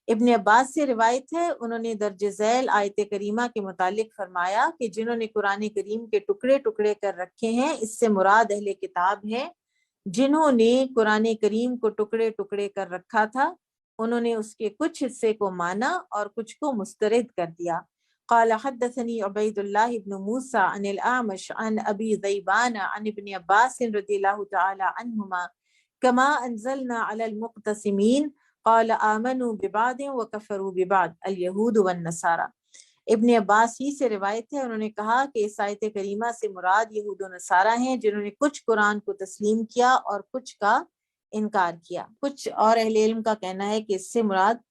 ابن عباس سے روایت ہے، انہوں نے درج ذیل آیت کریمہ کے متعلق فرمایا کہ جنہوں نے قرآن کریم کے ٹکڑے ٹکڑے کر رکھے ہیں، اس سے مراد اہل کتاب ہیں جنہوں نے قرآن کریم کو ٹکڑے ٹکڑے کر رکھا تھا، انہوں نے اس کے کچھ حصے کو مانا اور کچھ کو مسترد کر دیا۔ قال حدثني عبید اللہ بن موسیٰ عن الاعمش عن ابی ذیبان عن ابن عباس رضی اللہ تعالی عنہما کما انزلنا علی المقتسمین قال آمنوا ببعض وکفروا ببعض الیہود والنصارى۔ ابن عباس ہی سے روایت ہے، انہوں نے کہا کہ اس آیت کریمہ سے مراد یہود و نصارہ ہیں جنہوں نے کچھ قرآن کو تسلیم کیا اور کچھ کا انکار کیا۔ کچھ اور اہل علم کا کہنا ہے کہ اس سے مراد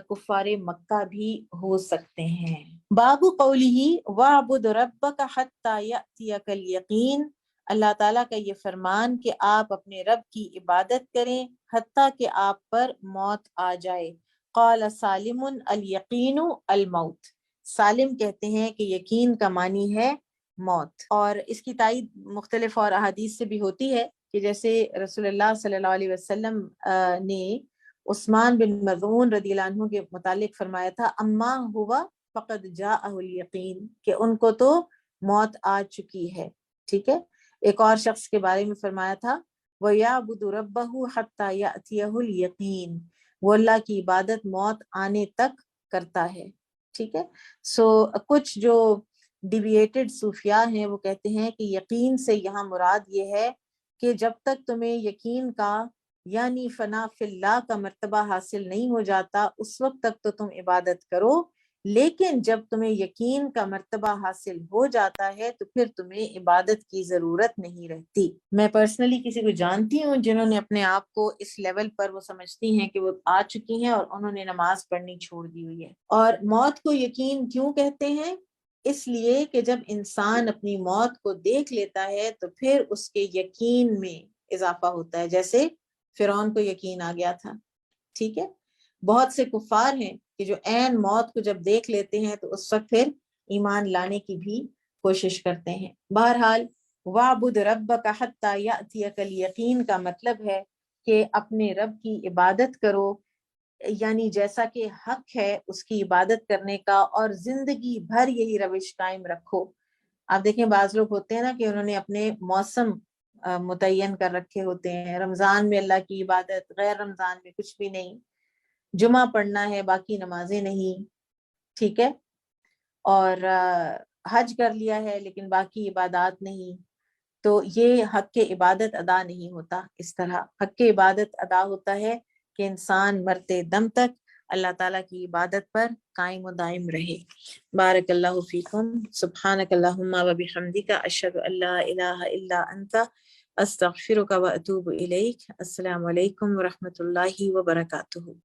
کفار مکہ بھی ہو سکتے ہیں۔ باب قولہ وَاعْبُدْ رَبَّكَ حَتَّى يَأْتِيَكَ الْيَقِينُ، اللہ تعالیٰ کا یہ فرمان کہ آپ اپنے رب کی عبادت کریں حتیٰ کہ آپ پر موت آ جائے۔ قال سالم الیقین الموت، سالم کہتے ہیں کہ یقین کا معنی ہے موت، اور اس کی تائید مختلف اور احادیث سے بھی ہوتی ہے کہ جیسے رسول اللہ صلی اللہ علیہ وسلم نے عثمان بن مظعون رضی اللہ عنہ کے متعلق فرمایا تھا اما ہوا فقد جاءہ الیقین، کہ ان کو تو موت آ چکی ہے، ٹھیک ہے۔ ایک اور شخص کے بارے میں فرمایا تھا وَيَعْبُدُ رَبَّهُ حَتَّى يَأْتِيَهُ الْيَقِينُ، وہ اللہ کی عبادت موت آنے تک کرتا ہے، ٹھیک ہے۔ سو کچھ جو ڈیویٹڈ صوفیاء ہیں وہ کہتے ہیں کہ یقین سے یہاں مراد یہ ہے کہ جب تک تمہیں یقین کا یعنی فنا فی اللہ کا مرتبہ حاصل نہیں ہو جاتا اس وقت تک تو تم عبادت کرو، لیکن جب تمہیں یقین کا مرتبہ حاصل ہو جاتا ہے تو پھر تمہیں عبادت کی ضرورت نہیں رہتی۔ میں پرسنلی کسی کو جانتی ہوں جنہوں نے اپنے آپ کو اس لیول پر وہ سمجھتی ہیں کہ وہ آ چکی ہیں اور انہوں نے نماز پڑھنی چھوڑ دی ہوئی ہے۔ اور موت کو یقین کیوں کہتے ہیں؟ اس لیے کہ جب انسان اپنی موت کو دیکھ لیتا ہے تو پھر اس کے یقین میں اضافہ ہوتا ہے، جیسے فرعون کو یقین آ گیا تھا، ٹھیک ہے۔ بہت سے کفار ہیں کہ جو عین موت کو جب دیکھ لیتے ہیں تو اس وقت پھر ایمان لانے کی بھی کوشش کرتے ہیں۔ بہرحال وَاعْبُدْ رَبَّكَ حَتَّى يَأْتِيَكَ الْيَقِينَ کا مطلب ہے کہ اپنے رب کی عبادت کرو، یعنی جیسا کہ حق ہے اس کی عبادت کرنے کا، اور زندگی بھر یہی روش قائم رکھو۔ آپ دیکھیں بعض لوگ ہوتے ہیں نا کہ انہوں نے اپنے موسم متعین کر رکھے ہوتے ہیں، رمضان میں اللہ کی عبادت، غیر رمضان میں کچھ بھی نہیں، جمعہ پڑھنا ہے باقی نمازیں نہیں، ٹھیک ہے، اور حج کر لیا ہے لیکن باقی عبادات نہیں۔ تو یہ حق کے عبادت ادا نہیں ہوتا۔ اس طرح حق کے عبادت ادا ہوتا ہے کہ انسان مرتے دم تک اللہ تعالیٰ کی عبادت پر قائم و دائم رہے۔ بارک اللہ فیکم، سبحانک اللہم و بحمدک، اشہد ان لا الہ الا انت، استغفرک و اتوب الیک۔ السلام علیکم و رحمۃ اللہ وبرکاتہ۔